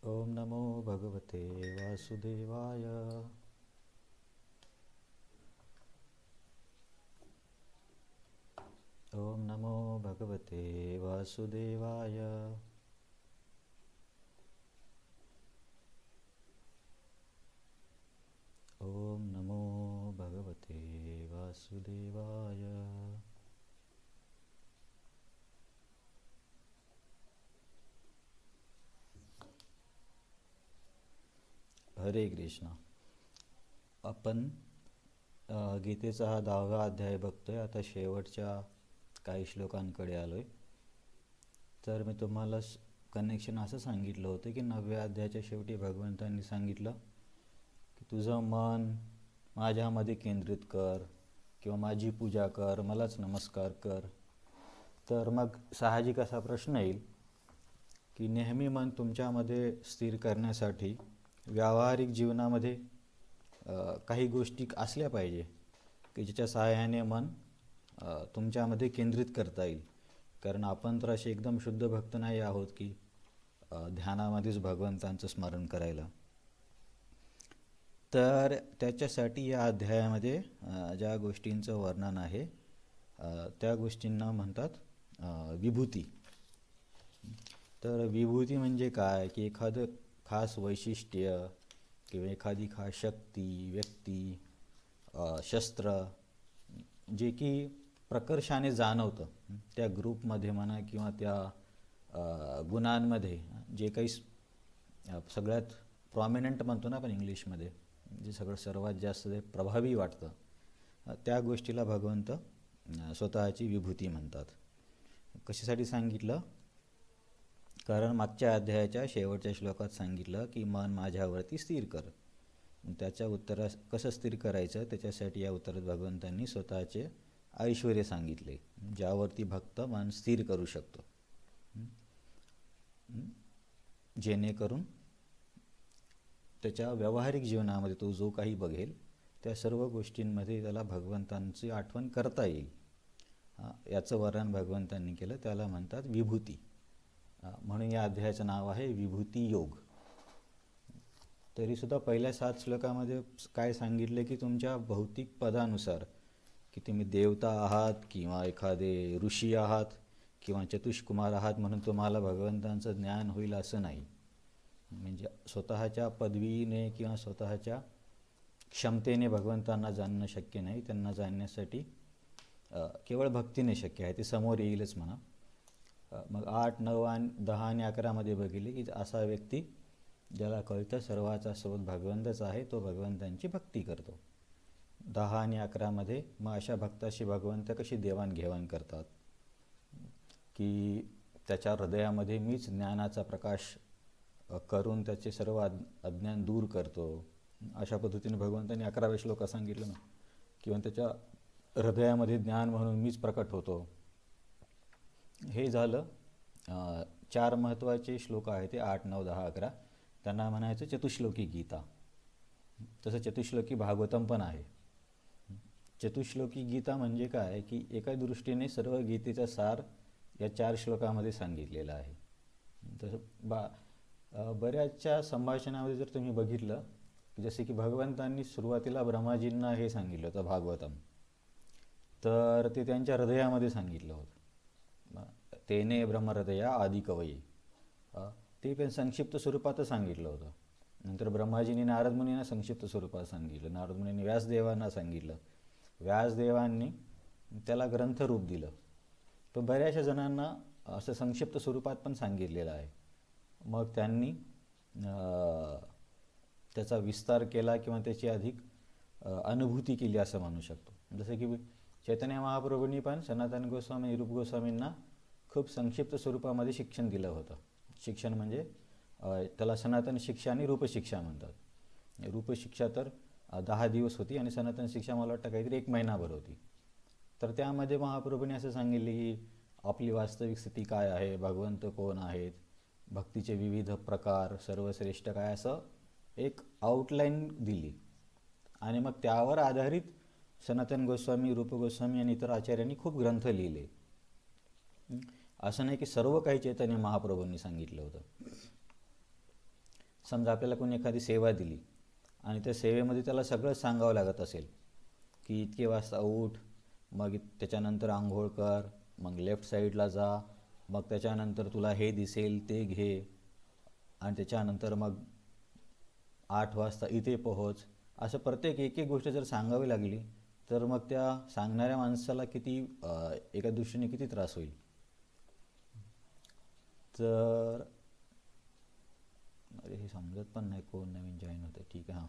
ओम नमो भगवते वासुदेवाय। ओम नमो भगवते वासुदेवाय। ओम नमो भगवते वासुदेवाय। हरे कृष्ण. आपण गीतेचा हा 10वा अध्याय बघतोय. आता शेवटच्या काही श्लोकांकडे आलोय. तर मी तुम्हाला कनेक्शन असं सांगितलं होतं की 9व्या अध्यायाच्या शेवटी भगवंतांनी सांगितलं की तुझं मन माझ्यामध्ये केंद्रित कर किंवा माझी पूजा कर, मलाच नमस्कार कर. तर मग साहजिक असा प्रश्न येईल की नेहमी मन तुमच्यामध्ये स्थिर करण्यासाठी व्यावहारिक जीवनामध्ये काही गोष्टी असल्या पाहिजे की ज्याच्या सहाय्याने मन तुमच्यामध्ये केंद्रित करता येईल. कारण आपण तर असे एकदम शुद्ध भक्त नाही आहोत की ध्यानामध्येच भगवंतांचं स्मरण करायला. तर त्याच्यासाठी या अध्यायामध्ये ज्या गोष्टींचं वर्णन आहे त्या गोष्टींना म्हणतात विभूती. तर विभूती म्हणजे काय की एखादं खास वैशिष्ट्य किंवा एखादी खास शक्ती, व्यक्ती, शस्त्र जे की प्रकर्षाने जाणवतं त्या ग्रुपमध्ये म्हणा किंवा त्या गुणांमध्ये, जे काही सगळ्यात प्रॉमिनंट म्हणतो ना आपण इंग्लिशमध्ये, जे सगळं सर्वात जास्त प्रभावी वाटतं, त्या गोष्टीला भगवंत स्वतःची विभूती म्हणतात. कशासाठी सांगितलं? कारण मागच्या अध्यायाच्या शेवटच्या श्लोकात सांगितलं की मन माझ्यावरती स्थिर कर. त्याच्या उत्तरात कसं स्थिर करायचं त्याच्यासाठी या उत्तरात भगवंतांनी स्वतःचे ऐश्वर्य सांगितले ज्यावरती भक्त मन स्थिर करू शकतो, जेणेकरून त्याच्या व्यावहारिक जीवनामध्ये तो जो काही बघेल त्या सर्व गोष्टींमध्ये त्याला भगवंतांची आठवण करता येईल. याचं वर्णन भगवंतांनी केलं, त्याला म्हणतात विभूती. म्हणून या अध्यायाचं नाव आहे विभूती योग. तरीसुद्धा पहिल्या 7 श्लोकामध्ये काय सांगितलं की तुमच्या भौतिक पदानुसार की तुम्ही देवता आहात किंवा एखादे ऋषी आहात किंवा चतुष्कुमार आहात म्हणून तुम्हाला भगवंतांचं ज्ञान होईल असं नाही. म्हणजे स्वतःच्या पदवीने किंवा स्वतःच्या क्षमतेने भगवंतांना जाणणं शक्य नाही. त्यांना जाणण्यासाठी केवळ भक्तीने शक्य आहे. ते समोर येईलच म्हणा. मग 8, 9 आणि 10 आणि 11मध्ये बघितले की असा व्यक्ती ज्याला कळतं सर्वाचा स्रोत भगवंतच आहे, तो भगवंतांची भक्ती करतो. 10 आणि 11मध्ये मग अशा भक्ताशी भगवंत कशी देवाणघेवाण करतात की त्याच्या हृदयामध्ये मीच ज्ञानाचा प्रकाश करून त्याचे सर्व अज्ञान दूर करतो. अशा पद्धतीने भगवंतांनी 11व्या श्लोकात सांगितलं ना, किंवा त्याच्या हृदयामध्ये ज्ञान म्हणून मीच प्रकट होतो. हे झालं 4 महत्त्वाचे श्लोक आहेत ते 8, 9, 10, 11. त्यांना म्हणायचं चतुश्लोकी गीता. तसं चतुश्लोकी भागवतम पण आहे. चतुश्लोकी गीता म्हणजे काय की एका दृष्टीने सर्व गीतेचा सार या 4 श्लोकामध्ये सांगितलेला आहे. तसं बऱ्याचशा संभाषणामध्ये जर तुम्ही बघितलं, जसे की भगवंतांनी सुरुवातीला ब्रह्माजींना हे सांगितलं होतं भागवतम, तर ते त्यांच्या हृदयामध्ये सांगितलं होतं. तेने ब्रह्महृदया आदिकवये, ते पण संक्षिप्त स्वरूपातच सांगितलं होतं. नंतर ब्रह्माजींनी नारद मुनींना संक्षिप्त स्वरूपात सांगितलं, नारद मुनींनी व्यासदेवांना सांगितलं, व्यासदेवांनी त्याला ग्रंथरूप दिलं. पण बऱ्याचशा जणांना असं संक्षिप्त स्वरूपात पण सांगितलेलं आहे. मग त्यांनी त्याचा विस्तार केला किंवा त्याची अधिक अनुभूती केली असं म्हणू शकतो. जसं की चैतन्य महाप्रभूंनी पण सनातन गोस्वामी, रूप गोस्वामींना खूप संक्षिप्त स्वरूपामध्ये शिक्षण दिलं होतं. शिक्षण म्हणजे त्याला सनातन शिक्षा आणि रूपशिक्षा म्हणतात. रूपशिक्षा तर 10 दिवस होती आणि सनातन शिक्षा मला वाटतं काहीतरी 1 महिनाभर होती. तर त्यामध्ये महाप्रभूंनी असं सांगितले की आपली वास्तविक स्थिती काय आहे, भगवंत कोण आहेत, भक्तीचे विविध प्रकार, सर्वश्रेष्ठ काय, असं एक आउटलाईन दिली. आणि मग त्यावर आधारित सनातन गोस्वामी, रूप गोस्वामी आणि इतर आचार्यांनी खूप ग्रंथ लिहिले. असं नाही की सर्व काही चैतन्य महाप्रभूंनी सांगितलं होतं. समजा आपल्याला कोणी एखादी सेवा दिली आणि त्या सेवेमध्ये त्याला सगळं सांगावं लागत असेल की इतके वाजता उठ, मग त्याच्यानंतर आंघोळ कर, मग लेफ्ट साईडला जा, मग त्याच्यानंतर तुला हे दिसेल ते घे, आणि त्याच्यानंतर मग 8 वाजता इथे पोहोच, असं प्रत्येक एक एक गोष्ट जर सांगावी लागली तर मग त्या सांगणाऱ्या माणसाला किती एका दृष्टीने किती त्रास होईल. तर अरे हे समजत पण नाही, कोण नवीन जॉईन होतं. ठीक आहे, हां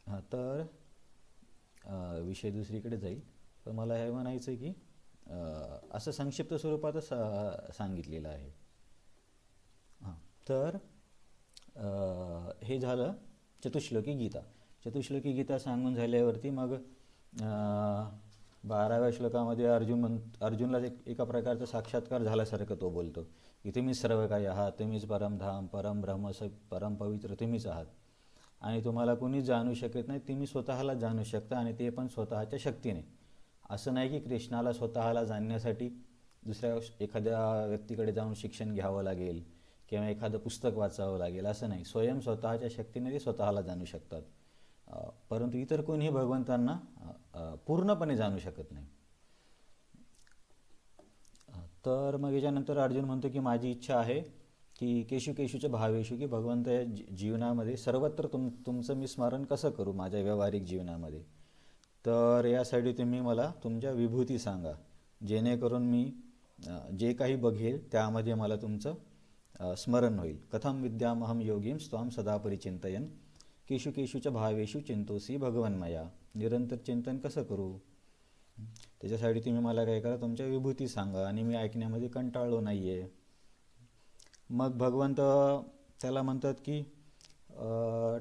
हां तर विषय दुसरीकडे जाईल, पण मला हे म्हणायचं आहे की असं संक्षिप्त स्वरूपातच सांगितलेलं आहे. हां तर हे झालं चतुश्लोकी गीता. चतुश्लोकी गीता सांगून झाल्यावरती मग 12व्या श्लोकामध्ये अर्जुनला एका प्रकारचा साक्षात्कार झाल्यासारखं तो बोलतो की तुम्हीच सर्व काही आहात, तुम्हीच परमधाम, परम ब्रह्म, परम पवित्र तुम्हीच आहात आणि तुम्हाला कोणीच जाणू शकत नाही, तुम्ही स्वतःला जाणू शकता आणि ते पण स्वतःच्या शक्तीने. असं नाही की कृष्णाला स्वतःला जाणण्यासाठी दुसऱ्या एखाद्या व्यक्तीकडे जाऊन शिक्षण घ्यावं लागेल किंवा एखादं पुस्तक वाचावं लागेल, असं नाही. स्वयं स्वतःच्या शक्तीने ते स्वतःला जाणू शकतात. परंतु इतर कोणीही भगवंतांना पूर्णपणे जाणू शकत नाही. तर मग याच्यानंतर अर्जुन म्हणतो की माझी इच्छा आहे की केशुकेशूच्या भावेशू, की भगवंत या जीवनामध्ये सर्वत्र तुमचं मी स्मरण कसं करू माझ्या व्यावहारिक जीवनामध्ये. तर यासाठी तुम्ही मला तुमच्या विभूती सांगा, जेणेकरून मी जे काही बघेल त्यामध्ये मला तुमचं स्मरण होईल. कथम विद्यामहम योगीं स्वाम सदा परिचिंतयन, केशुकेशूच्या भावेशू चिंतोसी भगवन्मया. निरंतर चिंतन कसं करू, त्याच्यासाठी तुम्ही मला काय करा, तुमच्या विभूती सांगा आणि मी ऐकण्यामध्ये कंटाळलो नाही आहे. मग भगवंत त्याला म्हणतात की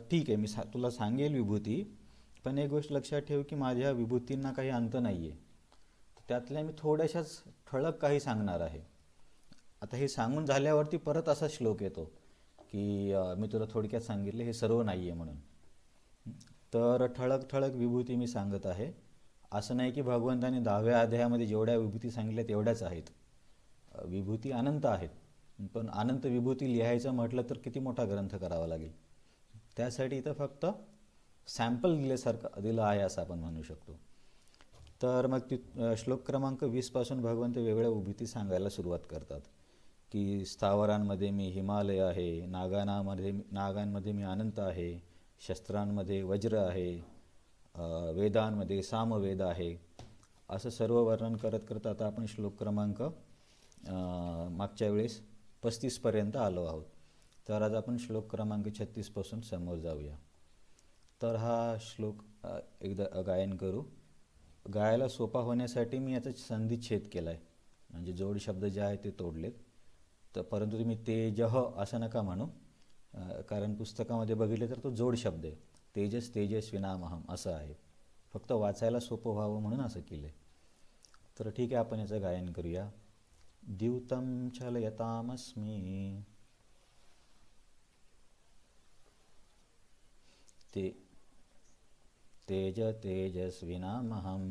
ठीक आहे, मी तुला सांगेल विभूती, पण एक गोष्ट लक्षात ठेव की माझ्या विभूतींना काही अंत नाही आहे. त्यातल्या मी थोड्याशाच ठळक काही सांगणार आहे. आता हे सांगून झाल्यावरती परत असा श्लोक येतो की मी तुला थोडक्यात सांगितले हे सर्व नाही आहे म्हणून. तर ठळक ठळक विभूती मी सांगत आहे. असं नाही की भगवंताने 10व्या अध्यायामध्ये जेवढ्या विभूती सांगितल्या तेवढ्याच आहेत. विभूती अनंत आहेत, पण अनंत विभूती लिहायचं म्हटलं तर किती मोठा ग्रंथ करावा लागेल. त्यासाठी इथं फक्त सॅम्पल दिलं आहे असं आपण म्हणू शकतो. तर मग श्लोक क्रमांक 20 भगवंत वेगळ्या विभूती सांगायला सुरुवात करतात की स्थावरांमध्ये मी हिमालय आहे, नागांमध्ये मी अनंत आहे, शस्त्रांमध्ये वज्र आहे, वेदांमध्ये सामवेद आहे. असं सर्व वर्णन करत करत आता आपण श्लोक क्रमांक मागच्या वेळेस 35पर्यंत आलो आहोत. तर आज आपण श्लोक क्रमांक 36 समोर जाऊया. तर हा श्लोक एकदा गायन करू. गायला सोपा होण्यासाठी मी याचा संधिच्छेद केला आहे, म्हणजे जोड शब्द जे आहेत ते तोडलेत. तर परंतु तुम्ही तेजह असं नका म्हणू, कारण पुस्तकामध्ये बघितले तर तो जोड शब्द आहे. तेजस तेजस्विनामहम असं आहे, फक्त वाचायला सोपं व्हावं म्हणून असं केलं आहे. तर ठीक आहे, आपण याचं गायन करूया. द्यूतं चलयतामस्मि ते तेज तेजस्विनामहं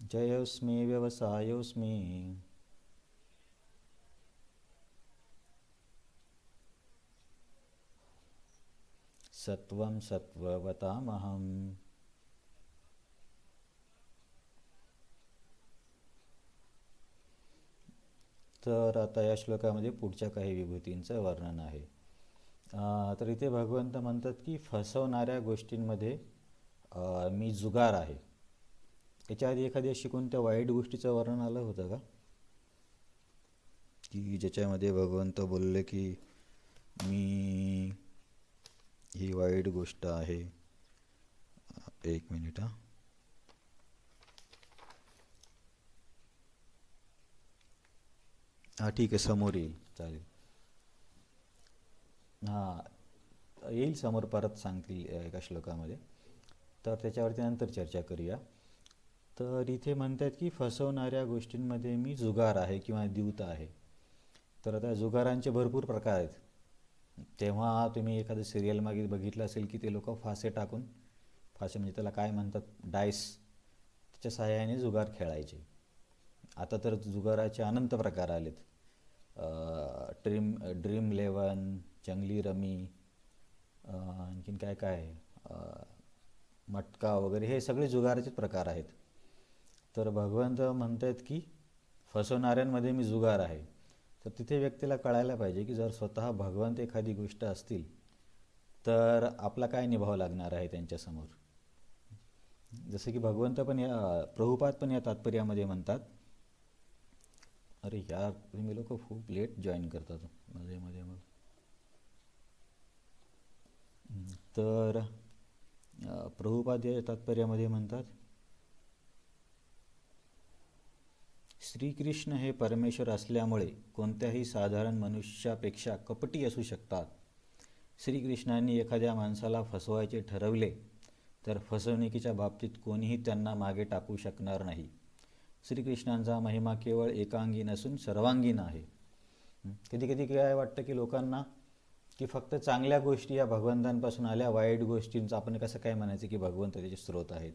जयोस्मि व्यवसायोस्मि सत्वं सत्ववतामहं. तर आता या श्लोकामध्ये पुढच्या काही विभूतींचं वर्णन आहे. तर इथे भगवंत म्हणतात की फसवणाऱ्या गोष्टींमध्ये मी जुगार आहे. याच्या आधी एखादी अशी कोणत्या वाईट गोष्टीचं वर्णन आलं होतं का की ज्याच्यामध्ये भगवंत बोलले की मी ही वाईट गोष्ट आहे. एक मिनिट हां ठीक आहे, समोर येईल, चालेल. हां येईल समोर, परत सांगतील एका श्लोकामध्ये, तर त्याच्यावरती नंतर चर्चा करूया. तर इथे म्हणतात की फसवणाऱ्या गोष्टींमध्ये मी जुगार आहे किंवा द्यूत आहे. तर आता जुगारांचे भरपूर प्रकार आहेत. तेव्हा तुम्ही एखादं सिरियल मागे बघितलं असेल की ते लोक फासे टाकून, फासे म्हणजे त्याला काय म्हणतात, डायस च्या सहाय्याने जुगार खेळायचे. आता तर जुगाराचे अनंत प्रकार आलेत. ड्रीम 11, जंगली रमी, आणखीन काय काय आहे, मटका वगैरे, हे सगळे जुगाराचे प्रकार आहेत. तर भगवंत म्हणतात की फसवणाऱ्यांमध्ये मी जुगार आहे. तर तिथे व्यक्तीला कळायला पाहिजे की जर स्वतः भगवंत एखादी गोष्ट असतील तर आपला काय निभाव लागणार आहे त्यांच्यासमोर. जसं की भगवंत पण प्रभुपाद पण या तात्पर्यामध्ये म्हणतात, अरे यार तुम्ही लोक खूप लेट जॉईन करतात मध्ये मध्ये मग. तर प्रभुपाद या तात्पर्यामध्ये म्हणतात, श्रीकृष्ण हे परमेश्वर असल्यामुळे कोणत्याही साधारण मनुष्यापेक्षा कपटी असू शकतात. श्रीकृष्णांनी एखाद्या माणसाला फसवायचे ठरवले तर फसवणुकीच्या बाबतीत कोणीही त्यांना मागे टाकू शकणार नाही. श्रीकृष्णांचा महिमा केवळ एकांगी नसून सर्वांगीण आहे. कधी कधी काय वाटतं की लोकांना की फक्त चांगल्या गोष्टी या भगवंतांपासून आल्या, वाईट गोष्टींचं आपण कसं काय म्हणायचं की भगवंत त्याचे स्रोत आहेत.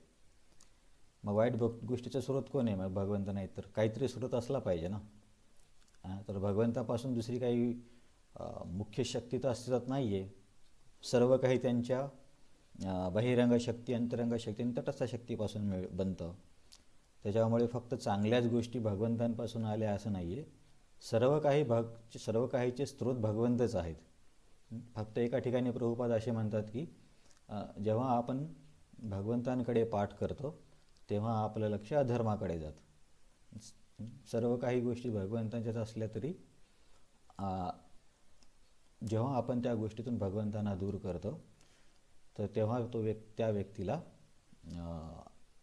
मग वाईट गोष्टीचा स्रोत कोण आहे? मग भगवंत नाही तर काहीतरी स्रोत असला पाहिजे ना. तर भगवंतापासून दुसरी काही मुख्य शक्ती तर अस्तित्वात नाही आहे. सर्व काही त्यांच्या बहिरंग शक्ती, अंतरंग शक्ती आणि तटस्थ शक्तीपासून बनतं. त्याच्यामुळे फक्त चांगल्याच गोष्टी भगवंतांपासून आल्या असं नाही आहे. सर्व काहीचे स्रोत भगवंतच आहेत. फक्त एका ठिकाणी प्रभुपाद असे म्हणतात की जेव्हा आपण भगवंतांकडे पाठ करतो तेव्हा आपलं लक्ष अधर्माकडे जातं. सर्व काही गोष्टी भगवंतांच्याच असल्या तरी जेव्हा आपण त्या गोष्टीतून भगवंतांना दूर करतो तर तेव्हा त्या व्यक्तीला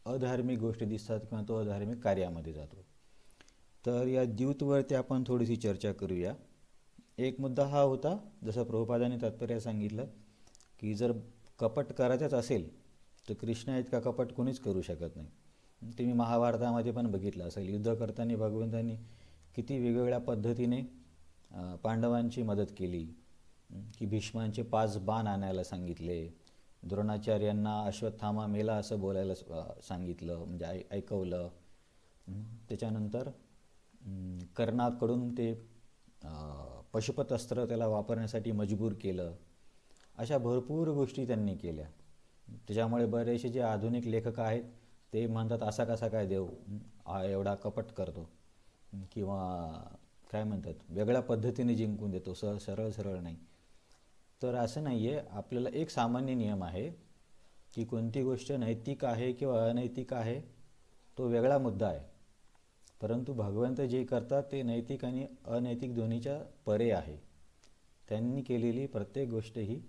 अधार्मिक गोष्टी दिसतात किंवा तो अधार्मिक कार्यामध्ये जातो. तर या द्यूतवरती आपण थोडीशी चर्चा करूया. एक मुद्दा हा होता, जसं प्रभुपादांनी तात्पर्य सांगितलं की जर कपट करायचंच असेल तर कृष्णा इतका कपट कोणीच करू शकत नाही. तुम्ही महाभारतामध्ये पण बघितलं असेल, युद्ध करताना भगवंतांनी किती वेगवेगळ्या पद्धतीने पांडवांची मदत केली. की भीष्मांचे 5 बाण आणायला सांगितले, द्रोणाचार्यांना अश्वत्थामा मेला असं बोलायला सांगितलं, म्हणजे ऐकवलं. त्याच्यानंतर कर्णाकडून ते पशुपत अस्त्र त्याला वापरण्यासाठी मजबूर केलं. अशा भरपूर गोष्टी त्यांनी केल्या. त्याच्यामुळे बरेचसे जे आधुनिक लेखक आहेत ते म्हणतात असा कसा काय देव एवढा कपट करतो किंवा काय म्हणतात वेगळ्या पद्धतीने जिंकून देतो, सरळ नाही. तर असं नाही आहे. आपल्याला एक सामान्य नियम आहे की कोणती गोष्ट नैतिक आहे किंवा अनैतिक आहे तो वेगळा मुद्दा आहे. परंतु भगवंत जे करतात ते नैतिक आणि अनैतिक दोन्हीच्या परे आहे. त्यांनी केलेली प्रत्येक गोष्ट ही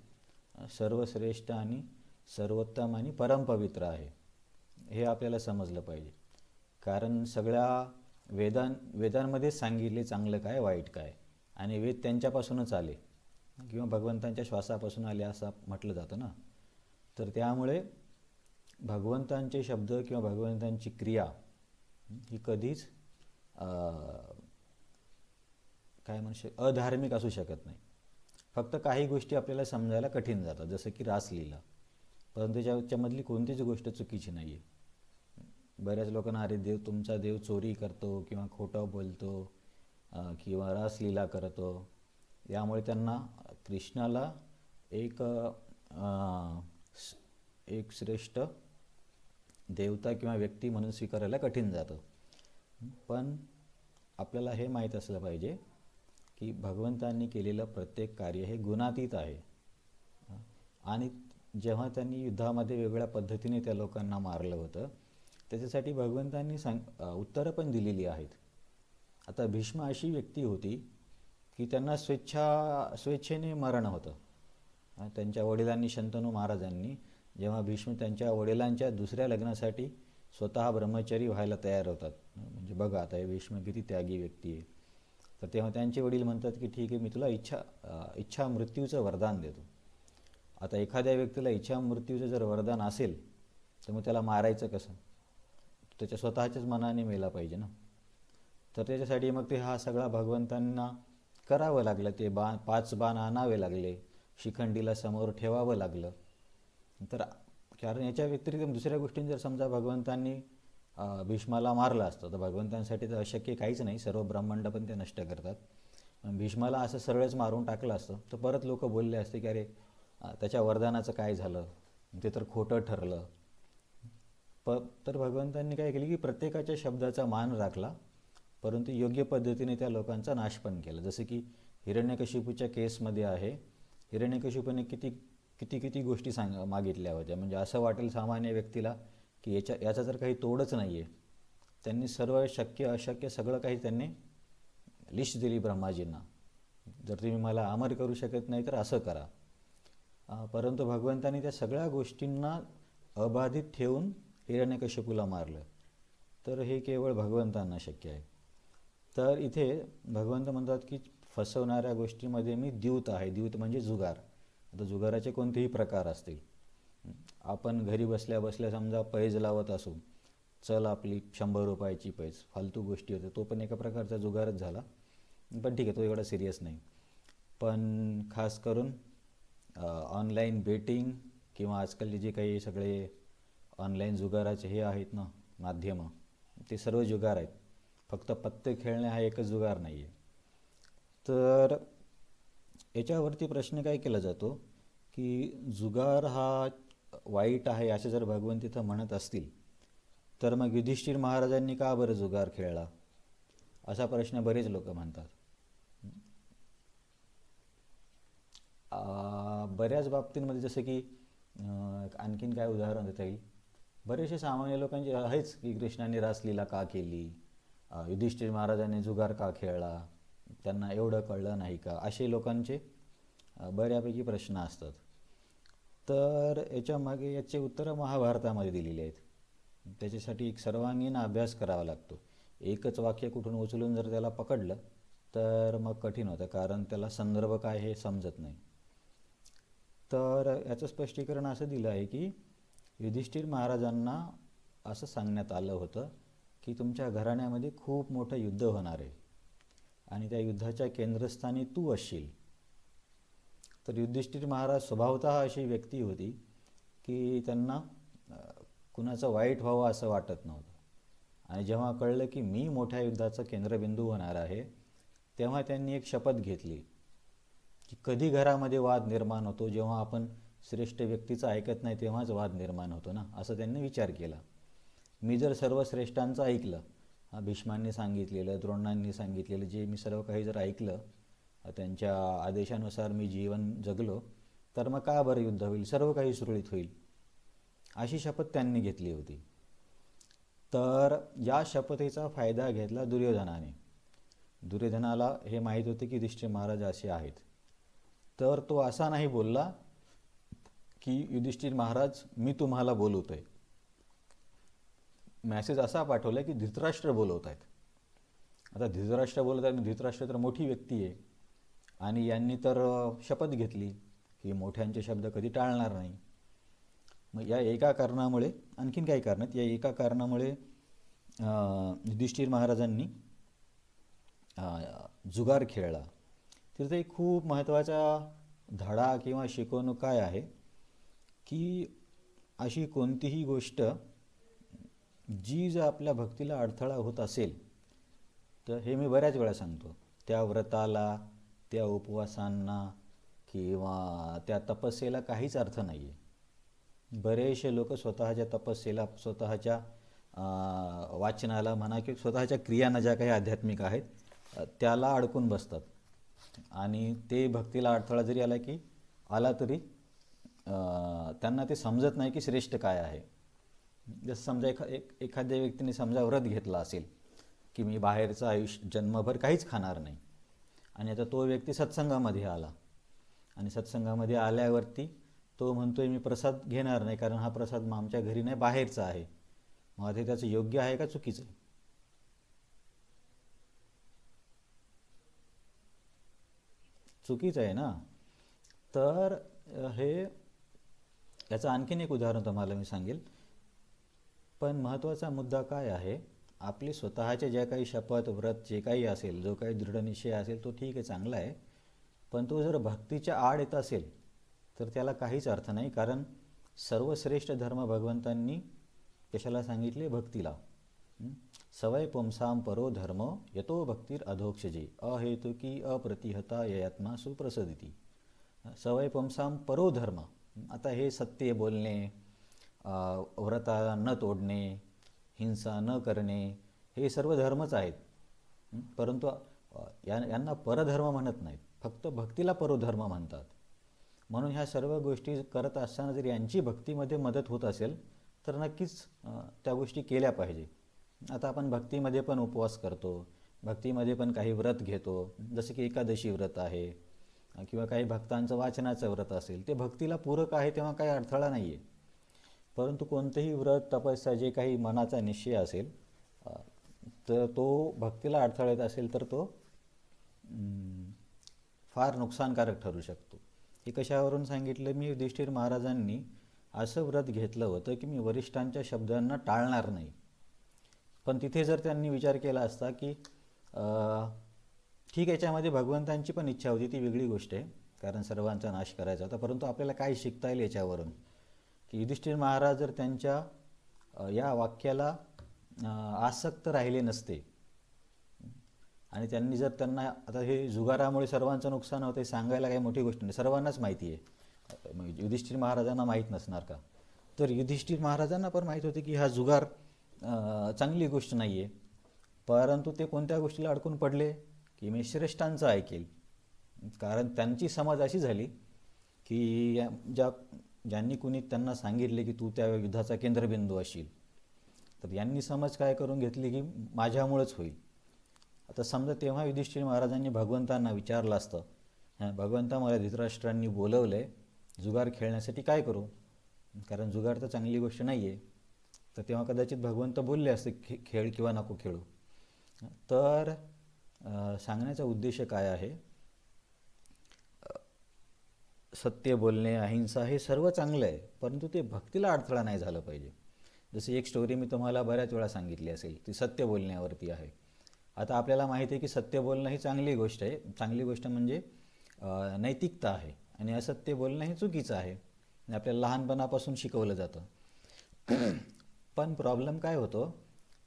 सर्वश्रेष्ठ आणि सर्वोत्तम आणि परमपवित्र आहे. हे आपल्याला समजलं पाहिजे. कारण सगळ्या वेदांमध्ये सांगितले चांगलं काय वाईट काय, आणि वेद त्यांच्यापासूनच आले किंवा भगवंतांच्या श्वासापासून आले असं म्हटलं जातं ना. तर त्यामुळे भगवंतांचे शब्द किंवा भगवंतांची क्रिया ही कधीच अधार्मिक असू शकत नाही. फक्त काही गोष्टी आपल्याला समजायला कठीण जातात, जसं की रासलीला. परंतु त्याच्यामधली कोणतीच गोष्ट चुकीची नाही आहे. बऱ्याच लोकांना अरे तुमचा देव चोरी करतो किंवा खोटं बोलतो किंवा रासलीला करतो, यामुळे त्यांना कृष्णाला एक श्रेष्ठ देवता किंवा व्यक्ती म्हणून स्वीकारायला कठीण जातं. पण आपल्याला हे माहीत असलं पाहिजे की भगवंतांनी केलेलं प्रत्येक कार्य हे गुणातीत आहे. आणि जेव्हा त्यांनी युद्धामध्ये वेगवेगळ्या पद्धतीने त्या लोकांना मारलं होतं त्याच्यासाठी भगवंतांनी उत्तरं पण दिलेली आहेत. आता भीष्म अशी व्यक्ती होती की त्यांना स्वेच्छेने मरण होतं. त्यांच्या वडिलांनी, शंतनू महाराजांनी, जेव्हा भीष्म त्यांच्या वडिलांच्या दुसऱ्या लग्नासाठी स्वतः ब्रह्मचारी व्हायला तयार होतात, म्हणजे बघा आता हे भीष्म किती त्यागी व्यक्ती आहे. तर तेव्हा त्यांचे वडील म्हणतात की ठीक आहे, मी तुला इच्छा मृत्यूचं वरदान देतो. आता एखाद्या व्यक्तीला इच्छा मृत्यूचं जर वरदान असेल तर मग त्याला मारायचं कसं? त्याच्या स्वतःच्याच मनाने मेला पाहिजे ना. तर त्याच्यासाठी मग ते हा सगळा भगवंतांना करावं लागलं. ते 5 बाण आणावे लागले, शिखंडीला समोर ठेवावं लागलं. तर कारण याच्या व्यतिरिक्त दुसऱ्या गोष्टींनी जर समजा भगवंतांनी भीष्माला मारलं असतं तर भगवंतांसाठी तर अशक्य काहीच नाही, सर्व ब्रह्मांड पण ते नष्ट करतात. पण भीष्माला असं सरळच मारून टाकलं असतं तर परत लोक बोलले असते की अरे त्याच्या वरदानाचं काय झालं, ते तर खोटं ठरलं. तर भगवंतांनी काय केलं की प्रत्येकाच्या शब्दाचा मान राखला, परंतु योग्य पद्धतीने त्या लोकांचा नाश पण केला. जसं की हिरण्यकशिपूच्या केसमध्ये आहे, हिरण्यकशिपूने किती किती किती गोष्टी मागितल्या होत्या. म्हणजे असं वाटेल सामान्य व्यक्तीला की याचा तर काही तोडच नाही आहे. त्यांनी सर्व शक्य अशक्य सगळं काही त्यांनी लिस्ट दिली ब्रह्माजींना, जर तुम्ही मला अमर करू शकत नाही तर असं करा. परंतु भगवंतांनी त्या सगळ्या गोष्टींना अबाधित ठेवून हिरण्यकशिपूला मारलं. तर हे केवळ भगवंतांना शक्य आहे. तर इथे भगवंत म्हणतात की फसवणाऱ्या गोष्टीमध्ये मी द्यूत आहे. द्यूत म्हणजे जुगार. आता जुगाराचे कोणतेही प्रकार असतील. आपण घरी बसल्या बसल्या समजा पैज लावत असू, चल आपली 100 रुपयाची पैज, फालतू गोष्टी होते, तो पण एका प्रकारचा जुगारच झाला. पण ठीक आहे, तो एवढा सिरियस नाही. पण खास करून ऑनलाईन बेटिंग किंवा आजकालचे जे काही सगळे ऑनलाईन जुगाराचे हे आहेत ना माध्यमं, ते सर्व जुगार आहेत. फक्त पत्ते खेळणे हा एकच जुगार नाही आहे. तर याच्यावरती प्रश्न काय केला जातो की जुगार हा वाईट आहे असे जर भगवंत तिथं म्हणत असतील तर मग युधिष्ठिर महाराजांनी का बरं जुगार खेळला, असा प्रश्न बरेच लोक म्हणतात. बऱ्याच बाबतींमध्ये जसं की आणखीन काय उदाहरण देता येईल, बरेचसे सामान्य लोकांचे आहेच की कृष्णाने रासलीला का केली, युधिष्ठिर महाराजांनी जुगार का खेळला, त्यांना एवढं कळलं नाही का, असे लोकांचे बऱ्यापैकी प्रश्न असतात. तर याच्यामागे याचे उत्तरं महाभारतामध्ये दिलेली आहेत. त्याच्यासाठी एक सर्वांगीण अभ्यास करावा लागतो. एकच वाक्य कुठून उचलून जर त्याला पकडलं तर मग कठीण होतं, कारण त्याला संदर्भ काय हे समजत नाही. तर याचं स्पष्टीकरण असं दिलं आहे की युधिष्ठिर महाराजांना असं सांगण्यात आलं होतं की तुमच्या घराण्यामध्ये खूप मोठं युद्ध होणार आहे आणि त्या युद्धाच्या केंद्रस्थानी तू असशील. तर युधिष्ठिर महाराज स्वभावतः अशी व्यक्ती होती की त्यांना कुणाचं वाईट व्हावं असं वाटत नव्हतं. आणि जेव्हा कळलं की मी मोठ्या युद्धाचा केंद्रबिंदू होणार आहे, तेव्हा त्यांनी एक शपथ घेतली की कधी घरामध्ये वाद निर्माण होतो, जेव्हा आपण श्रेष्ठ व्यक्तीचं ऐकत नाही तेव्हाच वाद निर्माण होतो ना, असं त्यांनी विचार केला. मी जर सर्व श्रेष्ठांचं ऐकलं, भीष्मांनी सांगितलेलं, द्रोणांनी सांगितलेलं, जे मी सर्व काही जर ऐकलं, त्यांच्या आदेशानुसार मी जीवन जगलो, तर मग का बरं युद्ध होईल, सर्व काही सुरळीत होईल, अशी शपथ त्यांनी घेतली होती. तर या शपथेचा फायदा घेतला दुर्योधनाने. दुर्योधनाला हे माहीत होते की युधिष्ठिर महाराज असे आहेत. तर तो असा नाही बोलला की युधिष्ठिर महाराज मी तुम्हाला बोलवतोय. मॅसेज असा पाठवला की धृतराष्ट्र बोलवत आहेत. आता धृतराष्ट्र बोलत आहेत, धृतराष्ट्र तर मोठी व्यक्ती आहे आणि यांनी तर शपथ घेतली की मोठ्यांचे शब्द कधी टाळणार नाही. मग या एका कारणामुळे, आणखीन काही कारण आहेत, या एका कारणामुळे युधिष्ठिर महाराजांनी जुगार खेळला. तिथे एक खूप महत्त्वाचा धडा किंवा शिकवणूक काय आहे की अशी कोणतीही गोष्ट जी जर आपल्या भक्तीला अडथळा होत असेल, तर हे मी बऱ्याच वेळा सांगतो, त्या व्रताला, त्या उपवासांना किंवा त्या तपस्येला काहीच अर्थ नाही आहे. बरेचसे लोक स्वतःच्या तपस्येला, स्वतःच्या वाचनाला म्हणा की स्वतःच्या क्रियांना ज्या काही आध्यात्मिक आहेत त्याला अडकून बसतात आणि ते भक्तीला अडथळा जरी आला तरी त्यांना ते समजत नाही की श्रेष्ठ काय आहे. जसं समजा एखाद्या व्यक्तीने समजा व्रत घेतला असेल की मी बाहेरचं जन्मभर काहीच खाणार नाही, आणि आता तो व्यक्ती सत्संगामध्ये आला आणि सत्संगामध्ये आल्यावरती तो म्हणतोय मी प्रसाद घेणार नाही कारण हा प्रसाद आमच्या घरी नाही, बाहेरचा आहे. मग ते त्याचं योग्य आहे का चुकीचं आहे? चुकीचं आहे ना. तर हे याचं आणखीन एक उदाहरण तुम्हाला मी सांगेल. पण महत्त्वाचा मुद्दा काय आहे, आपले स्वतःचे ज्या काही शपथ व्रत जे काही असेल, जो काही दृढनिश्चय असेल तो ठीक आहे, चांगला आहे, पण तो जर भक्तीच्या आड येत असेल तर त्याला काहीच अर्थ नाही. कारण सर्वश्रेष्ठ धर्म भगवंतांनी कशाला सांगितले, भक्तीला. हं? सवय पुंसां परो धर्म यतो भक्तीर अधोक्षजे अहेतुकी अप्रतिहता ययात्मा सुप्रसदिती. सवय पुंसां परो धर्म. आता हे सत्य बोलणे, व्रता न तोडणे, हिंसा न करणे, हे सर्व धर्मच आहेत. परंतु यांना परधर्म म्हणत नाहीत, फक्त भक्तीला परोधर्म म्हणतात. म्हणून ह्या सर्व गोष्टी करत असताना जर यांची भक्तीमध्ये मदत होत असेल तर नक्कीच त्या गोष्टी केल्या पाहिजे. आता आपण भक्तीमध्ये पण उपवास करतो, भक्तीमध्ये पण काही व्रत घेतो, जसे की एकादशी व्रत आहे किंवा काही भक्तांचं वाचनाचं व्रत असेल, ते भक्तीला पूरक आहे तेव्हा काही अडथळा नाही आहे. परंतु कोणतेही व्रत, तपस्या, जे काही मनाचा निश्चय असेल तर तो भक्तीला अडथळा येत असेल तर तो फार नुकसानकारक ठरू शकतो. हे कशावरून सांगितलं? मी युधिष्ठिर महाराजांनी असं व्रत घेतलं होतं की मी वरिष्ठांच्या शब्दांना टाळणार नाही. पण तिथे जर त्यांनी विचार केला असता की ठीक, याच्यामध्ये भगवंतांची पण इच्छा होती, ती वेगळी गोष्ट आहे, कारण सर्वांचा नाश करायचा होता, परंतु आपल्याला काय शिकता येईल याच्यावरून की युधिष्ठिर महाराज जर त्यांच्या या वाक्याला आसक्त राहिले नसते आणि त्यांनी जर त्यांना, आता हे जुगारामुळे सर्वांचं नुकसान होतं, सांगायला काही मोठी गोष्ट नाही, सर्वांनाच माहिती आहे. युधिष्ठिर महाराजांना माहीत नसणार का? तर युधिष्ठिर महाराजांना पण माहीत होते की हा जुगार चांगली गोष्ट नाही आहे, परंतु ते कोणत्या गोष्टीला अडकून पडले की मी श्रेष्ठांचं ऐकेल. कारण त्यांची समज अशी झाली की ज्यांनी कुणी त्यांना सांगितले की तू त्या युद्धाचा केंद्रबिंदू असशील, तर यांनी समज काय करून घेतली की माझ्यामुळेच होईल. आता समजा तेव्हा युधिष्ठिर महाराजांनी भगवंतांना विचारलं असतं, भगवंता मला धृतराष्ट्रांनी बोलवलं आहे जुगार खेळण्यासाठी, काय करू? कारण जुगार तर चांगली गोष्ट नाही आहे. तर तेव्हा कदाचित भगवंत बोलले असते खेळ किंवा नको खेळू. तर सांगण्याचा उद्देश काय आहे? सत्य बोलणे, अहिंसा, हे सर्व चांगलं आहे, परंतु ते भक्तीला अडथळा नाही झालं पाहिजे. जशी एक स्टोरी मी तुम्हाला बऱ्याच वेळा सांगितली असेल, ती सत्य बोलण्यावरती आहे. आता आपल्याला माहिती आहे की सत्य बोलणं ही चांगली गोष्ट आहे, चांगली गोष्ट म्हणजे नैतिकता आहे, आणि असत्य बोलणं हे चुकीचं आहे, आपल्याला लहानपणापासून शिकवलं जातं. पण प्रॉब्लेम काय होतो,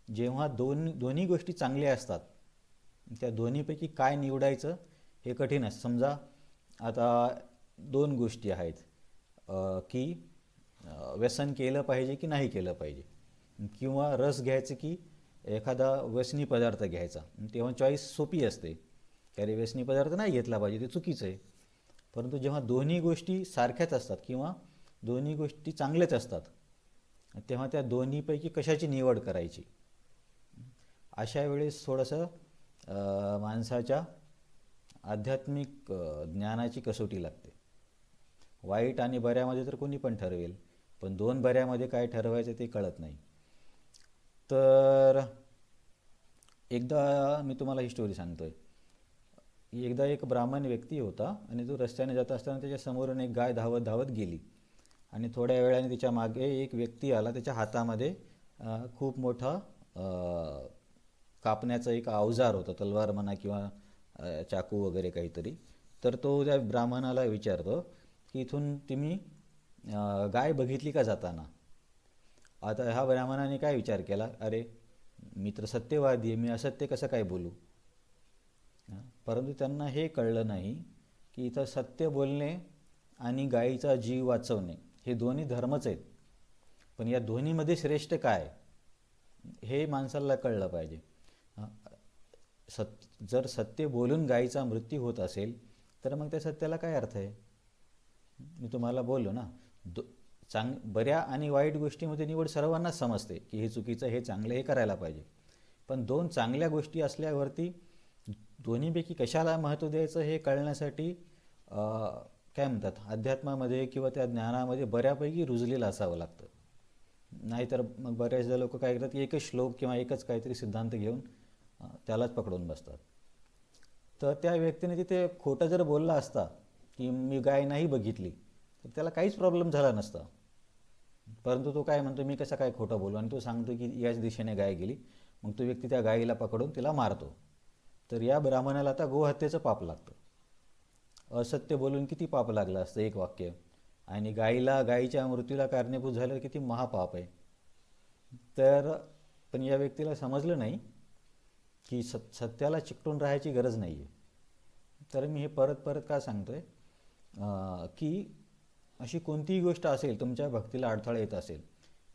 जेव्हा दोन्ही गोष्टी चांगल्या असतात, त्या दोन्हीपैकी काय निवडायचं हे कठीण असतं. समजा आता दोन गोष्टी आहेत की व्यसन केलं पाहिजे की नाही केलं पाहिजे, किंवा रस घ्यायचं की एखादा व्यसनी पदार्थ घ्यायचा, तेव्हा चॉईस सोपी असते की अरे व्यसनी पदार्थ नाही घेतला पाहिजे, ते चुकीचं आहे. परंतु जेव्हा दोन्ही गोष्टी सारख्याच असतात किंवा दोन्ही गोष्टी चांगल्याच असतात, तेव्हा त्या दोन्हीपैकी कशाची निवड करायची, अशा वेळेस थोडंसं माणसाच्या आध्यात्मिक ज्ञानाची कसोटी लागते. वाईट आणि बऱ्यामध्ये तर कोणी पण ठरवेल, पण दोन बऱ्यामध्ये काय ठरवायचं ते कळत नाही. तर एकदा मी तुम्हाला ही स्टोरी सांगतोय. एकदा एक ब्राह्मण व्यक्ती होता आणि तो रस्त्याने जात असताना त्याच्या समोरून एक गाय धावत धावत गेली, आणि थोड्या वेळाने तिच्या मागे एक व्यक्ती आला, त्याच्या हातामध्ये खूप मोठा कापण्याचा एक अवजार होता, तलवार म्हणा किंवा चाकू वगैरे काहीतरी. तर तो त्या ब्राह्मणाला विचारतो की इथून तुम्ही गाय बघितली का जाताना? आता ह्या ब्राह्मणाने काय विचार केला, अरे मी तर सत्यवादी आहे, मी असत्य कसं काय बोलू? परंतु त्यांना हे कळलं नाही की इथं सत्य बोलणे आणि गायीचा जीव वाचवणे हे दोन्ही धर्मच आहेत, पण या दोन्हीमध्ये श्रेष्ठ काय हे माणसाला कळलं पाहिजे. जर सत्य बोलून गायीचा मृत्यू होत असेल तर मग त्या सत्याला काय अर्थ आहे? मी तुम्हाला बोललो ना, बऱ्या आणि वाईट गोष्टीमध्ये निवड सर्वांनाच समजते की हे चुकीचं, हे चांगलं, हे करायला पाहिजे. पण दोन चांगल्या गोष्टी असल्यावरती दोन्हीपैकी कशाला महत्त्व द्यायचं हे कळण्यासाठी काय म्हणतात, अध्यात्मामध्ये किंवा त्या ज्ञानामध्ये बऱ्यापैकी रुजलेलं असावं लागतं. नाहीतर मग बऱ्याचदा लोक काय करतात, एकच श्लोक किंवा एकच काहीतरी सिद्धांत घेऊन त्यालाच पकडून बसतात. तर त्या व्यक्तीने तिथे खोटं जर बोलला असता की मी गाय नाही बघितली, तर त्याला काहीच प्रॉब्लेम झाला नसता. परंतु तो काय म्हणतो, मी कसं काय खोटं बोलू, आणि तो सांगतो की याच दिशेने गाय गेली. मग तो व्यक्ती त्या गायीला पकडून तिला मारतो. तर या ब्राह्मणाला आता गोहत्येचं पाप लागतं. असत्य बोलून किती पाप लागलं असतं एक वाक्य, आणि गायीच्या मृत्यूला कारणीभूत झालं किती महापाप आहे. तर पण या व्यक्तीला समजलं नाही की सत्याला चिकटून राहायची गरज नाही आहे. तर मी हे परत परत का सांगतो आहे की अशी कोणतीही गोष्ट असेल, तुमच्या भक्तीला अडथळा येत असेल.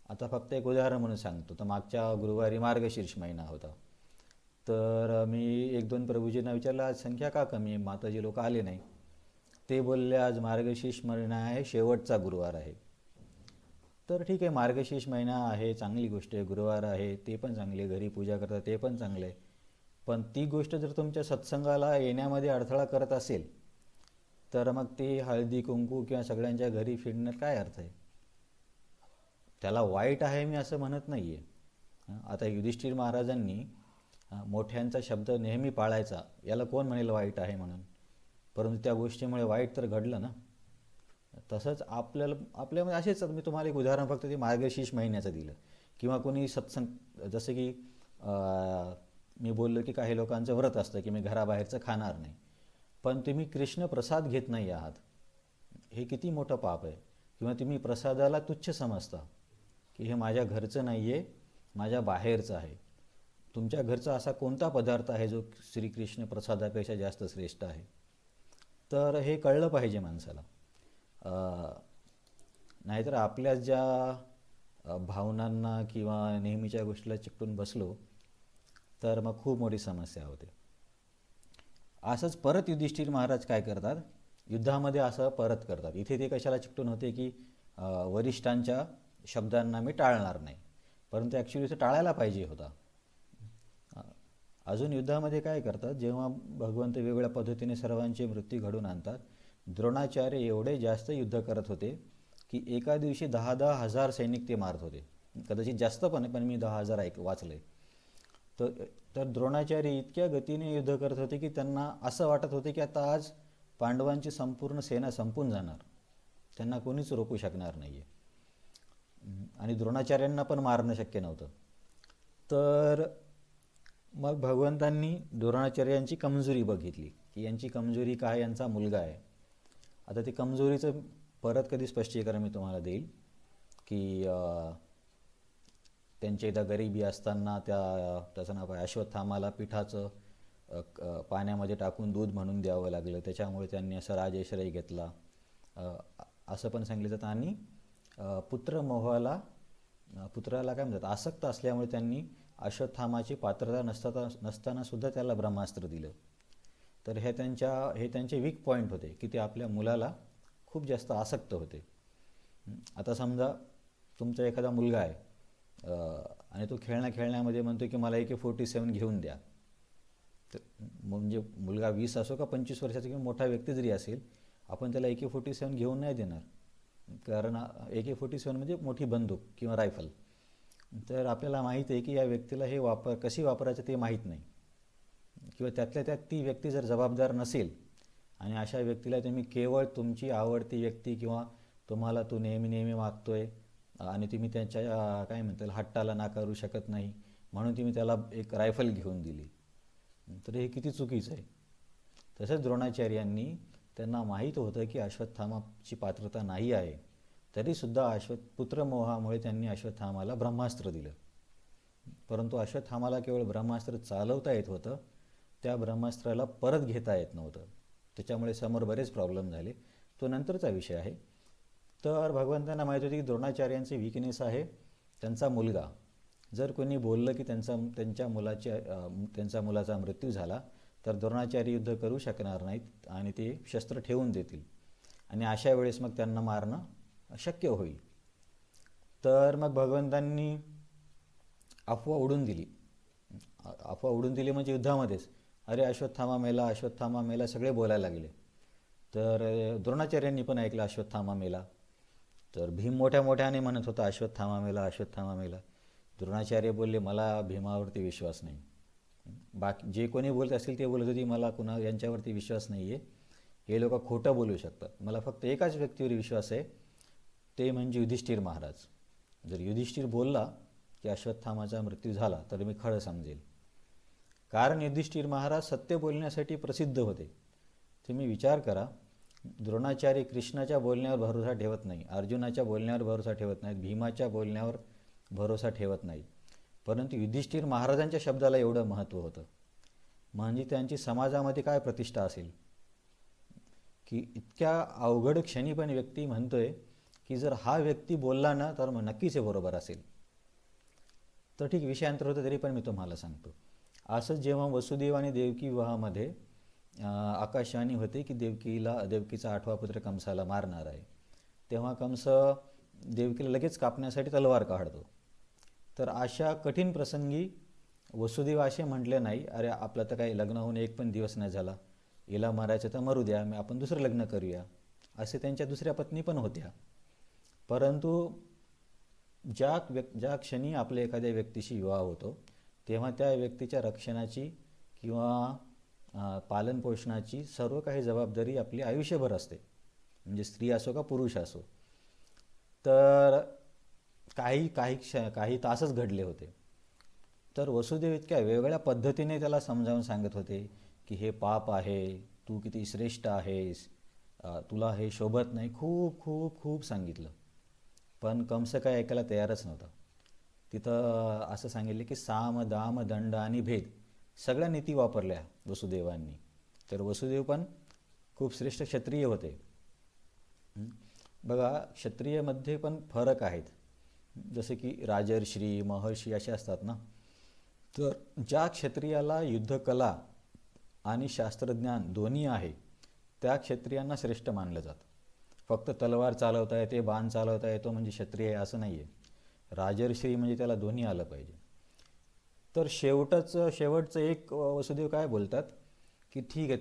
आता फक्त एक उदाहरण म्हणून सांगतो. तर मागच्या गुरुवारी मार्गशीर्ष महिना होता. तर मी एक दोन प्रभूजींना विचारलं, आज संख्या का कमी आहे, माताजी लोक आले नाही. ते बोलले, आज मार्गशीर्ष महिना आहे, शेवटचा गुरुवार आहे. तर ठीक आहे, मार्गशीर्ष महिना आहे, चांगली गोष्ट आहे, गुरुवार आहे, ते पण चांगले, घरी पूजा करतात ते पण चांगले आहे. पण ती गोष्ट जर तुमच्या सत्संगाला येण्यामध्ये अडथळा करत असेल, तर मग ते हळदी कुंकू किंवा सगळ्यांच्या घरी फिरण्यात काय अर्थ आहे? त्याला वाईट आहे मी असं म्हणत नाही आहे. आता युधिष्ठिर महाराजांनी मोठ्यांचा शब्द नेहमी पाळायचा, याला कोण म्हणेल वाईट आहे म्हणून? परंतु त्या गोष्टीमुळे वाईट तर घडलं ना. तसंच आपल्यामध्ये असेच, मी तुम्हाला एक उदाहरण फक्त ते मार्गशीर्ष महिन्याचं दिलं. किंवा कोणी सत्संग, जसं की मी बोललो की काही लोकांचं व्रत असतं की मी घराबाहेरचं खाणार नाही, पण तुम्ही कृष्ण प्रसाद घेत नाही आहात, हे किती मोठं पाप आहे. किंवा तुम्ही प्रसादाला तुच्छ समजता की हे माझ्या घरचं नाही आहे, माझ्या बाहेरचं आहे. तुमच्या घरचा असा कोणता पदार्थ आहे जो श्रीकृष्ण प्रसादापेक्षा जास्त श्रेष्ठ आहे? तर हे कळलं पाहिजे माणसाला. नाहीतर आपल्या ज्या भावनांना किंवा नेहमीच्या गोष्टीला चिकटून बसलो तर मग खूप मोठी समस्या होते. असंच परत युधिष्ठिर महाराज काय करतात, युद्धामध्ये असं परत करतात. इथे ते कशाला चिकटून होते की वरिष्ठांच्या शब्दांना मी टाळणार नाही, परंतु ॲक्च्युली इथे टाळायला पाहिजे होता. अजून युद्धामध्ये काय करतात, जेव्हा भगवंत वेगवेगळ्या पद्धतीने सर्वांचे मृत्यू घडवून आणतात, द्रोणाचार्य एवढे जास्त युद्ध करत होते की एका दिवशी 10,000 हजार सैनिक ते मारत होते. कदाचित जास्त पण मी 10,000 वाचले. तर द्रोणाचार्य इतक्या गतीने युद्ध करत होते की त्यांना असं वाटत होते की आता आज पांडवांची संपूर्ण सेना संपून जाणार, त्यांना कोणीच रोखू शकणार नाही आहे. आणि द्रोणाचार्यांना पण मारणं शक्य नव्हतं. तर मग भगवंतांनी द्रोणाचार्यांची कमजोरी बघितली की यांची कमजोरी काय, यांचा मुलगा आहे. आता ते कमजोरीचं परत कधी स्पष्टीकरण मी तुम्हाला देईल की त्यांच्या इथं गरिबी असताना त्याचं नाव आहे अश्वत्थामाला पिठाचं पाण्यामध्ये टाकून दूध म्हणून द्यावं लागलं, त्याच्यामुळे त्यांनी असं राजश्रय घेतला असं पण सांगितलं जातं. आणि पुत्राला काय म्हणतात, आसक्त असल्यामुळे त्यांनी अश्वत्थामाची पात्रता नसताना सुद्धा त्याला ब्रह्मास्त्र दिलं. तर हे त्यांचे वीक पॉईंट होते की ते आपल्या मुलाला खूप जास्त आसक्त होते. आता समजा तुमचा एखादा मुलगा आहे आणि तो खेळण्यामध्ये म्हणतो की मला AK-47 घेऊन द्या. तर म्हणजे मुलगा 20 असो का 25 वर्षाचा किंवा मोठा व्यक्ती जरी असेल, आपण त्याला AK-47 घेऊन नाही देणार, कारण AK-47 म्हणजे मोठी बंदूक किंवा रायफल. तर आपल्याला माहीत आहे की या व्यक्तीला हे कशी वापरायचं ते माहीत नाही, किंवा त्यातल्या त्यात ती व्यक्ती जर जबाबदार नसेल आणि अशा व्यक्तीला तुम्ही केवळ तुमची आवडती व्यक्ती किंवा तुम्हाला तो नेहमी मागतोय आणि तुम्ही त्यांच्या काय म्हणतात हट्टाला नाकारू शकत नाही म्हणून तुम्ही त्याला एक रायफल घेऊन दिली, तर हे किती चुकीचं आहे. तसंच द्रोणाचार्यांनी, त्यांना माहीत होतं की अश्वत्थामाची पात्रता नाही आहे, तरीसुद्धा पुत्रमोहामुळे त्यांनी अश्वत्थामाला ब्रह्मास्त्र दिलं. परंतु अश्वत्थामाला केवळ ब्रह्मास्त्र चालवता येत होतं, त्या ब्रह्मास्त्राला परत घेता येत नव्हतं. त्याच्यामुळे समोर बरेच प्रॉब्लेम झाले, तो नंतरचा विषय आहे. तर भगवंतांना माहीत होती की द्रोणाचार्यांचे वीकनेस आहे त्यांचा मुलगा. जर कोणी बोललं की त्यांच्या मुलाचा मृत्यू झाला तर द्रोणाचार्य युद्ध करू शकणार नाहीत आणि ते शस्त्र ठेवून देतील आणि अशा वेळेस मग त्यांना मारणं शक्य होईल. तर मग भगवंतांनी अफवा उडून दिली म्हणजे युद्धामध्येच, अरे अश्वत्थामा मेला सगळे बोलायला लागले. तर द्रोणाचार्यांनी पण ऐकलं अश्वत्थामा मेला. तर भीम मोठ्याने म्हणत होता अश्वत्थामा मेला. द्रोणाचार्य बोलले, मला भीमावरती विश्वास नाही. बाकी जे कोणी बोलत असतील ते बोलत होती, मला यांच्यावरती विश्वास नाही आहे, हे लोक खोटं बोलू शकतात. मला फक्त एकाच व्यक्तीवर विश्वास आहे, ते म्हणजे युधिष्ठिर महाराज. जर युधिष्ठिर बोलला की अश्वत्थामाचा मृत्यू झाला तर मी खरं समजेल, कारण युधिष्ठिर महाराज सत्य बोलण्यासाठी प्रसिद्ध होते. तुम्ही विचार करा, द्रोणाचार्य कृष्णाच्या बोलण्यावर भरोसा ठेवत नाही, अर्जुनाच्या बोलण्यावर भरोसा ठेवत नाहीत, भीमाच्या बोलण्यावर भरोसा ठेवत नाहीत, परंतु युधिष्ठिर महाराजांच्या शब्दाला एवढं महत्त्व होतं. म्हणजे त्यांची समाजामध्ये काय प्रतिष्ठा असेल, की इतक्या अवघड क्षणी पण व्यक्ती म्हणतोय की जर हा व्यक्ती बोलला ना तर मग नक्कीच हे बरोबर असेल. तर ठीक, विषयांतर होतं तरी पण मी तुम्हाला सांगतो. असंच जेव्हा वसुदेव आणि देवकी विवाहामध्ये आकाशवाणी होते की देवकीचा 8वा पुत्र कंसाला मारणार आहे, तेव्हा कंस देवकीला लगेच कापण्यासाठी तलवार काढतो. तर अशा कठीण प्रसंगी वसुदेव असे म्हटले नाही, अरे आपलं तर काही लग्न होऊन एक पण दिवस नाही झाला, हिला मारायचं तर मरू द्या, आपण दुसरं लग्न करूया. असे त्यांच्या दुसऱ्या पत्नी पण होत्या. परंतु ज्या क्षणी आपल्या एखाद्या व्यक्तीशी विवाह होतो तेव्हा त्या व्यक्तीच्या रक्षणाची किंवा पालनपोषणाची सर्व काही जबाबदारी आपली आयुष्यभर असते, म्हणजे स्त्री असो का पुरुष असो. तर काही तासच घडले होते. तर वसुदेव इतक्या वेगवेगळ्या पद्धतीने त्याला समजावून सांगत होते की हे पाप आहे, तू किती श्रेष्ठ आहेस, तुला हे शोभत नाही, खूप खूप खूप सांगितलं. पण कंस काय ऐकायला तयारच नव्हता. तिथं असं सांगितलं की साम दाम दंड आणि भेद सगळ्या नीती वापरल्या वसुदेवांनी. तर वसुदेव पण खूप श्रेष्ठ क्षत्रिय होते. बघा, क्षत्रियमध्ये पण फरक आहेत. जसे की राजर्षी महर्षी असे असतात ना. तर ज्या क्षत्रियाला युद्धकला आणि शास्त्रज्ञान दोन्ही आहे त्या क्षत्रियांना श्रेष्ठ मानलं जातं. फक्त तलवार चालवता येते, बाण चालवता येतो म्हणजे क्षत्रिय आहे असं नाही आहे. राजर्षी म्हणजे त्याला दोन्ही आलं पाहिजे. तर शेवटचं एक वसुदेव काय बोलतात की ठीक आहे,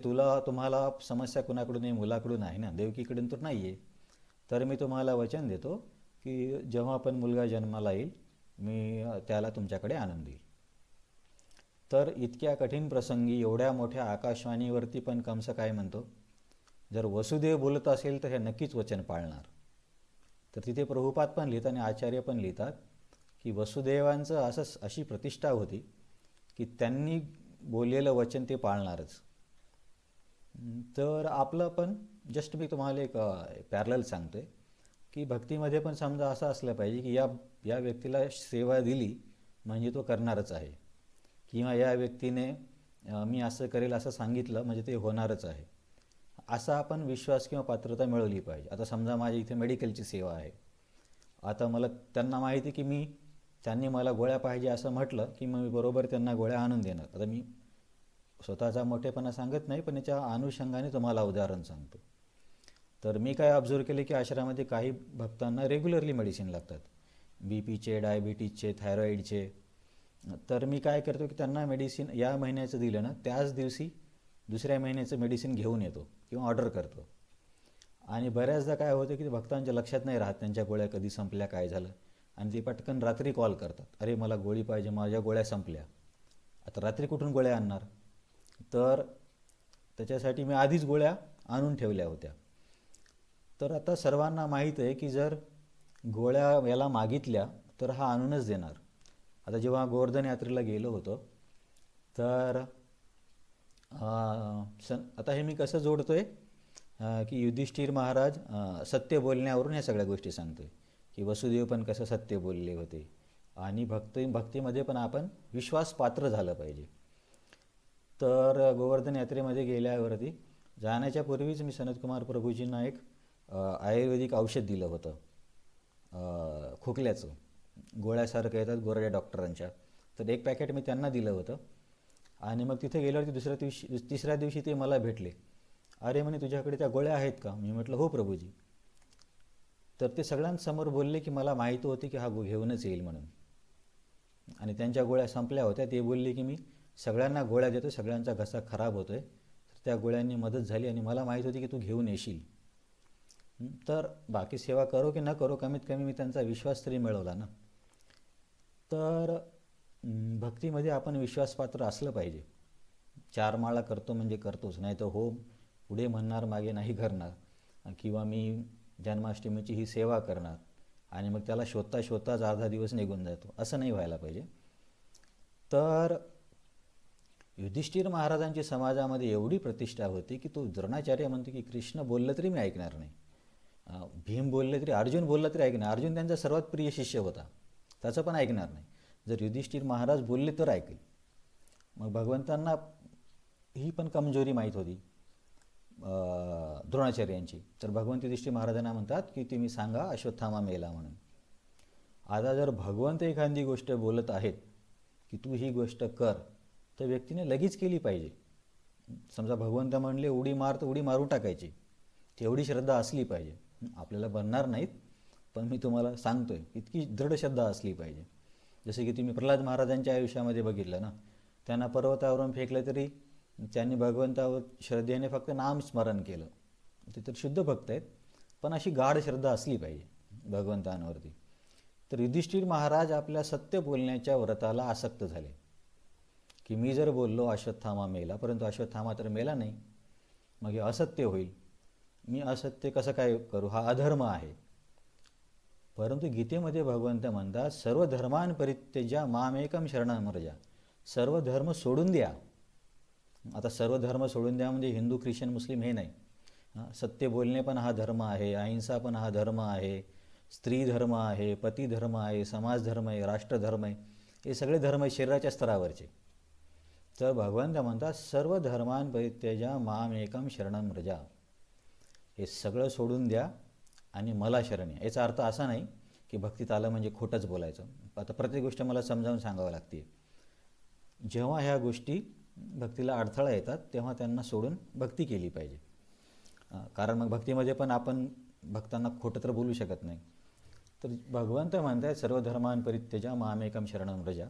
तुम्हाला समस्या कुणाकडून आहे, मुलाकडून आहे ना, देवकीकडून तर नाही आहे. तर मी तुम्हाला वचन देतो की जेव्हा पण मुलगा जन्माला येईल मी त्याला तुमच्याकडे आणून देईल. तर इतक्या कठीण प्रसंगी एवढ्या मोठ्या आकाशवाणीवरती पण कंस काय म्हणतो, जर वसुदेव बोलत असेल तर हे नक्कीच वचन पाळणार. तर तिथे प्रभुपाद पण लिहितात आणि आचार्य पण लिहितात की वसुदेवांचं अशी प्रतिष्ठा होती की त्यांनी बोललेलं वचन ते पाळणारच. तर आपलं पण जस्ट मी तुम्हाला एक पॅरलल सांगतोय की भक्तीमध्ये पण समजा असं असलं पाहिजे की या व्यक्तीला सेवा दिली म्हणजे तो करणारच आहे, किंवा या व्यक्तीने मी असं करेल असं सांगितलं म्हणजे ते होणारच आहे, असा आपण विश्वास किंवा पात्रता मिळवली पाहिजे. आता समजा माझ्या इथे मेडिकलची सेवा आहे. आता त्यांना माहिती की त्यांनी मला गोळ्या पाहिजे असं म्हटलं की मग मी बरोबर त्यांना गोळ्या आणून देणार. आता मी स्वतःचा मोठेपणा सांगत नाही, पण याच्या अनुषंगाने तुम्हाला उदाहरण सांगतो. तर मी काय ऑब्झर्व केले की आश्रमामध्ये काही भक्तांना रेग्युलरली मेडिसिन लागतात, बीपीचे, डायबिटीजचे, थायरॉईडचे. तर मी काय करतो की त्यांना मेडिसिन या महिन्याचं दिलं ना त्याच दिवशी दुसऱ्या महिन्याचं मेडिसिन घेऊन येतो किंवा ऑर्डर करतो. आणि बऱ्याचदा काय होतं की भक्तांच्या लक्षात नाही राहत त्यांच्या गोळ्या कधी संपल्या, काय झालं, आणि ते पटकन रात्री कॉल करतात, अरे मला गोळी पाहिजे, माझ्या गोळ्या संपल्या. आता रात्री कुठून गोळ्या आणणार? तर त्याच्यासाठी मी आधीच गोळ्या आणून ठेवल्या होत्या. तर आता सर्वांना माहीत आहे की जर गोळ्या याला मागितल्या तर हा आणूनच देणार. आता जेव्हा गोवर्धन यात्रेला गेलो होतो तर आता हे मी कसं जोडतोय की युधिष्ठिर महाराज सत्य बोलण्यावरून ह्या सगळ्या गोष्टी सांगतोय की वसुदेव पण कसं सत्य बोलले होते, आणि भक्तीमध्ये पण आपण विश्वासपात्र झालं पाहिजे. तर गोवर्धन यात्रेमध्ये गेल्यावरती जाण्याच्या पूर्वीच मी सनतकुमार प्रभूजींना एक आयुर्वेदिक औषध दिलं होतं, खोकल्याचं, गोळ्यासारखं येतात गोरड्या डॉक्टरांच्या. तर एक पॅकेट मी त्यांना दिलं होतं. आणि मग तिथे गेल्यावरती तिसऱ्या दिवशी ते मला भेटले. अरे म्हणे तुझ्याकडे त्या गोळ्या आहेत का? मी म्हटलं हो प्रभूजी. तर ते सगळ्यांसमोर बोलले की मला माहिती होती की हा घेऊनच येईल म्हणून, आणि त्यांच्या गोळ्या संपल्या होत्या. ते बोलले की मी सगळ्यांना गोळ्या देतो, सगळ्यांचा घसा खराब होतोय, तर त्या गोळ्यांनी मदत झाली आणि मला माहीत होती की तू घेऊन येशील. तर बाकी सेवा करो की न करो, कमीत कमी मी त्यांचा विश्वास तरी मिळवला ना. तर भक्तीमध्ये आपण विश्वासपात्र असलं पाहिजे. 4 माळा करतो म्हणजे करतोच, नाही तर हो पुढे म्हणणार मागे नाही करणार, किंवा मी जन्माष्टमीची ही सेवा करणार आणि मग त्याला शोधताच अर्धा दिवस निघून जातो, असं नाही व्हायला पाहिजे. तर युधिष्ठिर महाराजांची समाजामध्ये एवढी प्रतिष्ठा होती की तो द्रोणाचार्य म्हणतो की कृष्ण बोललं तरी मी ऐकणार नाही, भीम बोलले तरी, अर्जुन बोललं तरी ऐकणार. अर्जुन त्यांचा सर्वात प्रिय शिष्य होता, त्याचं पण ऐकणार नाही. जर युधिष्ठिर महाराज बोलले तर ऐकेल. मग भगवंतांना ही पण कमजोरी माहीत होती द्रोणाचार्यांची. तर भगवंत युधिष्ठिर महाराजांना म्हणतात की तुम्ही सांगा अश्वत्थामा मेला म्हणून. आता जर भगवंत एखादी गोष्ट बोलत आहेत की तू ही गोष्ट कर, तर व्यक्तीने लगेच केली पाहिजे. समजा भगवंत म्हणले उडी मार, तर उडी मारून टाकायची. तेवढी श्रद्धा असली पाहिजे. आपल्याला बनणार नाहीत, पण मी तुम्हाला सांगतोय इतकी दृढ श्रद्धा असली पाहिजे. जसे की तुम्ही प्रल्हाद महाराजांच्या आयुष्यामध्ये बघितलं ना, त्यांना पर्वतावरून फेकलं तरी त्यांनी भगवंतावर श्रद्धेने फक्त नामस्मरण केलं. ते तर शुद्ध भक्त आहेत, पण अशी गाढ श्रद्धा असली पाहिजे भगवंतांवरती. तर युधिष्ठिर महाराज आपल्या सत्य बोलण्याच्या व्रताला आसक्त झाले की मी जर बोललो अश्वत्थामा मेला, परंतु अश्वत्थामा तर मेला नाही, मग हे असत्य होईल. मी असत्य कसं काय करू, हा अधर्म आहे. परंतु गीतेमध्ये भगवंत म्हणतात सर्व धर्मान् परित्यज्य मामेकं शरणं व्रज. सर्व धर्म सोडून द्या. आता सर्व धर्म सोडून द्या म्हणजे हिंदू, ख्रिश्चन, मुस्लिम हे नाही. सत्य बोलणे पण हा धर्म आहे, अहिंसा पण हा धर्म आहे, स्त्री धर्म आहे, पती धर्म आहे, समाज धर्म आहे, राष्ट्रधर्म आहे. हे सगळे धर्म आहे शरीराच्या स्तरावरचे. तर भगवंत म्हणतात सर्व धर्मान् परित्यज्य मामेकं शरणं व्रज. हे सगळं सोडून द्या आणि मला शरण या. याचा अर्थ असा नाही की भक्तीत आलं म्हणजे खोटंच बोलायचं. आता प्रत्येक गोष्ट मला समजावून सांगावं लागते. जेव्हा ह्या गोष्टी भक्तीला अडथळा येतात तेव्हा त्यांना सोडून भक्ती केली पाहिजे. कारण मग भक्तीमध्ये पण आपण भक्तांना खोटं तर बोलू शकत नाही. तर भगवंत म्हणतात सर्व धर्मान् परित्यज्य मामेकं शरणं व्रज.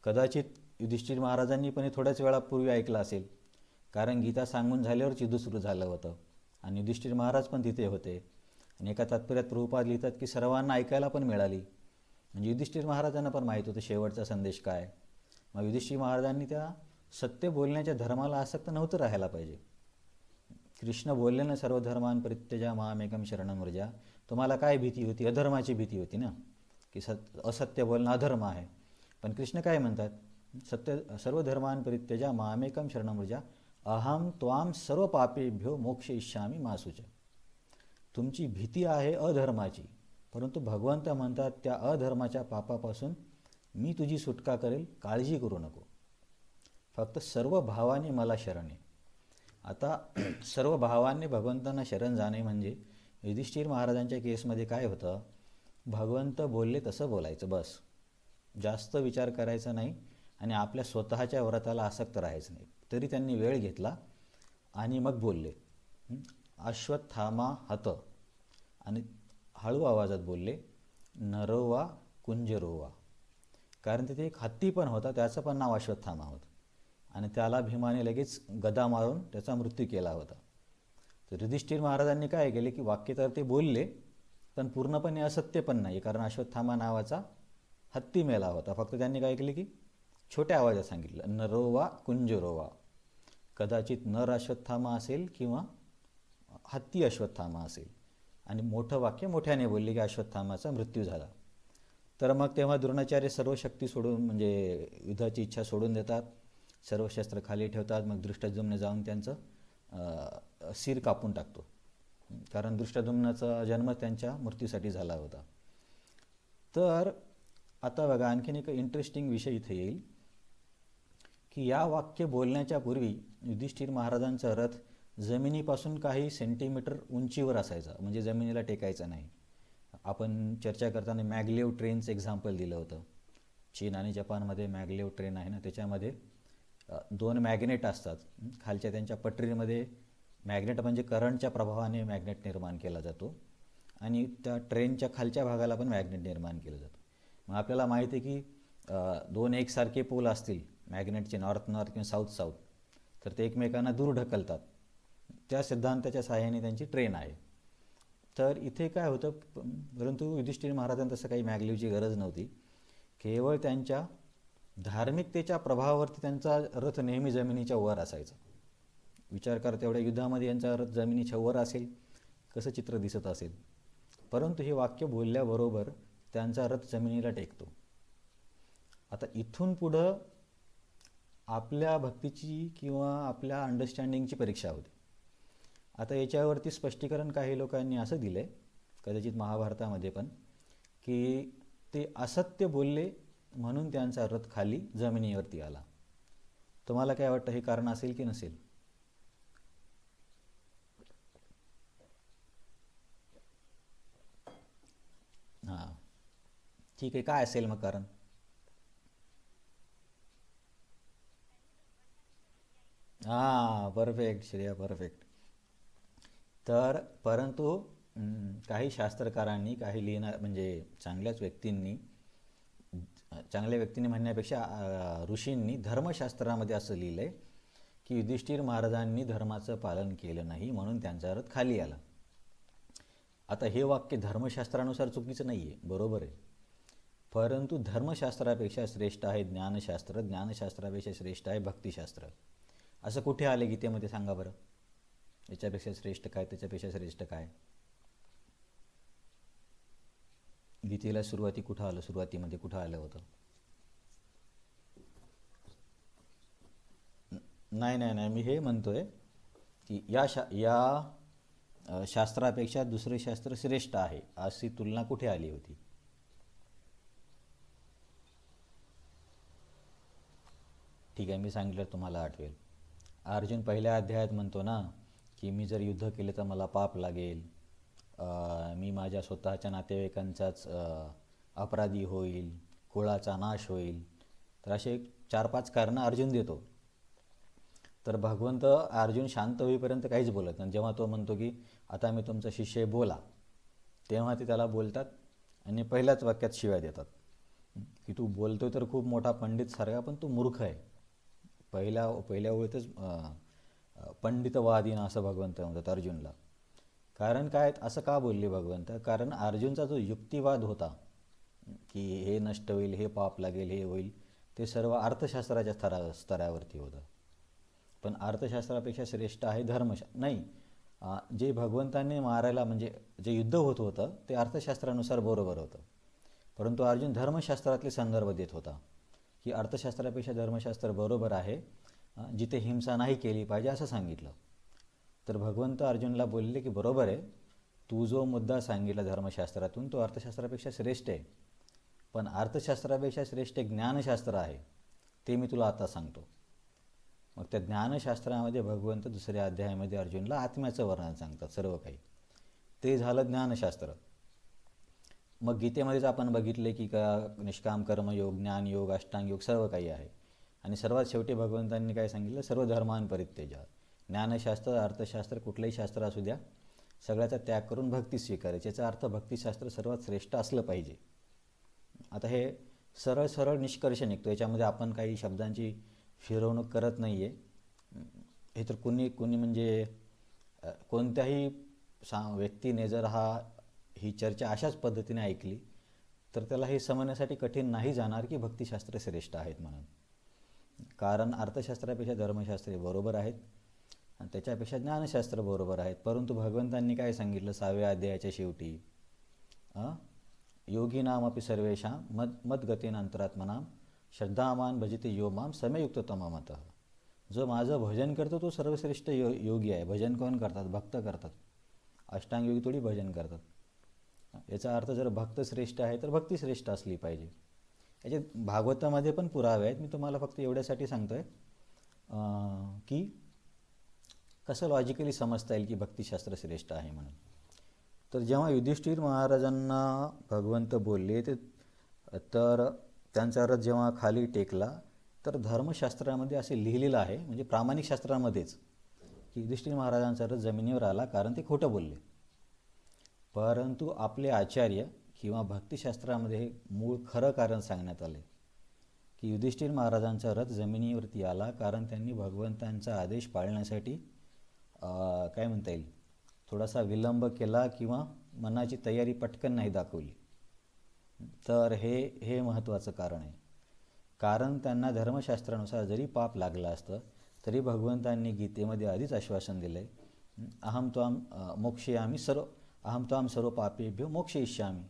कदाचित युधिष्ठिर महाराजांनी पण हे थोड्याच वेळापूर्वी ऐकलं असेल, कारण गीता सांगून झाल्यावरच युद्ध सुरू झालं होतं आणि युधिष्ठिर महाराज पण तिथे होते. आणि एका तात्पर्यात प्रभुपाद लिहितात की सर्वांना ऐकायला पण मिळाली. म्हणजे युधिष्ठिर महाराजांना पण माहीत होतं शेवटचा संदेश काय. मग युधिष्ठिर महाराजांनी त्या सत्य बोलण्याच्या धर्माला आसक्त नव्हतं राहायला पाहिजे. कृष्ण बोलले ना सर्व धर्मान् परित्यज्य मामेकं शरणं व्रज. तुम्हाला काय भीती होती, अधर्माची भीती होती ना, की असत्य बोलणं अधर्म आहे. पण कृष्ण काय म्हणतात, सर्व धर्मान् परित्यज्य मामेकं शरणं व्रज अहं त्वां सर्व पापेभ्यो मोक्षयिष्यामि मा शुच. तुमची भीती आहे अधर्माची, परंतु भगवंत म्हणतात त्या अधर्माच्या पापापासून मी तुझी सुटका करेल, काळजी करू नको. फक्त सर्व भावाने मला शरण आहे. आता सर्व भावांनी भगवंतांना शरण जाणे म्हणजे युधिष्ठिर महाराजांच्या केसमध्ये काय होतं, भगवंत बोलले तसं बोलायचं बस. जास्त विचार करायचा नाही आणि आपल्या स्वतःच्या व्रताला आसक्त राहायचं नाही. तरी त्यांनी वेळ घेतला आणि मग बोलले अश्वत्थामा हत, आणि हळू आवाजात बोलले नरोवा कुंजरोवा. कारण तिथे एक हत्ती पण होता, त्याचं पण नाव अश्वत्थामा होतं आणि त्याला भीमाने लगेच गदा मारून त्याचा मृत्यू केला होता. तर युधिष्ठिर महाराजांनी काय केले की वाक्य तर ते बोलले, पण पूर्णपणे असत्य पण नाही, कारण अश्वत्थामा नावाचा हत्ती मेला होता. फक्त त्यांनी काय केले की छोट्या आवाजात सांगितलं नरोवा कुंजरोवा. कदाचित नर अश्वत्थामा असेल किंवा हत्ती अश्वत्थामा असेल, आणि मोठं वाक्य मोठ्याने बोलले की अश्वत्थामाचा मृत्यू झाला. तर मग तेव्हा द्रोणाचार्य सर्व शक्ती सोडून म्हणजे युद्धाची इच्छा सोडून देतात, सर्व शस्त्र खाली ठेवतात. मग दृष्टद्युम्न जाऊन त्यांचं शिर कापून टाकतो, कारण दृष्टद्युम्नाचा जन्म त्यांच्या मृत्यूसाठी झाला होता. तर आता बघा आणखीन एक इंटरेस्टिंग विषय इथे येईल की या वाक्य बोलण्याच्या पूर्वी युधिष्ठिर महाराजांचा रथ जमिनीपासून काही सेंटीमीटर उंचीवर असायचा, म्हणजे जमिनीला टेकायचा नाही. आपण चर्चा करताना मॅगलेव ट्रेनचं एक्झाम्पल दिलं होतं. चीन आणि जपानमध्ये मॅगलेव ट्रेन आहे ना, त्याच्यामध्ये 2 मॅग्नेट असतात. खालच्या त्यांच्या पटरीमध्ये मॅग्नेट म्हणजे करंटच्या प्रभावाने मॅग्नेट निर्माण केला जातो आणि त्या ट्रेनच्या खालच्या भागाला पण मॅग्नेट निर्माण केलं जातं. मग आपल्याला माहिती आहे की 2 एकसारखे पोल असतील मॅग्नेटचे, नॉर्थ नॉर्थ किंवा साऊथ साऊथ, तर ते एकमेकांना दूर ढकलतात. त्या सिद्धांताच्या सहाय्याने त्यांची ट्रेन आहे. तर इथे काय होतं, परंतु युधिष्ठिर महाराजांना तसं काही मॅगलेवची गरज नव्हती. केवळ त्यांच्या धार्मिकतेच्या प्रभावावरती त्यांचा रथ नेहमी जमिनीच्या वर असायचा. विचार करा, तेवढ्या युद्धामध्ये यांचा रथ जमिनीच्या वर असेल, कसं चित्र दिसत असेल. परंतु हे वाक्य बोलल्याबरोबर त्यांचा रथ जमिनीला टेकतो. आता इथून पुढं आपल्या भक्तीची किंवा आपल्या अंडरस्टँडिंगची परीक्षा होते. आता याच्यावरती स्पष्टीकरण काही लोकांनी असं दिलं आहे, कदाचित महाभारतामध्ये पण, की ते असत्य बोलले म्हणून त्यांचा रथ खाली जमिनीवरती आला. तुम्हाला काय वाटतं, हे कारण असेल की नसेल? हां, ठीक आहे. काय असेल मग कारण? हां, परफेक्ट श्रेया, परफेक्ट. तर परंतु काही शास्त्रकारांनी, काही लिहिणार म्हणजे चांगल्याच व्यक्तींनी, चांगल्या व्यक्तींनी म्हणण्यापेक्षा ऋषींनी धर्मशास्त्रामध्ये असं लिहिलं आहे की युधिष्ठिर महाराजांनी धर्माचं पालन केलं नाही म्हणून त्यांचा रथ खाली आला. आता हे वाक्य धर्मशास्त्रानुसार चुकीचं नाही आहे, बरोबर आहे. परंतु धर्मशास्त्रापेक्षा श्रेष्ठ आहे ज्ञानशास्त्र, ज्ञानशास्त्रापेक्षा श्रेष्ठ आहे भक्तिशास्त्र. असं कुठे आले गीतेमध्ये, सांगा बरं? याच्यापेक्षा श्रेष्ठ काय, त्याच्यापेक्षा श्रेष्ठ काय? गीतेला सुरुवाती कुठं आलं, सुरुवातीमध्ये कुठं आलं होतं? नाही नाही नाही, मी हे म्हणतोय की या शास्त्रापेक्षा दुसरे शास्त्र श्रेष्ठ आहे अशी तुलना कुठे आली होती? ठीक आहे, मी सांगितलं तुम्हाला आठवेल. अर्जुन पहिल्या अध्यायात म्हणतो ना की मी जर युद्ध केले तर मला पाप लागेल, मी माझ्या स्वतःच्या नातेवाईकांचाच अपराधी होईल, कुळाचा नाश होईल. तर असे 4-5 कारणं अर्जुन देतो. तर भगवंत अर्जुन शांत होईपर्यंत काहीच बोलत नाही. जेव्हा तो म्हणतो की आता मी तुमचा शिष्य आहे, बोला, तेव्हा ते त्याला बोलतात आणि पहिल्याच वाक्यात शिव्या देतात की तू बोलतोय तर खूप मोठा पंडित सारखा, पण तू मूर्ख आहे. पहिल्या ओळीतच पंडितवादीन असं भगवंत म्हणतात अर्जुनला. कारण काय, असं का बोलले भगवंत? कारण अर्जुनचा जो युक्तिवाद होता की हे नष्ट होईल, हे पाप लागेल, हे होईल, ते सर्व अर्थशास्त्राच्या स्तरावरती होतं. पण अर्थशास्त्रापेक्षा श्रेष्ठ आहे नाही, जे भगवंतांनी मारायला म्हणजे जे युद्ध होत होतं ते अर्थशास्त्रानुसार बरोबर होतं. परंतु अर्जुन धर्मशास्त्रातले संदर्भ देत होता की अर्थशास्त्रापेक्षा धर्मशास्त्र बरोबर आहे, जिथे हिंसा नाही केली पाहिजे असं सांगितलं. तर भगवंत अर्जुनला बोलले की बरोबर आहे, तू जो मुद्दा सांगितला धर्मशास्त्रातून तो अर्थशास्त्रापेक्षा श्रेष्ठ आहे, पण अर्थशास्त्रापेक्षा श्रेष्ठ ज्ञानशास्त्र आहे, ते मी तुला आता सांगतो. मग त्या ज्ञानशास्त्रामध्ये भगवंत दुसऱ्या अध्यायामध्ये अर्जुनला आत्म्याचं वर्णन सांगतात सर्व काही. ते झालं ज्ञानशास्त्र. मग गीतेमध्येच आपण बघितले की का निष्काम कर्मयोग, ज्ञानयोग, अष्टांगयोग सर्व काही आहे. आणि सर्वात शेवटी भगवंतांनी काय सांगितलं? सर्व धर्मान परित्यज्य. ज्ञानशास्त्र, अर्थशास्त्र, कुठलंही शास्त्र असू द्या, सगळ्याचा त्याग करून भक्ती स्वीकारायची. याचा अर्थ भक्तिशास्त्र सर्वात श्रेष्ठ असलं पाहिजे. आता हे सरळ सरळ निष्कर्ष निघतो, याच्यामध्ये आपण काही शब्दांची फिरवणूक करत नाही आहे. हे तर कुणी म्हणजे कोणत्याही व्यक्तीने जर ही चर्चा अशाच पद्धतीने ऐकली तर त्याला हे समजण्यासाठी कठीण नाही जाणार की भक्तिशास्त्र श्रेष्ठ आहेत म्हणून. कारण अर्थशास्त्रापेक्षा धर्मशास्त्रे बरोबर आहेत आणि त्याच्यापेक्षा ज्ञानशास्त्र बरोबर आहेत. परंतु भगवंतांनी काय सांगितलं 6व्या अध्यायाच्या शेवटी? योगिनामपि सर्वेषां मद्गतेन अंतरात्मनां श्रद्धावान भजते यो माम समयुक्ततमः. जो माझं भजन करतो तो सर्वश्रेष्ठ योगी आहे. भजन कोण करतात? भक्त करतात. अष्टांगयोगी थोडी भजन करतात. याचा अर्थ जर भक्त श्रेष्ठ आहे तर भक्ती श्रेष्ठ असली पाहिजे. याचे भागवतामध्ये पण पुरावे आहेत. मी तुम्हाला फक्त एवढ्यासाठी सांगतो आहे की कसं लॉजिकली समजता येईल की भक्तिशास्त्र श्रेष्ठ आहे म्हणून. तर जेव्हा युधिष्ठिर महाराजांना भगवंत बोलले तर त्यांचा रथ जेव्हा खाली टेकला तर धर्मशास्त्रामध्ये असे लिहिलेलं आहे, म्हणजे प्रामाणिक शास्त्रामध्येच, की युधिष्ठिर महाराजांचा रथ जमिनीवर आला कारण ते खोटं बोलले. परंतु आपले आचार्य किंवा भक्तिशास्त्रामध्ये हे मूळ खरं कारण सांगण्यात आले की युधिष्ठिर महाराजांचा रथ जमिनीवरती आला कारण त्यांनी भगवंतांचा आदेश पाळण्यासाठी काय म्हणता येईल, थोडासा विलंब केला किंवा मनाची तयारी पटकन नाही दाखवली. तर हे महत्त्वाचं कारण आहे. कारण त्यांना धर्मशास्त्रानुसार जरी पाप लागलं असतं तरी भगवंतांनी गीतेमध्ये आधीच आश्वासन दिलं आहे, अहम त्वाम सर्व पापेभ्यो मोक्षयिष्यामि.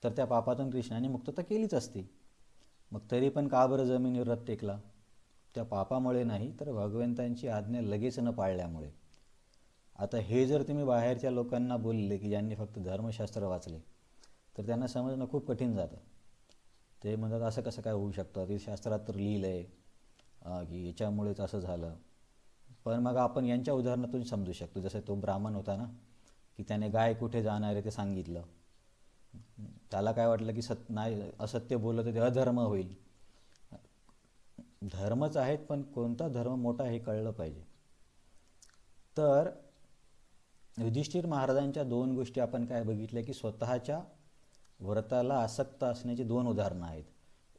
तर त्या पापातून कृष्णाने मुक्तता केलीच असती. मग तरी पण का बरं जमिनीवर रथ टेकला? त्या पापामुळे नाही तर भगवंतांची आज्ञा लगेच न पाळल्यामुळे. आता हे जर तुम्ही बाहेरच्या लोकांना बोलले की ज्यांनी फक्त धर्मशास्त्र वाचले तर त्यांना समजणं खूप कठीण जातं. ते म्हणतात असं कसं काय होऊ शकतं, ते शास्त्रात तर लिहिलं आहे की याच्यामुळेच असं झालं. पण मग आपण यांच्या उदाहरणातून समजू शकतो. जसं तो ब्राह्मण होता ना, की त्याने गाय कुठे जाणार आहे ते सांगितलं. त्याला काय वाटलं की नाही, असत्य बोललं तर ते अधर्म होईल. धर्मच आहेत, पण कोणता धर्म मोठा हे कळलं पाहिजे. तर युधिष्ठिर महाराजांच्या दोन गोष्टी आपण काय बघितल्या की स्वतःच्या व्रताला आसक्त असण्याची दोन उदाहरणं आहेत.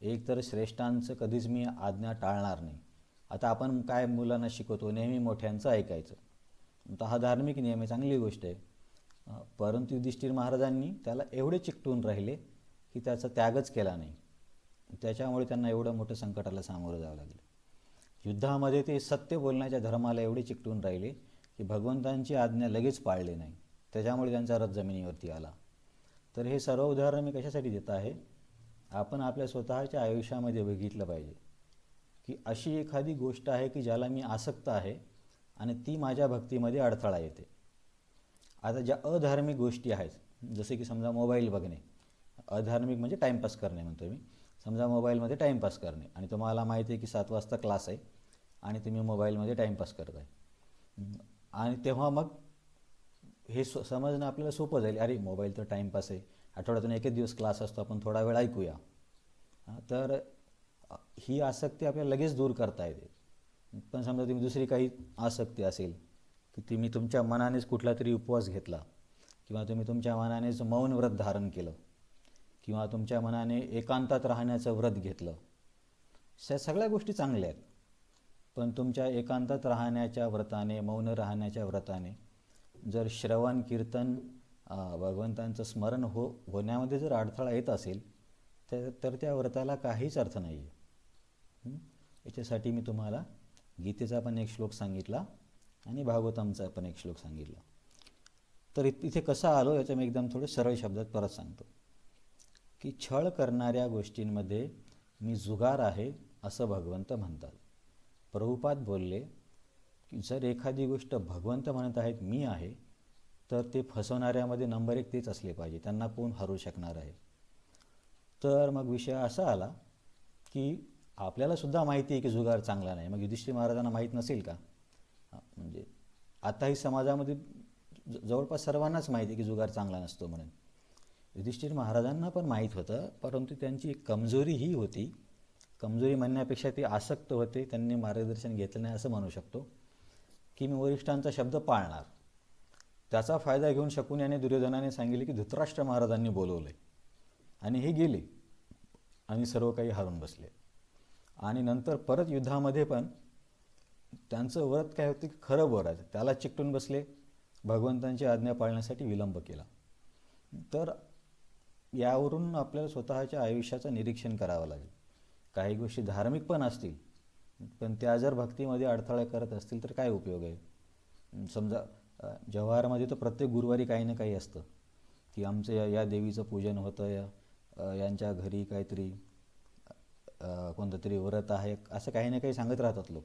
एक तर श्रेष्ठांचं कधीच मी आज्ञा टाळणार नाही. आता आपण काय मुलांना शिकवतो, नेहमी मोठ्यांचं ऐकायचं. तर हा धार्मिक नियम आहे, चांगली गोष्ट आहे. परंतु युधिष्ठिर महाराजांनी त्याला एवढे चिकटून राहिले की त्याचा त्यागच केला नाही. त्याच्यामुळे त्यांना एवढं मोठं संकटाला सामोरं जावं लागलं. युद्धामध्ये ते सत्य बोलण्याच्या धर्माला एवढे चिकटून राहिले की भगवंतांची आज्ञा लगेच पाळली नाही. त्याच्यामुळे त्यांचा रथ जमिनीवरती आला. तर हे सर्व उदाहरण मी कशासाठी देत आहे, आपण आपल्या स्वतःच्या आयुष्यामध्ये बघितलं पाहिजे की अशी एखादी गोष्ट आहे की ज्याला मी आसक्त आहे आणि ती माझ्या भक्तीमध्ये अडथळा येते. आता ज्या अधार्मिक गोष्टी आहेत, जसे की समजा मोबाईल बघणे, अधार्मिक म्हणजे टाईमपास करणे म्हणतो मी. समजा मोबाईलमध्ये टाईमपास करणे आणि तुम्हाला माहिती आहे की 7 वाजता क्लास आहे आणि तुम्ही मोबाईलमध्ये टाईमपास करत आहे. आणि तेव्हा मग हे समजणं आपल्याला सोपं जाईल, अरे मोबाईल तर टाईमपास आहे, आठवड्यातून एकच दिवस क्लास असतो, आपण थोडा वेळ ऐकूया. तर ही आसक्ती आपल्याला लगेच दूर करता येते. पण समजा तुम्ही दुसरी काही आसक्ती असेल की तुम्ही तुमच्या मनानेच कुठला तरी उपवास घेतला, किंवा तुम्ही तुमच्या मनानेच मौन व्रत धारण केलं, किंवा तुमच्या मनाने एकांतात राहण्याचं व्रत घेतलं, सगळ्या गोष्टी चांगल्या आहेत. पण तुमच्या एकांतात राहण्याच्या व्रताने, मौन राहण्याच्या व्रताने जर श्रवण कीर्तन भगवंतांचं स्मरण होण्यामध्ये जर अडथळा येत असेल तर त्या व्रताला काहीच अर्थ नाही आहे. याच्यासाठी मी तुम्हाला गीतेचा पण एक श्लोक सांगितला आणि भागवतांचा पण एक श्लोक सांगितला. तर इथे कसं आलो याचं मी एकदम थोडं सरळ शब्दात परत सांगतो की छळ करणाऱ्या गोष्टींमध्ये मी जुगार आहे असं भगवंत म्हणतात. प्रभुपाद बोलले की जर एखादी गोष्ट भगवंत म्हणत आहेत मी आहे, तर ते फसवणाऱ्यामध्ये नंबर 1 तेच असले पाहिजे, त्यांना कोण हरू शकणार आहे. तर मग विषय असा आला की आपल्याला सुद्धा माहिती आहे की जुगार चांगला नाही. मग युधिष्ठिर महाराजांना माहीत नसेल का? म्हणजे आताही समाजामध्ये जवळपास सर्वांनाच माहिती आहे की जुगार चांगला नसतो म्हणून. युधिष्ठिर महाराजांना पण माहीत होतं, परंतु त्यांची एक कमजोरी ही होती, कमजोरी म्हणण्यापेक्षा ते आसक्त होते, त्यांनी मार्गदर्शन घेतलं नाही असं म्हणू शकतो, की मी वरिष्ठांचा शब्द पाळणार. त्याचा फायदा घेऊन शकुनी दुर्योधनाने सांगितले की धृतराष्ट्र महाराजांनी बोलवले आणि हे गेले आणि सर्व काही हारून बसले. आणि नंतर परत युद्धामध्ये पण त्यांचं व्रत काय होतं की खरं बोलायचं, त्याला चिकटून बसले, भगवंतांची आज्ञा पाळण्यासाठी विलंब केला. तर यावरून आपल्याला स्वतःच्या आयुष्याचं निरीक्षण करावं लागेल. काही गोष्टी धार्मिक पण असतील, पण त्या जर भक्तीमध्ये अडथळा करत असतील तर काय उपयोग आहे. समजा जव्हारमध्ये तर प्रत्येक गुरुवारी काही ना काही असतं की आमचं या देवीचं पूजन होतं, यांच्या घरी काहीतरी कोणतं तरी व्रत आहे, असं काही ना काही सांगत राहतात लोक.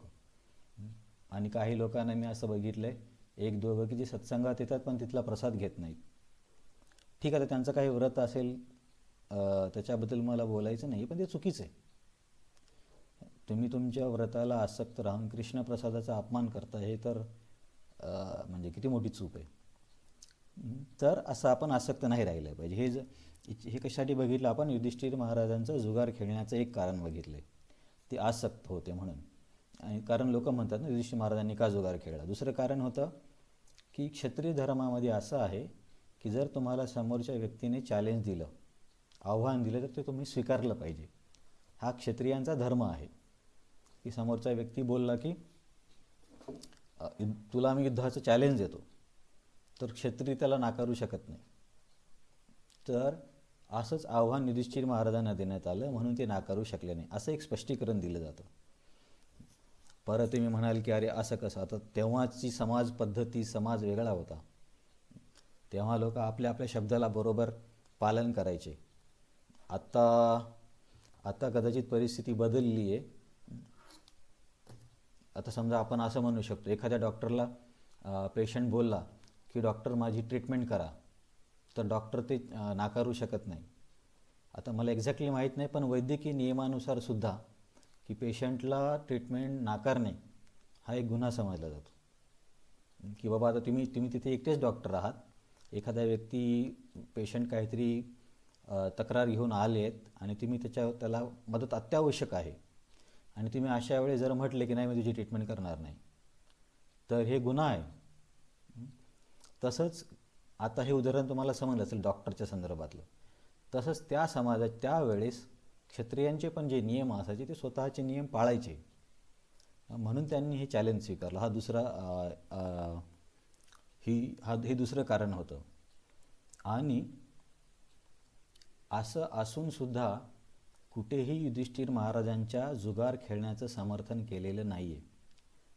आणि काही लोकांना मी असं बघितलं आहे, एक दोघं की जे सत्संगात येतात पण तिथला प्रसाद घेत नाहीत. ठीक आहे, तर त्यांचं काही व्रत असेल त्याच्याबद्दल मला बोलायचं नाही, पण ते चुकीचं आहे. तुम्ही तुमच्या व्रताला आसक्त राहून कृष्णप्रसादाचा अपमान करता, हे तर म्हणजे किती मोठी चूक आहे. तर असं आपण आसक्त नाही राहिलं पाहिजे. हे कशासाठी बघितलं आपण, युधिष्ठिर महाराजांचं जुगार खेळण्याचं एक कारण बघितलं आहे, ते आसक्त होते म्हणून. आणि कारण लोक म्हणतात ना युधिष्ठिर महाराजांनी का जुगार खेळला. दुसरं कारण होतं की क्षत्रिय धर्मामध्ये असं आहे की जर तुम्हाला समोरच्या व्यक्तीने चॅलेंज दिलं, आव्हान दिलं, तर ते तुम्ही स्वीकारलं पाहिजे. हा क्षत्रियांचा धर्म आहे की समोरचा व्यक्ती बोलला की तुला मी युद्धाचं चॅलेंज देतो, तर क्षत्रिय त्याला नाकारू शकत नाही. तर असंच आव्हान युधिष्ठिर महाराजांना देण्यात आलं, म्हणून ते नाकारू शकले नाही, असं एक स्पष्टीकरण दिलं जातं. परत तुम्ही म्हणाल की अरे असं कसं, आता तेव्हाची समाज पद्धती, समाज वेगळा होता. तेव्हा लोक आपल्या आपल्या शब्दाला बरोबर पालन करायचे. आता कदाचित परिस्थिती बदलली आहे. आता समजा आपण असं म्हणू शकतो, एखाद्या डॉक्टरला पेशंट बोलला की डॉक्टर माझी ट्रीटमेंट करा, तर डॉक्टर ते नाकारू शकत नाही. आता मला एक्झॅक्टली माहीत नाही, पण वैद्यकीय नियमानुसार सुद्धा की पेशंटला ट्रीटमेंट नाकारणे हा एक गुन्हा समजला जातो. की बाबा आता तुम्ही तुम्ही तिथे एकटेच डॉक्टर आहात, एखादा व्यक्ती पेशंट काहीतरी तक्रार घेऊन आलेत आणि तुम्ही त्याला मदत अत्यावश्यक आहे आणि तुम्ही अशा वेळी जर म्हटले की नाही मी तुझी ट्रीटमेंट करणार नाही, तर हे गुन्हा आहे. तसंच आता हे उदाहरण तुम्हाला समजलं असेल डॉक्टरच्या संदर्भातलं. तसंच त्या समाजात त्यावेळेस क्षत्रियांचे पण जे नियम असायचे ते स्वतःचे नियम पाळायचे, म्हणून त्यांनी हे चॅलेंज स्वीकारलं. हा दुसरा हे दुसरं कारण होतं. आणि असं असून सुद्धा कुठेही युधिष्ठिर महाराजांच्या जुगार खेळण्याचं समर्थन केलेलं नाही आहे.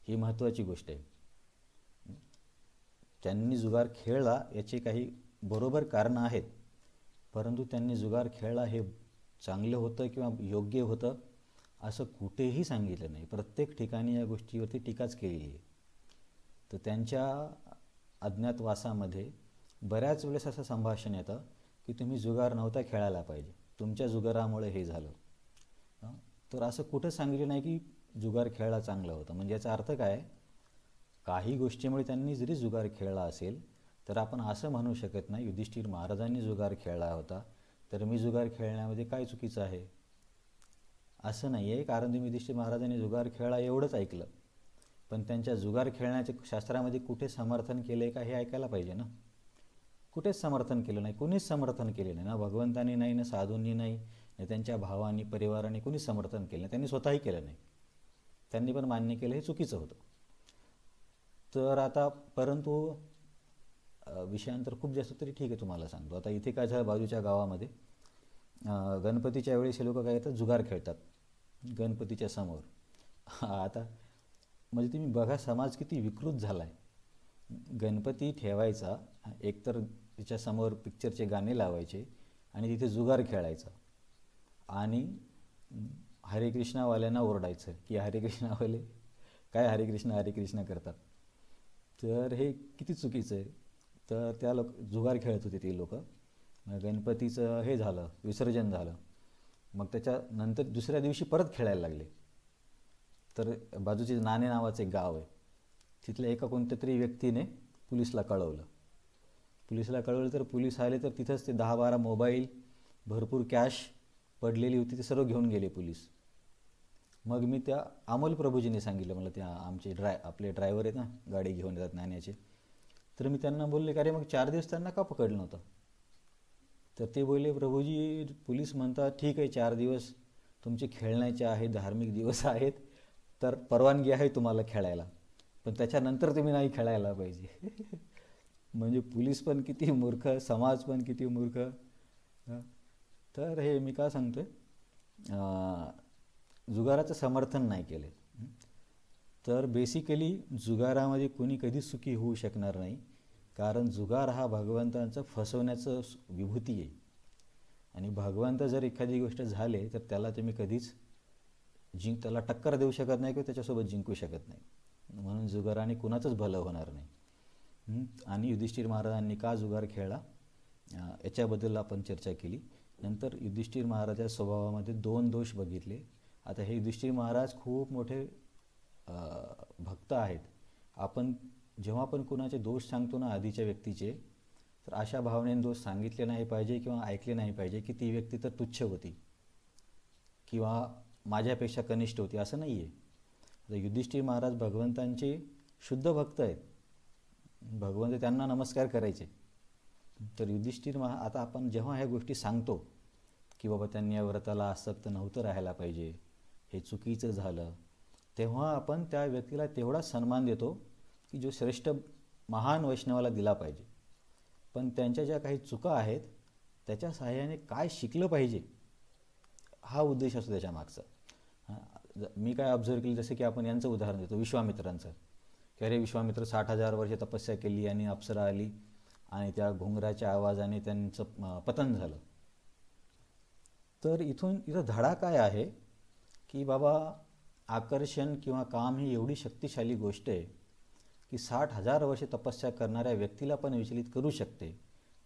ही महत्त्वाची गोष्ट आहे. त्यांनी जुगार खेळला याची काही बरोबर कारणं आहेत, परंतु त्यांनी जुगार खेळला हे चांगलं होतं किंवा योग्य होतं असं कुठेही सांगितलं नाही. प्रत्येक ठिकाणी या गोष्टीवरती टीकाच केलेली आहे. तर त्यांच्या अज्ञातवासामध्ये बऱ्याच वेळेस असं संभाषण येतं की तुम्ही जुगार नव्हता खेळायला पाहिजे, तुमच्या जुगारामुळे हे झालं. तर असं कुठं सांगितलं नाही की जुगार खेळला चांगलं होतं. म्हणजे याचा अर्थ काय, काही गोष्टीमुळे त्यांनी जरी जुगार खेळला असेल तर आपण असं म्हणू शकत नाही युधिष्ठिर महाराजांनी जुगार खेळला होता तर मी जुगार खेळण्यामध्ये काय चुकीचं आहे, असं नाही आहे. कारण तुम्ही युधिष्ठिर महाराजांनी जुगार खेळला एवढंच ऐकलं, पण त्यांच्या जुगार खेळण्याचे शास्त्रामध्ये कुठे समर्थन केलं आहे का हे ऐकायला पाहिजे ना. कुठेच समर्थन केलं नाही, कुणीच समर्थन केले नाही ना. भगवंतांनी नाही, ना साधूंनी नाही, ना त्यांच्या भावांनी परिवाराने कुणीच समर्थन केलं नाही. त्यांनी स्वतःही केलं नाही. त्यांनी पण मान्य केलं हे चुकीचं होतं. तर आता परंतु विषयांतर खूप जास्त, तरी ठीक आहे तुम्हाला सांगतो. आता इथे काय झालं, बाजूच्या गावामध्ये गणपतीच्या वेळेस हे लोक काय करतात, जुगार खेळतात गणपतीच्या समोर. आता म्हणजे तुम्ही बघा समाज किती विकृत झाला आहे. गणपती ठेवायचा, एकतर तिच्यासमोर पिक्चरचे गाणे लावायचे आणि तिथे जुगार खेळायचा आणि हरे कृष्णावाल्यांना ओरडायचं की हरे कृष्णावाले काय हरे कृष्ण करतात. तर हे किती चुकीचं आहे. तर त्या जुगार खेळत होते ते लोक. गणपतीचं हे झालं, विसर्जन झालं, मग त्याच्यानंतर दुसऱ्या दिवशी परत खेळायला लागले. तर बाजूचे नाणे नावाचं एक गाव आहे, तिथल्या एका कोणत्या तरी व्यक्तीने पोलिसला कळवलं. तर पोलीस आले, तर तिथंच ते 10-12 मोबाईल, भरपूर कॅश पडलेली होती, ते सर्व घेऊन गेले पोलीस. मग मी त्या अमोल प्रभूजींनी सांगितलं, मला त्या आमचे आपले ड्रायव्हर आहेत ना, गाडी घेऊन येतात नाण्याचे. तर मी त्यांना बोलले की अरे मग 4 दिवस त्यांना का पकडलं नव्हतं. तर ते बोलले, प्रभूजी पोलीस म्हणतात ठीक आहे 4 दिवस तुमचे खेळण्याचे आहेत, धार्मिक दिवस आहेत, तर परवानगी आहे तुम्हाला खेळायला, पण त्याच्यानंतर तुम्ही नाही खेळायला पाहिजे. म्हणजे पोलीस पण किती मूर्ख, समाज पण किती मूर्ख. तर हे मी का सांगतोय, जुगाराचं समर्थन नाही केले. तर बेसिकली जुगारामध्ये कोणी कधीच सुखी होऊ शकणार नाही, कारण जुगार हा भगवंतांचं फसवण्याचं विभूती आहे. आणि भगवंत जर एखादी गोष्ट झाले तर त्याला तुम्ही कधीच त्याला टक्कर देऊ शकत नाही किंवा त्याच्यासोबत जिंकू शकत नाही. म्हणून जुगाराने कुणाचंच भलं होणार नाही. आणि युधिष्ठिर महाराजांनी का जुगार खेळला याच्याबद्दल आपण चर्चा केली. नंतर युधिष्ठिर महाराजाच्या स्वभावामध्ये 2 दोष बघितले. आता हे युधिष्ठिर महाराज खूप मोठे भक्त आहेत. आपण जेव्हा पण कुणाचे दोष सांगतो ना आधीच्या व्यक्तीचे, तर अशा भावनेने दोष सांगितले नाही पाहिजे किंवा ऐकले नाही पाहिजे की ती व्यक्ती तर तुच्छ होती किंवा माझ्यापेक्षा कनिष्ठ होती, असं नाही आहे. आता युधिष्ठिर महाराज भगवंतांचे शुद्ध भक्त आहेत, भगवंत त्यांना नमस्कार करायचे. तर आता आपण जेव्हा ह्या गोष्टी सांगतो की बाबा त्यांनी या व्रताला आसक्त नव्हतं राहायला पाहिजे, हे चुकीचं झालं, तेव्हा आपण त्या व्यक्तीला तेवढा सन्मान देतो की जो श्रेष्ठ महान वैष्णवाला दिला पाहिजे. पण त्यांच्या ज्या काही चुका आहेत त्याच्या सहाय्याने काय शिकलं पाहिजे हा उद्देश असतो त्याच्या मागचा. मी काय ऑब्झर्व केलं, जसं की आपण यांचं उदाहरण देतो विश्वामित्रांचं, की अरे विश्वामित्र 60,000 वर्षे तपस्या केली आणि अप्सरा आली आणि त्या घुंगराच्या आवाजाने त्यांचं पतन झालं. तर इथं धडा काय आहे की बाबा आकर्षण किंवा काम ही एवढी शक्तिशाली गोष्ट आहे की 60,000 वर्षे तपस्या करणाऱ्या व्यक्तीला पण विचलित करू शकते.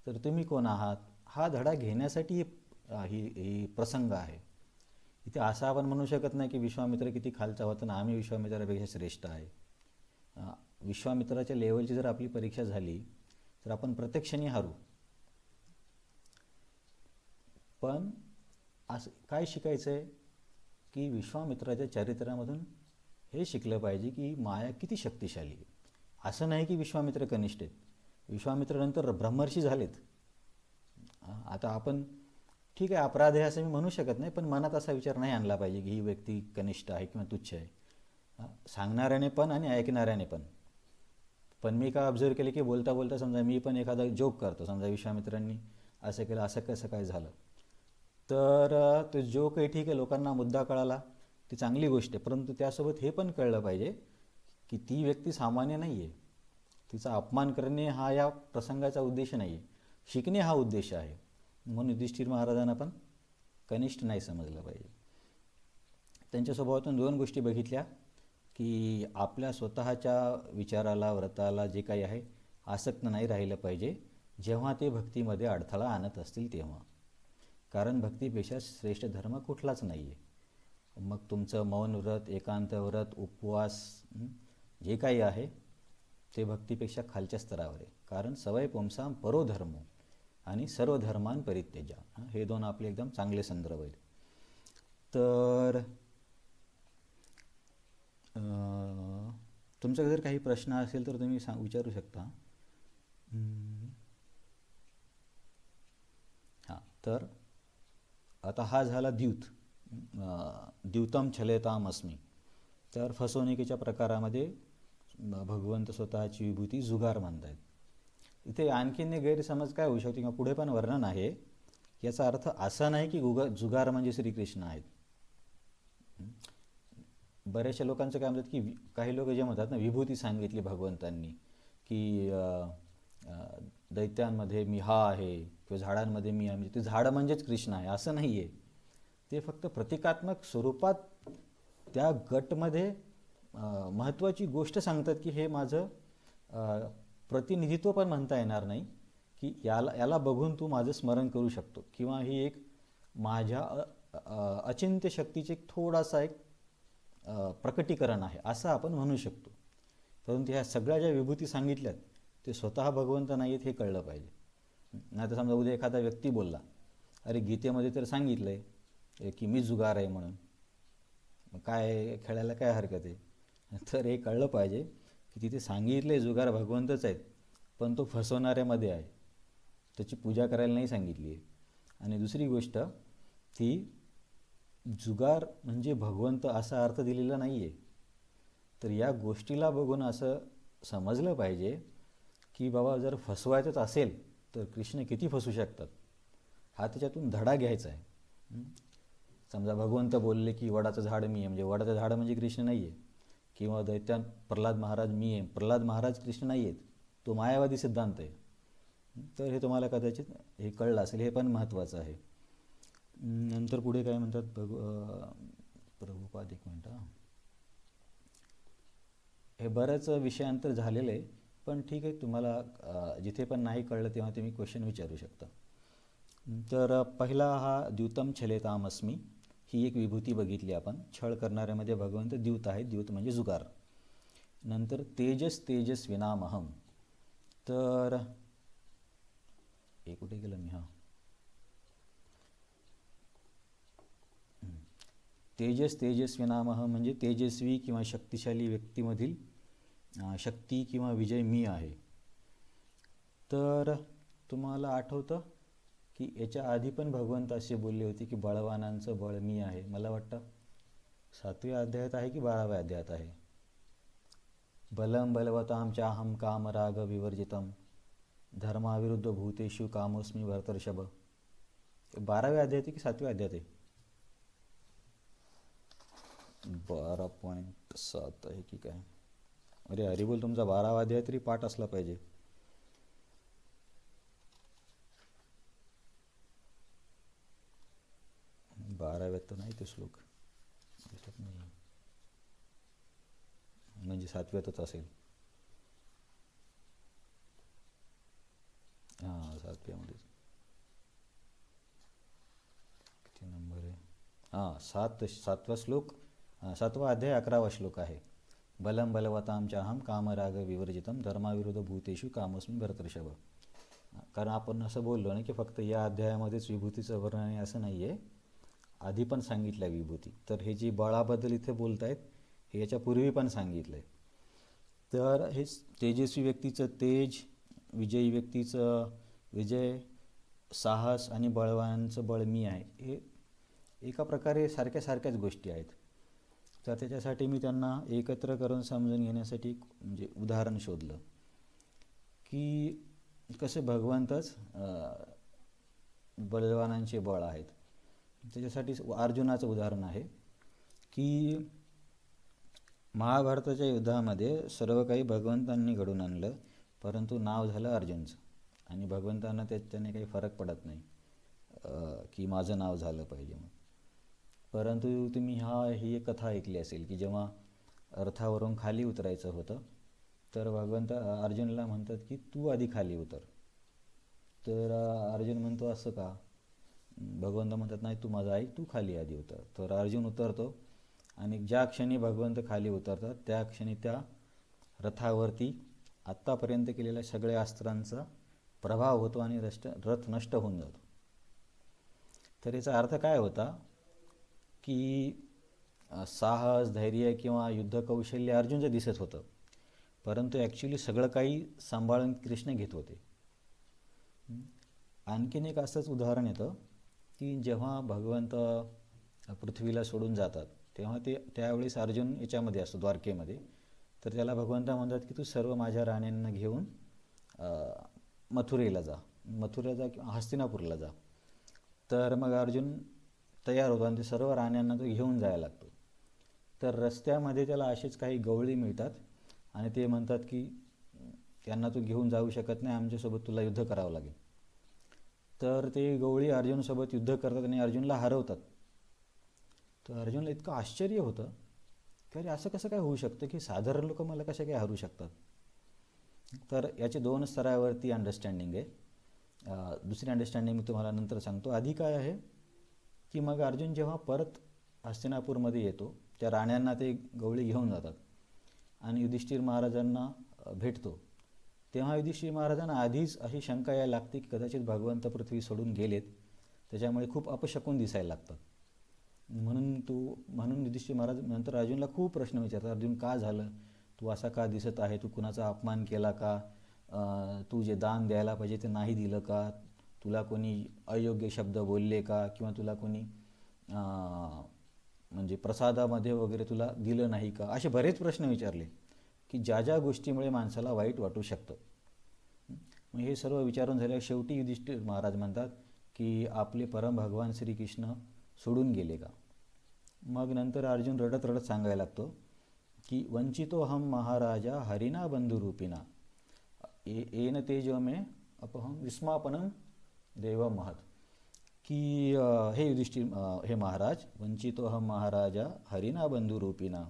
तर तुम्ही कोण आहात हा धडा घेण्यासाठी ही ही प्रसंग आहे. इथे असं आपण म्हणू शकत नाही की विश्वामित्र किती खालचा होता ना आम्ही विश्वामित्रापेक्षा श्रेष्ठ आहे. अ, विश्वामित्राच्या लेवलची जर आपली परीक्षा झाली तर आपण प्रत्यक्षाने हारू. पण असं काय शिकायचं आहे की विश्वामित्राच्या चरित्रामधून हे शिकलं पाहिजे की माया किती शक्तिशाली आहे. असं नाही की विश्वामित्र कनिष्ठ आहेत. विश्वामित्रानंतर ब्रह्मर्षी झालेत. आता आपण ठीक आहे अपराध आहे असं मी म्हणू शकत नाही, पण मनात असा विचार नाही आणला पाहिजे की ही व्यक्ती कनिष्ठ आहे किंवा तुच्छ आहे. सांगणाऱ्याने पण आणि ऐकणाऱ्याने पण. पण मी काय ऑब्झर्व केले की बोलता बोलता समजा मी पण एखादा जोक करतो, समजा विश्वामित्रांनी असं केलं, असं कसं काय झालं, तर तो जोकही ठीक आहे, लोकांना मुद्दा कळाला, ती चांगली गोष्ट आहे. परंतु त्यासोबत हे पण कळलं पाहिजे की ती व्यक्ती सामान्य नाही आहे. तिचा अपमान करणे हा या प्रसंगाचा उद्देश नाही आहे, शिकणे हा उद्देश आहे. म्हणून युधिष्ठिर महाराजांना पण कनिष्ठ नाही समजलं पाहिजे. त्यांच्या स्वभावातून दोन गोष्टी बघितल्या की आपल्या स्वतःच्या विचाराला व्रताला जे काही आहे आसक्त नाही राहिलं पाहिजे जेव्हा ते भक्तीमध्ये अडथळा आणत असतील तेव्हा. कारण भक्तीपेक्षा श्रेष्ठ धर्म कुठलाच नाही आहे. मग तुमचं मौन व्रत, एकांत व्रत, उपवास जे काही आहे ते भक्तीपेक्षा खालच्या स्तरावर आहे. कारण सवय पुंसां परो धर्मो आणि सर्व धर्मान परित्यजा, हे दोन आपले एकदम चांगले संदर्भ आहेत. तर तुमचा जर काही प्रश्न असेल तर तुम्ही विचारू शकता. हां, तर आता हा झाला द्यूत. द्यूतम छलेताम अस्मी. तर फसवणुकीच्या प्रकारामध्ये भगवंत स्वतःची विभूती जुगार म्हणतायत. इथे आणखीन गैरसमज काय होऊ शकतो किंवा पुढे पण वर्णन आहे. याचा अर्थ असा नाही की जुगार म्हणजे श्रीकृष्ण आहेत. बऱ्याचशा लोकांचं काय म्हणतात की काही लोक जे म्हणतात ना विभूती सांगितली भगवंतांनी की दैत्यांमध्ये मी हा आहे किंवा झाडांमध्ये मी आहे, म्हणजे ते झाडं म्हणजेच कृष्ण आहे असं नाही आहे. ते फक्त प्रतिकात्मक स्वरूपात त्या गटमध्ये महत्त्वाची गोष्ट सांगतात की हे माझं प्रतिनिधित्व पण म्हणता येणार नाही की याला बघून तू माझं स्मरण करू शकतो किंवा ही एक माझ्या अचिंत्य शक्तीचे एक थोडासा एक प्रकटीकरण आहे असं आपण म्हणू शकतो. परंतु ह्या सगळ्या ज्या विभूती सांगितल्यात ते स्वतः भगवंत नाही आहेत हे कळलं पाहिजे. नाही तर समजा उद्या एखादा व्यक्ती बोलला अरे गीतेमध्ये तर सांगितलं आहे की मी जुगार आहे म्हणून, मग काय खेळायला काय हरकत आहे. तर हे कळलं पाहिजे की तिथे सांगितले जुगार भगवंतच आहेत, पण तो फसवणाऱ्यामध्ये आहे, त्याची पूजा करायला नाही सांगितली आहे. आणि दुसरी गोष्ट ती जुगार म्हणजे भगवंत असा अर्थ दिलेला नाही आहे. तर या गोष्टीला बघून असं समजलं पाहिजे की बाबा जर फसवायचंच असेल तर कृष्ण किती फसू शकतात, हा त्याच्यातून धडा घ्यायचा आहे. समजा भगवंत बोलले की वडाचं झाड मी आहे, म्हणजे वडाचं झाड म्हणजे कृष्ण नाही आहे. किंवा दैत्यात प्रल्हाद महाराज मी आहे, प्रल्हाद महाराज कृष्ण नाही आहेत, तो मायावादी सिद्धांत आहे. तर हे तुम्हाला कदाचित हे कळलं असेल, हे पण महत्त्वाचं आहे. नंतर पुढे काय म्हणतात प्रभुपाद, एक मिनटं, हे बरंच विषयांतर झालेलं आहे, पण ठीक आहे, तुम्हाला जिथे पण नाही कळलं तेव्हा तुम्ही क्वेश्चन विचारू शकता. तर पहिला हा द्यूतम छलेताम अस्मी, ही एक विभूती बघितली आपण. छळ करणाऱ्यामध्ये भगवंत द्यूत आहे, द्यूत म्हणजे जुगार. नंतर तेजस तेजस्विनामहम. तर हे कुठे गेलं मी, तेजस तेजस्विनामहम म्हणजे तेजस्वी किंवा शक्तिशाली व्यक्तीमधील शक्ती किंवा विजय मी आहे. तर तुम्हाला आठवतं की याच्या आधी पण भगवंत असे बोलले होते की बळवानांचं बळ मी आहे. मला वाटतं 7व्या अध्यायात आहे की 12व्या अध्यायात आहे. बलम बलवताम चाहम काम राग विवर्जितम धर्माविरुद्ध भूतेषु कामोस्मी भरतर्षभ. 12व्या अध्यायात की 7व्या अध्यायात आहे? 12.7 आहे की काय? अरे हरिबोल, तुमचा 12वा अध्याय तरी पाठ असला पाहिजे. बाराव्यात तर नाही ते श्लोक दिसत नाही, म्हणजे 7व्यातच असेल. हां 7व्यामध्येच. सातवा श्लोक, 7वा अध्याय 11वा श्लोक आहे. बलम बलवताम चाहम कामराग विवर्जितम धर्माविरुद्ध भूतेषु कामोस्मी भरतर्षभ. कारण आपण असं बोललो ना की फक्त या अध्यायामध्येच विभूतीचं वर्णन आहे असं नाही आहे, आधी पण सांगितलं विभूती. तर हे जी बळाबद्दल इथे बोलत आहेत हे याच्यापूर्वी पण सांगितलं आहे. तर हे तेजस्वी व्यक्तीचं तेज, विजयी व्यक्तीचं विजय, साहस आणि बळवानांचं बळ मी आहे, हे एका प्रकारे सारख्याच गोष्टी आहेत. तर त्याच्यासाठी मी त्यांना एकत्र करून समजून घेण्यासाठी म्हणजे उदाहरण शोधलं की कसे भगवंतच बलवानांचे बळ आहेत. त्याच्यासाठी अर्जुनाचं उदाहरण आहे की महाभारताच्या युद्धामध्ये सर्व काही भगवंतांनी घडून आणलं, परंतु नाव झालं अर्जुनचं. आणि भगवंतांना त्याने काही फरक पडत नाही की माझं नाव झालं पाहिजे मग. परंतु तुम्ही ही एक कथा ऐकली असेल की जेव्हा रथावरून खाली उतरायचं होतं तर भगवंत अर्जुनला म्हणतात की तू आधी खाली उतर. तर अर्जुन म्हणतो असं का? भगवंत म्हणतात नाही तू माझा ऐक, तू खाली आधी उतर. तर अर्जुन उतरतो आणि ज्या क्षणी भगवंत खाली उतरतात त्या क्षणी त्या रथावरती आत्तापर्यंत केलेल्या सगळ्या अस्त्रांचा प्रभाव होतो आणि रथ नष्ट होऊन जातो. तर याचा अर्थ काय होता की साहस, धैर्य किंवा युद्ध कौशल्य अर्जुनचं दिसत होतं, परंतु ॲक्च्युली सगळं काही सांभाळून कृष्ण घेत होते. आणखीन एक असंच उदाहरण येतं की जेव्हा भगवंत पृथ्वीला सोडून जातात तेव्हा त्यावेळेस अर्जुन याच्यामध्ये असतो द्वारकेमध्ये. तर त्याला भगवंत म्हणतात की तू सर्व माझ्या राण्यांना घेऊन मथुरेला जा किंवा हस्तिनापूरला जा. तर मग अर्जुन तयार होतो आणि ते सर्व राण्यांना तो घेऊन जायला लागतो. तर रस्त्यामध्ये त्याला असेच काही गवळी मिळतात आणि ते म्हणतात की त्यांना तू घेऊन जाऊ शकत नाही, आमच्यासोबत तुला युद्ध करावं लागेल. तर ते गवळी अर्जुनसोबत युद्ध करतात आणि अर्जुनला हरवतात. तर अर्जुनला इतकं आश्चर्य होतं की अरे असं कसं काय होऊ शकतं की साधारण लोक मला कशा काय हरू शकतात. तर याचे 2 स्तरावरती अंडरस्टँडिंग आहे. दुसरी अंडरस्टँडिंग मी तुम्हाला नंतर सांगतो. आधी काय आहे की मग अर्जुन जेव्हा परत हस्तिनापूरमध्ये येतो त्या राण्यांना ते गवळी घेऊन जातात आणि युधिष्ठिर महाराजांना भेटतो. तेव्हा युधिष्ठिर महाराजांना आधीच अशी शंका यायला लागते की कदाचित भगवंत पृथ्वी सोडून गेलेत, त्याच्यामुळे खूप अपशकून दिसायला लागतात. म्हणून युधिष्ठिर महाराज नंतर अर्जुनला खूप प्रश्न विचारतात, अर्जुन का झालं, तू असा का दिसत आहे, तू कुणाचा अपमान केला का, तू जे दान द्यायला पाहिजे ते नाही दिलं का, तुला कोणी अयोग्य शब्द बोलले का, किंवा तुला कोणी म्हणजे प्रसादामध्ये वगैरे तुला दिलं नाही का. असे बरेच प्रश्न विचारले की ज्या गोष्टीमुळे माणसाला वाईट वाटू शकतं. मग हे सर्व विचारून झाल्यावर शेवटी युधिष्ठिर महाराज म्हणतात की आपले परम भगवान श्रीकृष्ण सोडून गेले का. मग नंतर अर्जुन रडत रडत सांगायला लागतो की वंचितो हम महाराजा हरिना बंधुरूपिना येन तेजो मे अपहम विस्मापनम देव महत. की हे युधिष्ठिर हे महाराज, वंचितो हम महाराजा हरिना बंधुरूपिना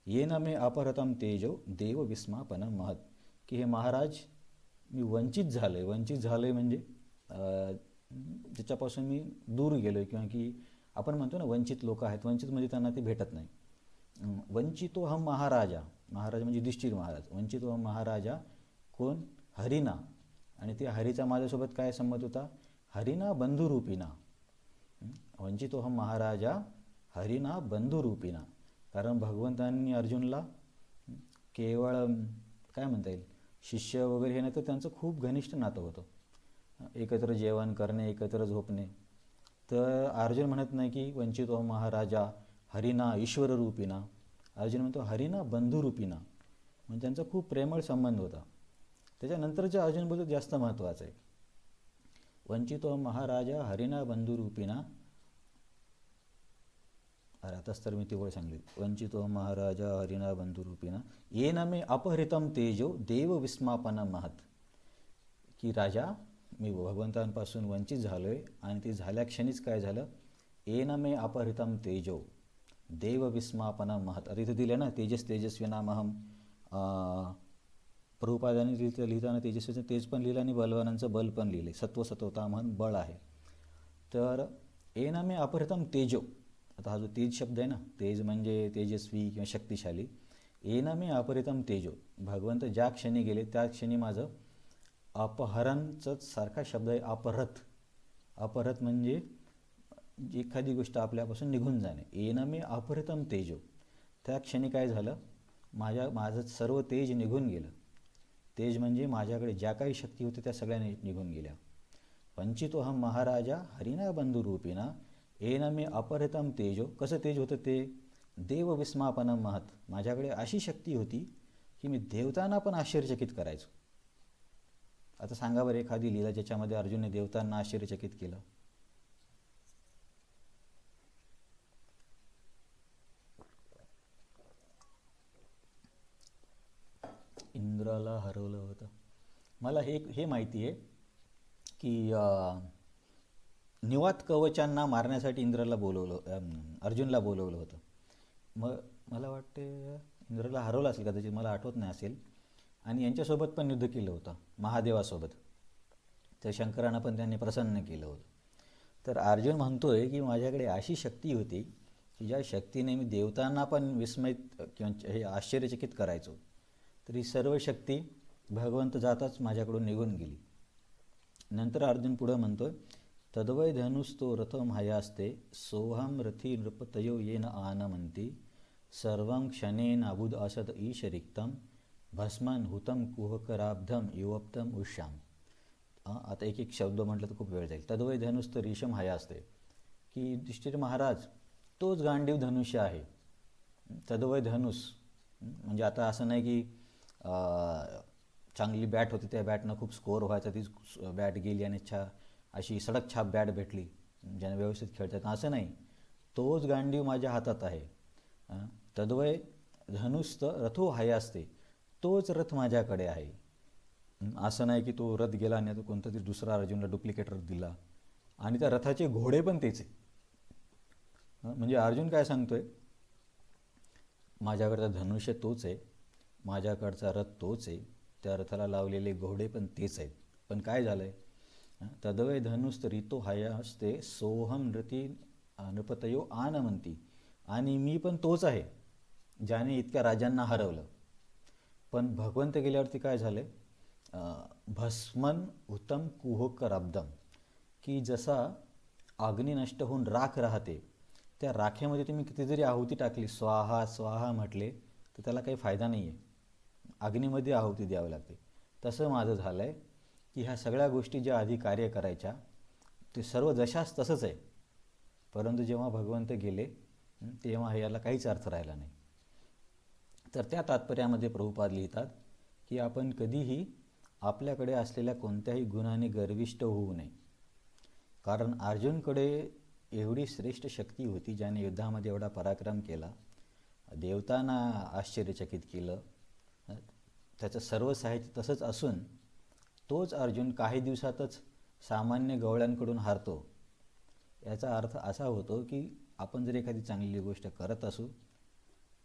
येन मे अपहृतम तेजो देव विस्मापनम महत. की हे महाराज मी वंचित झालोय म्हणजे ज्याच्यापासून मी दूर गेलोय, किंवा की आपण म्हणतो ना वंचित लोक आहेत, वंचित म्हणजे त्यांना ते भेटत नाही. वंचितो हम महाराजा म्हणजे युधिष्ठिर महाराज, वंचितो हम महाराजा कोण, हरिना. आणि ते हरीचा माझ्यासोबत काय संमत होता, हरिना बंधुरूपिना. वंचितो हम महाराजा हरिना बंधुरूपिना. कारण भगवंतांनी अर्जुनला केवळ काय म्हणता येईल शिष्य वगैरे हे नाही, तर त्यांचं खूप घनिष्ठ नातं होतं, एकत्र जेवण करणे, एकत्र झोपणे. तर अर्जुन म्हणत नाही की वंचितो महाराजा हरिना ईश्वर रूपिना, अर्जुन म्हणतो हरिना बंधुरूपिना. म्हणजे त्यांचा खूप प्रेमळ संबंध होता. त्याच्यानंतरच्या अर्जुन बोलतो जास्त महत्त्वाचं आहे, वंचितो महाराजा हरिना बंधुरूपिना. अरे आताच तर मी ती ओळ सांगली, वंचितो महाराजा हरिना बंधुरूपिना येन मे अपहृतम तेजो देव विस्मापनम महत. की राजा मी भगवंतांपासून वंचित झालोय आणि ते झाल्या क्षणीच काय झालं, येन मे अपहृतम तेजो देव विस्मापनम महत. आता इथं दिलं ना तेजस्विनामहम. प्रभुपादांनी लिहिताना तेजस्वीचं तेज पण लिहिलं आणि बलवानांचं बल पण लिहिलं, सत्वता म्हणून बळ आहे. तर येन मे अपहृतम तेजो, आता हा जो तेज शब्द आहे ना, तेज म्हणजे तेजस्वी किंवा शक्तिशाली. येन मे अपरितम तेजो, भगवंत ज्या क्षणी गेले त्या क्षणी माझं अपहरणच सारखा शब्द आहे अपहरत. अपहरत म्हणजे एखादी गोष्ट आपल्यापासून निघून जाणे. येन मे अपहृतम तेजो, त्या क्षणी काय झालं, माझं सर्व तेज निघून गेलं. तेज म्हणजे माझ्याकडे ज्या काही शक्ती होती त्या सगळ्या निघून गेल्या. पंचितोहम महाराजा हरिना बंधुरूपिना येन मे अपहृतम तेजो. कसं तेज होतं ते? देव विस्मापनम महत, माझ्याकडे अशी शक्ती होती की मी देवतांना पण आश्चर्यचकित करायचो. आता सांगा बरं एखादी लीला ज्याच्यामध्ये अर्जुनने देवतांना आश्चर्यचकित केलं. इंद्राला हरवलं होतं. मला हे माहिती आहे की निवात कवचांना मारण्यासाठी इंद्राला अर्जुनला बोलवलं होतं. मग मला वाटते इंद्राला हरवलं असेल कदाचित, मला आठवत नाही असेल. आणि यांच्यासोबत पण युद्ध केलं होतं महादेवासोबत. तर शंकरांना पण त्यांनी प्रसन्न केलं होतं. तर अर्जुन म्हणतोय की माझ्याकडे अशी शक्ती होती की ज्या शक्तीने मी देवतांना पण विस्मयित किंवा हे आश्चर्यचकित करायचो. तर ही सर्व शक्ती भगवंत जाताच माझ्याकडून निघून गेली. नंतर अर्जुन पुढं म्हणतोय, तद्वै धनुस्तो रथम हयास्ते सोहम रथी नृपतयो येन आनमंती सर्वं क्षणेन अबुद असद ईश रिक्तम भस्मन हुतम कुहकराब्धम युवप्तम उष्याम. आता एक एक शब्द म्हटलं तर खूप वेळ जाईल. तद्वै धनुस्त रेशम हयास्ते, की युधिष्ठिर महाराज तोच गांडीव धनुष्य आहे. तद्वै धनुष म्हणजे आता असं नाही की चांगली बॅट होती त्या बॅटनं खूप स्कोअर व्हायचा, तीच बॅट गेली आणि अशी सडक छाप बॅट भेटली ज्याने व्यवस्थित खेळतात, असं नाही. तोच गांडीव माझ्या हातात आहे. तद्वय धनुस्त रथो हयास्ते, तोच रथ माझ्याकडे आहे. असं नाही की तो रथ गेला आणि तो कोणता तरी दुसरा अर्जुनला डुप्लिकेट रथ दिला. आणि त्या रथाचे घोडे पण तेच आहे. म्हणजे अर्जुन काय सांगतोय, माझ्याकडचा धनुष्य तोच आहे, माझ्याकडचा रथ तोच आहे, त्या रथाला लावलेले घोडे पण तेच आहेत. पण काय झालं आहे, तद्वै धनुस्त रितो हयास्ते सोहम रती नृपतयो आनमंती, आणि मी पण तोच आहे ज्याने इतक्या राजांना हरवलं. पण भगवंत गेल्यावरती काय झालं, भस्मन हुतम कुहकराब्धम, की जसा अग्नी नष्ट होऊन राख राहते, त्या राखेमध्ये तुम्ही किती जरी आहुती टाकली, स्वाहा स्वाहा म्हटले, तर त्याला काही फायदा नाही आहे. अग्नीमध्ये आहुती द्यावी लागते. तसं माझं झालं आहे की ह्या सगळ्या गोष्टी ज्या आधी कार्य करायच्या ते सर्व जशाच तसंच आहे. परंतु जेव्हा भगवंत गेले तेव्हा याला काहीच अर्थ राहिला नाही. तर त्या तात्पर्यामध्ये प्रभुपाद लिहितात की आपण कधीही आपल्याकडे असलेल्या कोणत्याही गुणाने गर्विष्ठ होऊ नये. कारण अर्जुनकडे एवढी श्रेष्ठ शक्ती होती ज्याने युद्धामध्ये एवढा पराक्रम केला, देवतांना आश्चर्यचकित केलं, त्याचं सर्व साहित्य तसंच असून तोच अर्जुन काही दिवसातच सामान्य गवळ्यांकडून हारतो. याचा अर्थ असा होतो की आपण जर एखादी चांगली गोष्ट करत असू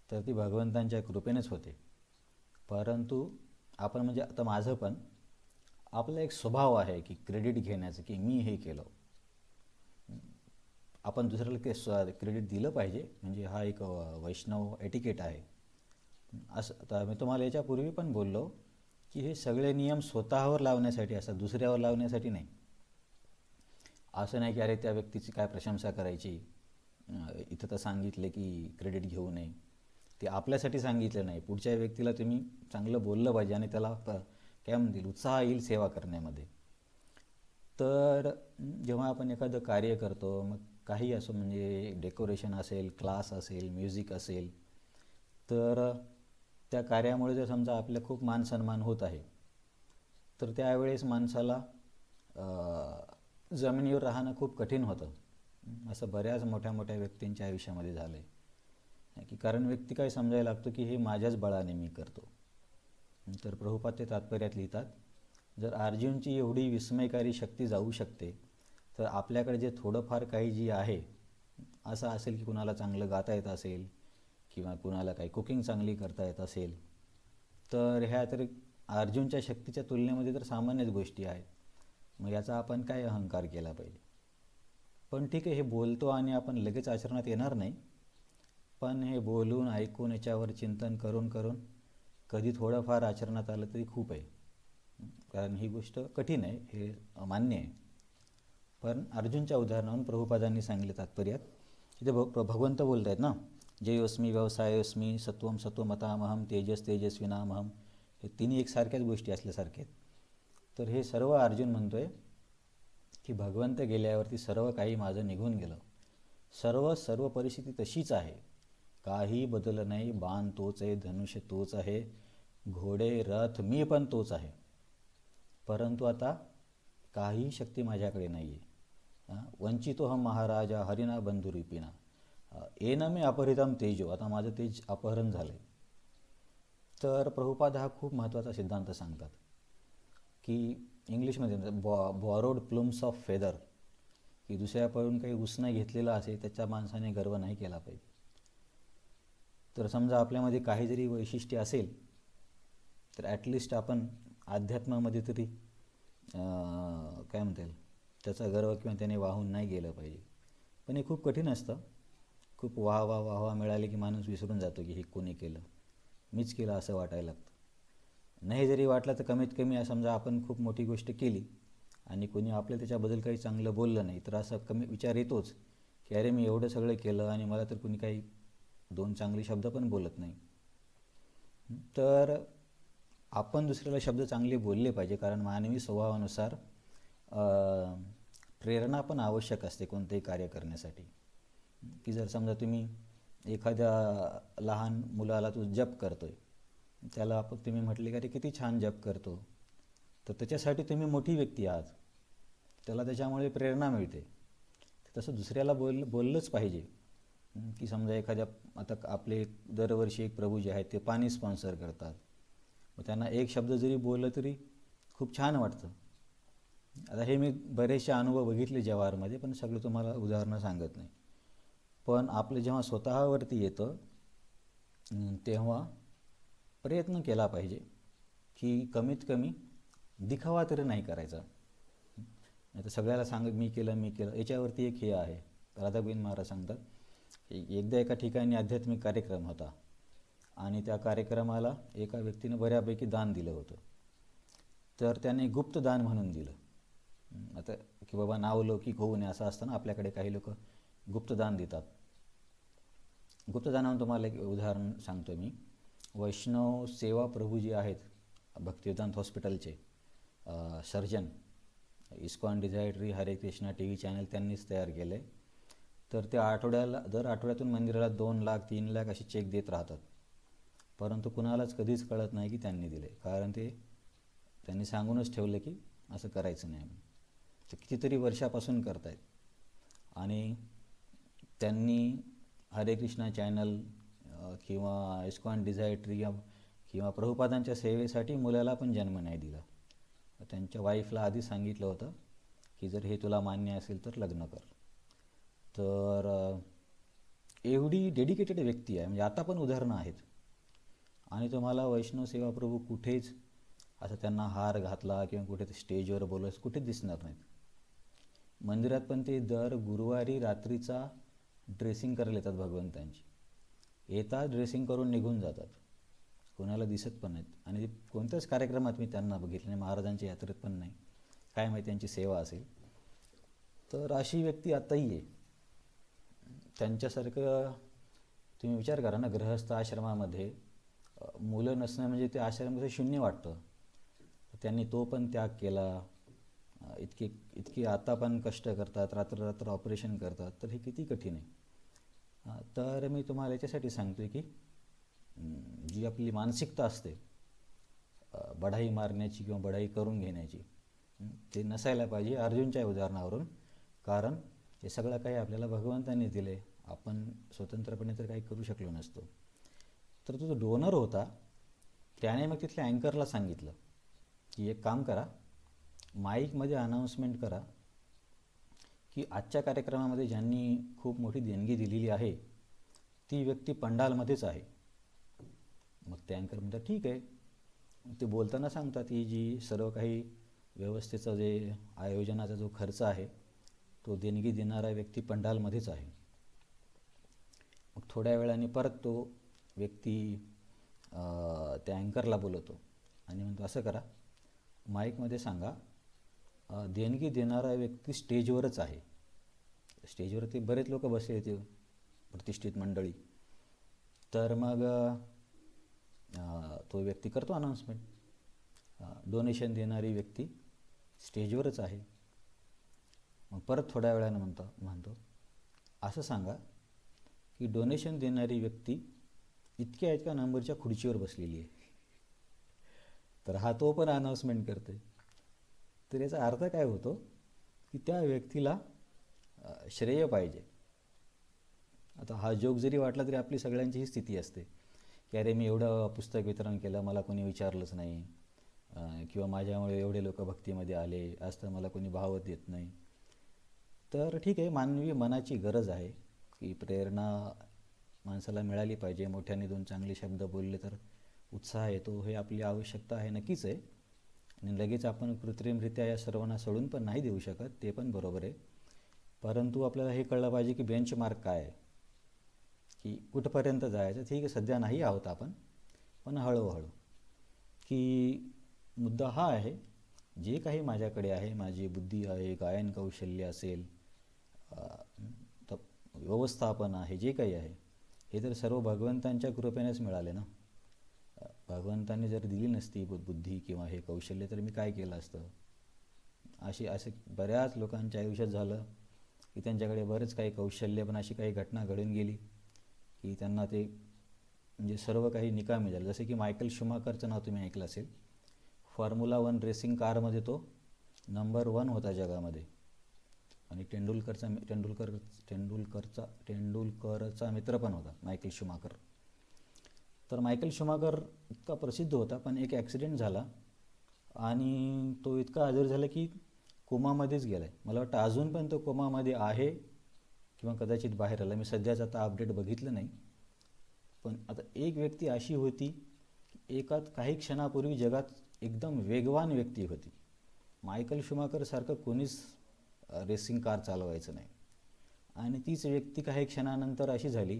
तर ती भगवंतांच्या कृपेनेच होते. परंतु आपण म्हणजे आता माझं पण आपला एक स्वभाव आहे की क्रेडिट घेण्याचं, की मी हे केलं. आपण दुसऱ्याला ते क्रेडिट दिलं पाहिजे, म्हणजे हा एक वैष्णव एटिकेट आहे. असं आता मी तुम्हाला याच्यापूर्वी पण बोललो की हे सगळे नियम स्वतःवर लावण्यासाठी असतात, दुसऱ्यावर लावण्यासाठी नाही. असं नाही की अरे त्या व्यक्तीची काय प्रशंसा करायची, इथं तर सांगितले की क्रेडिट घेऊ नये, ते आपल्यासाठी सांगितलं नाही. पुढच्या व्यक्तीला तुम्ही चांगलं बोललं पाहिजे आणि त्याला काय म्हणतील उत्साह येईल सेवा करण्यामध्ये. तर जेव्हा आपण एखादं कार्य करतो, मग काही असो, म्हणजे डेकोरेशन असेल, क्लास असेल, म्युझिक असेल, तर त्या कार्यामुळे जर समजा आपल्या खूप मान सन्मान होत आहे तर त्यावेळेस माणसाला जमिनीवर राहणं खूप कठीण होतं. असं बऱ्याच मोठ्या मोठ्या व्यक्तींच्या आयुष्यामध्ये झालं आहे की कारण व्यक्ती काय समजायला लागतो की हे माझ्याच बळाने मी करतो. तर प्रभुपाद ते तात्पर्यात लिहितात, जर अर्जुनची एवढी विस्मयकारी शक्ती जाऊ शकते तर आपल्याकडे जे थोडंफार काही जी आहे, असं असेल की कुणाला चांगलं गाता येत असेल किंवा कुणाला काही कुकिंग चांगली करता येत असेल, तर ह्या तर अर्जुनच्या शक्तीच्या तुलनेमध्ये तर सामान्यच गोष्टी आहेत. मग याचा आपण काय अहंकार केला पाहिजे. पण ठीक आहे, हे बोलतो आणि आपण लगेच आचरणात येणार नाही. पण हे बोलून ऐकून याच्यावर चिंतन करून करून कधी थोडंफार आचरणात आलं तरी खूप आहे. कारण ही गोष्ट कठीण आहे, हे मान्य आहे. पण अर्जुनच्या उदाहरणावरून प्रभुपादांनी सांगितले तात्पर्यात, तिथे भगवंत बोलत आहेत ना, जयोस्मी व्यवसायोस्मी सत्वम सत्वमतामहम तेजस तेजस्विनामहम, हे तिन्ही एकसारख्याच गोष्टी असल्यासारखे आहेत. तर हे सर्व अर्जुन म्हणतोय की भगवंत गेल्यावरती सर्व काही माझं निघून गेलं. सर्व परिस्थिती तशीच आहे, काही बदल नाही. बाण तोच आहे, धनुष्य तोच आहे, घोडे रथ मी पण तोच आहे. परंतु आता काही शक्ती माझ्याकडे नाही आहे. वंचितोहम महाराजा हरिना बंधुरूपिना येन मे अपहृतम तेजो, आता माझं तेज अपहरण झालं. तर प्रभुपाद हा खूप महत्त्वाचा सिद्धांत सांगतात की इंग्लिशमध्ये बॉरोड प्लुम्स ऑफ फेदर, की दुसऱ्याकडून काही उसणं घेतलेलं असेल त्याच्या माणसाने गर्व नाही केला पाहिजे. तर समजा आपल्यामध्ये काही जरी वैशिष्ट्य असेल तर ॲटलिस्ट आपण अध्यात्मामध्ये तरी काय म्हणता येईल त्याचा गर्व किंवा त्याने वाहून नाही गेलं पाहिजे. पण हे खूप कठीण असतं. खूप वाहवा मिळाली की माणूस विसरून जातो की हे कोणी केलं, मीच केलं असं वाटायला लागतं. नाही जरी वाटलं तर कमीत कमी समजा आपण खूप मोठी गोष्ट केली आणि कोणी आपल्या त्याच्याबद्दल काही चांगलं बोललं नाही तर असं कमी विचार येतोच की अरे मी एवढं सगळं केलं आणि मला तर कोणी काही दोन चांगले शब्द पण बोलत नाही. तर आपण दुसऱ्याला शब्द चांगले बोलले पाहिजे, कारण मानवी स्वभावानुसार प्रेरणा पण आवश्यक असते कोणतेही कार्य करण्यासाठी. की जर समजा तुम्ही एखाद्या लहान मुलाला तू जप करतोय, त्याला तुम्ही म्हटले की अरे किती छान जप करतो, तर त्याच्यासाठी तुम्ही मोठी व्यक्ती आहात, त्याला त्याच्यामुळे प्रेरणा मिळते. तसं दुसऱ्याला बोललंच पाहिजे. की समजा एखाद्या आता आपले दरवर्षी एक प्रभू जे आहेत ते पाणी स्पॉन्सर करतात, मग त्यांना एक शब्द जरी बोललं तरी खूप छान वाटतं. आता हे मी बरेचसे अनुभव बघितले जवाहरमध्ये, पण सगळं तुम्हाला उदाहरणं सांगत नाही. पण आपलं जेव्हा स्वतःवरती येतं तेव्हा प्रयत्न केला पाहिजे की कमीत कमी दिखावा तरी नाही करायचा. नाही तर सगळ्याला मी केलं याच्यावरती एक हे आहे. राधागोविंद महाराज सांगतात की एकदा एका ठिकाणी आध्यात्मिक कार्यक्रम होता आणि त्या कार्यक्रमाला एका व्यक्तीनं बऱ्यापैकी दान दिलं होतं. तर त्याने गुप्त दान म्हणून दिलं. आता की बाबा नावलौकिक होऊ नये असं असतं ना, आपल्याकडे काही लोक गुप्तदान देतात. गुप्तदानावर तुम्हाला एक उदाहरण सांगतो मी. वैष्णव सेवा प्रभू जे आहेत भक्तिवेदांत हॉस्पिटलचे सर्जन, इस्कॉन डिझायटरी हरे कृष्णा टी व्ही चॅनल त्यांनीच तयार केलं आहे. तर ते दर आठवड्यातून मंदिराला 2 लाख 3 लाख असे चेक देत राहतात. परंतु कुणालाच कधीच कळत नाही की त्यांनी दिले, कारण त्यांनी सांगूनच ठेवलं की असं करायचं नाही. ते कितीतरी वर्षापासून करत आहेत. आणि त्यांनी हरे कृष्णा चॅनल किंवा इस्कॉन डिझायटरी किंवा प्रभुपादांच्या सेवेसाठी मुलाला पण जन्म नाही दिला. त्यांच्या वाईफला आधी सांगितलं होतं की जर हे तुला मान्य असेल तर लग्न कर. तर एवढी डेडिकेटेड व्यक्ती आहे, म्हणजे आता पण उदाहरणं आहेत. आणि तुम्हाला वैष्णव सेवा प्रभू कुठेच असं त्यांना हार घातला किंवा कुठे स्टेजवर बोलत कुठेच दिसणार नाहीत. मंदिरात पण ते दर गुरुवारी रात्रीचा ड्रेसिंग करायला येतात भगवंतांची. येतात, ड्रेसिंग करून निघून जातात, कोणाला दिसत पण नाहीत. आणि कोणत्याच कार्यक्रमात मी त्यांना बघितलं नाही, महाराजांच्या यात्रेत पण नाही. काय माहिती त्यांची सेवा असेल. तर अशी व्यक्ती आताही आहे. त्यांच्यासारखं तुम्ही विचार करा ना, गृहस्थ आश्रमामध्ये मुलं नसणं म्हणजे ते आश्रमाचं शून्य वाटतं. त्यांनी तो पण त्याग केला. इतकी आता पण कष्ट करतात, रात्र ऑपरेशन करतात, तर हे किती कठीण आहे. तर मी तुम्हाला याच्यासाठी सांगतो की जी आपली मानसिकता असते बढाई मारण्याची किंवा बढाई करून घेण्याची, ते नसायला पाहिजे अर्जुनच्या उदाहरणावरून. कारण हे सगळं काही आपल्याला भगवंतांनी दिले, आपण स्वतंत्रपणे तर काही करू शकलो नसतो. तर तो जो डोनर होता त्याने मग तिथल्या अँकरला सांगितलं की एक काम करा, माईकमध्ये अनाऊन्समेंट करा की आजच्या कार्यक्रमामध्ये ज्यांनी खूप मोठी देणगी दिलेली आहे ती व्यक्ती पंडालमध्येच आहे. मग ते अँकर म्हणतात ठीक आहे. ते बोलताना सांगतात की जी सर्व काही व्यवस्थेचं जे आयोजनाचा जो खर्च आहे तो देणगी देणारा व्यक्ती पंडालमध्येच आहे. मग थोड्या वेळाने परत तो व्यक्ती त्या अँकरला बोलवतो आणि म्हणतो, असं करा, माईकमध्ये सांगा देणगी देणारा व्यक्ती स्टेजवरच आहे. स्टेजवरती बरेच लोक बसले होते, प्रतिष्ठित मंडळी. तर मग तो व्यक्ती करतो अनाऊन्समेंट, डोनेशन देणारी व्यक्ती स्टेजवरच आहे. मग परत थोड्या वेळानं म्हणतो असं सांगा की डोनेशन देणारी व्यक्ती इतक्या नंबरच्या खुर्चीवर बसलेली आहे. तर हा तो पण अनाऊन्समेंट करते. तर याचा अर्थ काय होतो की त्या व्यक्तीला श्रेय पाहिजे. आता हा जोक जरी वाटला तरी आपली सगळ्यांची ही स्थिती असते की अरे मी एवढं पुस्तक वितरण केलं, मला कोणी विचारलंच नाही, किंवा माझ्यामुळे एवढे लोक भक्तीमध्ये आले, आज तर मला कोणी भावच देत नाही. तर ठीक आहे, मानवी मनाची गरज आहे की प्रेरणा माणसाला मिळाली पाहिजे. मोठ्याने दोन चांगले शब्द बोलले तर उत्साह येतो, हे आपली आवश्यकता आहे, नक्कीच आहे. आणि लगेच आपण कृत्रिमरित्या या सर्वांना सोडून पण नाही देऊ शकत, ते पण बरोबर आहे. परंतु आपल्याला हे कळलं पाहिजे की बेंचमार्क काय आहे, की कुठंपर्यंत जायचं. ठीक आहे, सध्या नाही आहोत आपण, पण हळूहळू. की मुद्दा हा आहे, जे काही माझ्याकडे आहे, माझी बुद्धी आहे, गायन कौशल्य असेल, व्यवस्थापन आहे, जे काही आहे, हे तर सर्व भगवंतांच्या कृपेनेच मिळाले ना. भगवंतांनी जर दिली नसती बुद्धी किंवा हे कौशल्य तर मी काय केलं असतं. असे बऱ्याच लोकांच्या आयुष्यात झालं की त्यांच्याकडे बरेच काही कौशल्य, पण अशी काही घटना घडून गेली की त्यांना ते म्हणजे सर्व काही निकामी झालं. जसे की मायकल शुमाकरचं नाव तुम्ही ऐकलं असेल. फॉर्म्युला 1 रेसिंग कारमध्ये तो नंबर 1 होता जगामध्ये. आणि टेंडुलकरचा मित्र पण होता मायकल शुमाकर. तर मायकल शुमाकर इतका प्रसिद्ध होता, पण एक ॲक्सिडेंट झाला आणि तो इतका आजारी झाला की कोमामध्येच गेला आहे. मला वाटतं अजून पण तो कोमामध्ये आहे किंवा कदाचित बाहेर आला. मी सध्याच आता अपडेट बघितलं नाही. पण आता एक व्यक्ती अशी होती की काही क्षणापूर्वी जगात एकदम वेगवान व्यक्ती होती. मायकल शुमाकरसारखं कोणीच रेसिंग कार चालवायचं नाही. आणि तीच व्यक्ती काही क्षणानंतर अशी झाली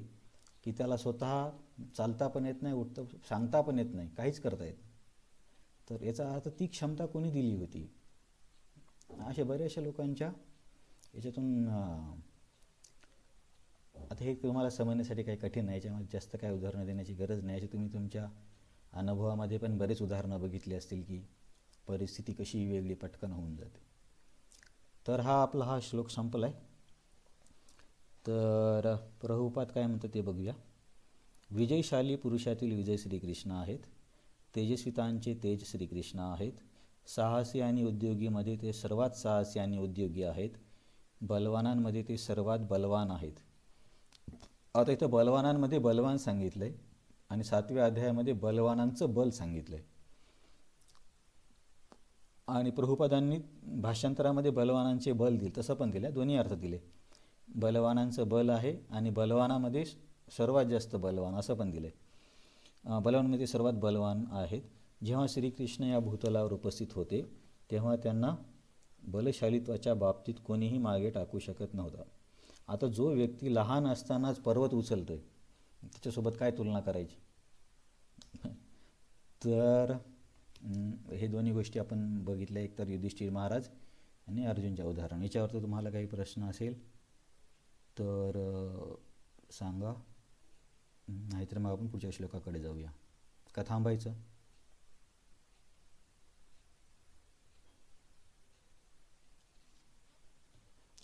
की त्याला स्वतः चालता पण येत नाही, उठता सांगता पण येत नाही, काहीच करता येत. तर याचा अर्थ ती क्षमता कोणी दिली होती. अशा बऱ्याचशा लोकांच्या याच्यातून आता हे तुम्हाला समजण्यासाठी काही कठीण नाही, याच्यामध्ये जास्त काय उदाहरणं देण्याची गरज नाही. अशी तुम्ही तुमच्या अनुभवामध्ये पण बरेच उदाहरणं बघितली असतील की परिस्थिती कशी वेगळी पटकन होऊन जाते. तर हा श्लोक संपला आहे. तर प्रभुपाद काय म्हणतं ते बघूया. विजयशाली पुरुषातील विजय श्रीकृष्ण आहेत, तेजस्वितांचे तेज श्रीकृष्ण आहेत, साहसी आणि उद्योगीमध्ये ते सर्वात साहसी आणि उद्योगी आहेत, बलवानांमध्ये ते सर्वात बलवान आहेत. आता इथं बलवानांमध्ये बलवान सांगितलं आहे आणि 7व्या अध्यायामध्ये बलवानांचं बल सांगितलं आहे. आणि प्रभुपादांनी भाषांतरामध्ये बलवानांचे बल दिले, तसं पण दिलं, दोन्ही अर्थ दिले. बलवानांचं बल आहे आणि बलवानामध्ये सर्वात जास्त बलवान असं पण दिलं आहे. बलवानमध्ये सर्वात बलवान आहेत. जेव्हा श्रीकृष्ण या भूतलावर उपस्थित होते तेव्हा त्यांना बलशालित्वाच्या बाबतीत कोणीही मागे टाकू शकत नव्हता. आता जो व्यक्ती लहान असतानाच पर्वत उचलतोय त्याच्यासोबत काय तुलना करायची. तर हे दोन्ही गोष्टी आपण बघितल्या, एक तर युधिष्ठिर महाराज आणि अर्जुनच्या उदाहरण. याच्यावर तर तुम्हाला काही प्रश्न असेल तर सांगा, नाहीतर मग आपण पुढच्या श्लोकाकडे जाऊया. का थांबायचं?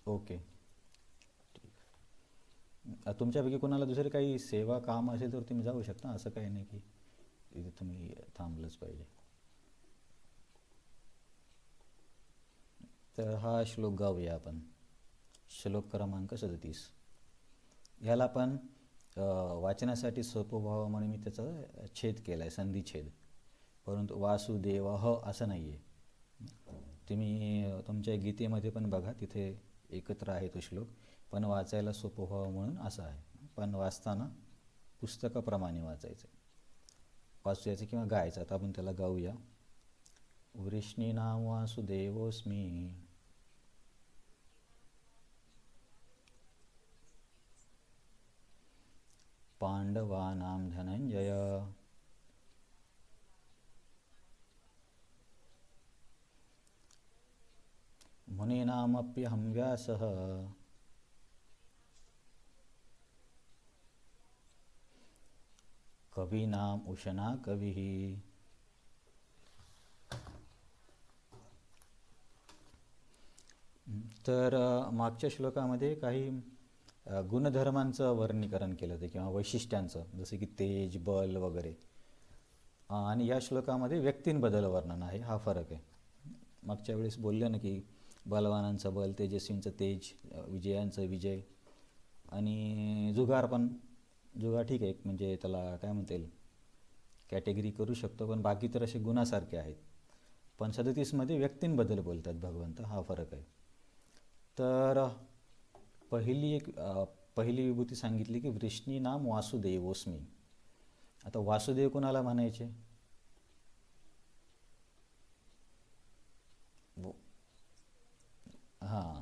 ओके, तुमच्यापैकी कोणाला दुसरे काही सेवा काम असेल तर तुम्ही जाऊ शकता. असं काही नाही की इथे तुम्ही थांबलंच पाहिजे. तर हा श्लोक गाऊया आपण. श्लोक क्रमांक 37. ह्याला पण वाचनासाठी सोपं व्हावं म्हणून मी त्याचा छेद केला आहे, संधिछेद. परंतु वासुदेवः असं नाही आहे. तुम्ही तुमच्या गीतेमध्ये पण बघा, तिथे एकत्र आहे तो श्लोक, पण वाचायला सोपं व्हावं म्हणून असं आहे. पण वाचताना पुस्तकाप्रमाणे वाचायचं, वाचायचं किंवा गायचं. आता आपण त्याला गाऊया. वृष्णीनाम वासुदेवोऽस्मि पांडवानां धनंजय मुनीनामप्यहं व्यासः कवीनाम् उशना कविः. तर मागच्या श्लोकामध्ये काही गुणधर्मांचं वर्णीकरण केलं होतं किंवा वैशिष्ट्यांचं, जसे की तेज, बल वगैरे. आणि या श्लोकामध्ये व्यक्तींबद्दल वर्णन आहे, हा फरक आहे. मागच्या वेळेस बोलले ना की बलवानांचं बल, तेजस्वींचं तेज, विजयांचं विजय. आणि जुगार पण, जुगार ठीक आहे, म्हणजे त्याला काय म्हणता येईल, कॅटेगरी करू शकतो, पण बाकी तर असे गुणासारखे आहेत. पण 37मध्ये व्यक्तींबद्दल बोलतात भगवंत, हा फरक आहे. तर पहिली विभूती सांगितली की वृष्णी नाम वासुदेवोस्मी. आता वासुदेव कोणाला म्हणायचे? हां,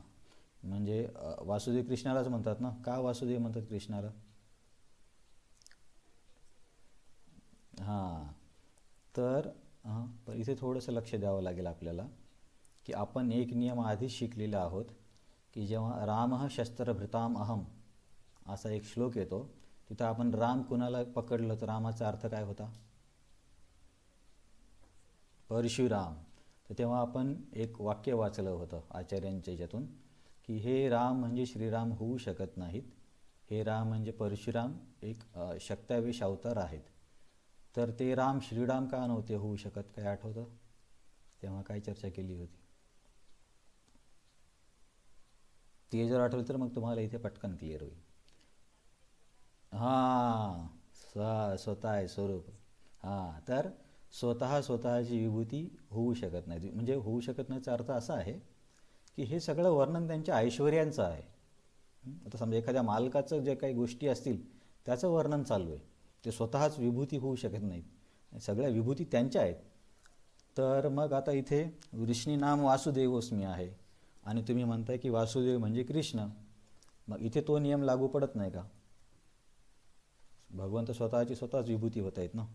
म्हणजे वासुदेव कृष्णालाच म्हणतात ना. का वासुदेव म्हणतात कृष्णाला? हां, तर पण इथे थोडंसं लक्ष द्यावं लागेल आपल्याला, की आपण एक नियम आधीच शिकलेला आहोत, की जेव्हा रामः शस्त्रभृताम अहम असा एक श्लोक येतो, तिथं आपण राम कुणाला पकडलं तर रामाचा अर्थ काय होता? परशुराम. तर तेव्हा आपण एक वाक्य वाचलं होतं आचार्यांच्या ह्याच्यातून, की हे राम म्हणजे श्रीराम होऊ शकत नाहीत, हे राम म्हणजे परशुराम एक शक्तावेश अवतार आहेत. तर ते राम श्रीराम का नव्हते होऊ शकत, काय आठवतं? तेव्हा काय चर्चा केली होती? ते जर आठवलं तर मग तुम्हाला इथे पटकन क्लिअर होईल. हां, स्वतः आहे स्वरूप. हां, तर स्वतःची विभूती होऊ शकत नाही. म्हणजे होऊ शकत नाहीचा अर्थ असा आहे की हे सगळं वर्णन त्यांच्या ऐश्वर्यांचं आहे. आता समजा एखाद्या मालकाचं जे काही गोष्टी असतील त्याचं वर्णन चालू आहे, ते स्वतःच विभूती होऊ शकत नाहीत, सगळ्या विभूती त्यांच्या आहेत. तर मग आता इथे वृष्णी नाम वासुदेवोस्मी आहे आणि तुम्ही म्हणताय की वासुदेव म्हणजे कृष्ण, मग इथे तो नियम लागू पडत नाही का? भगवंत स्वतःच विभूती होत आहेत ना.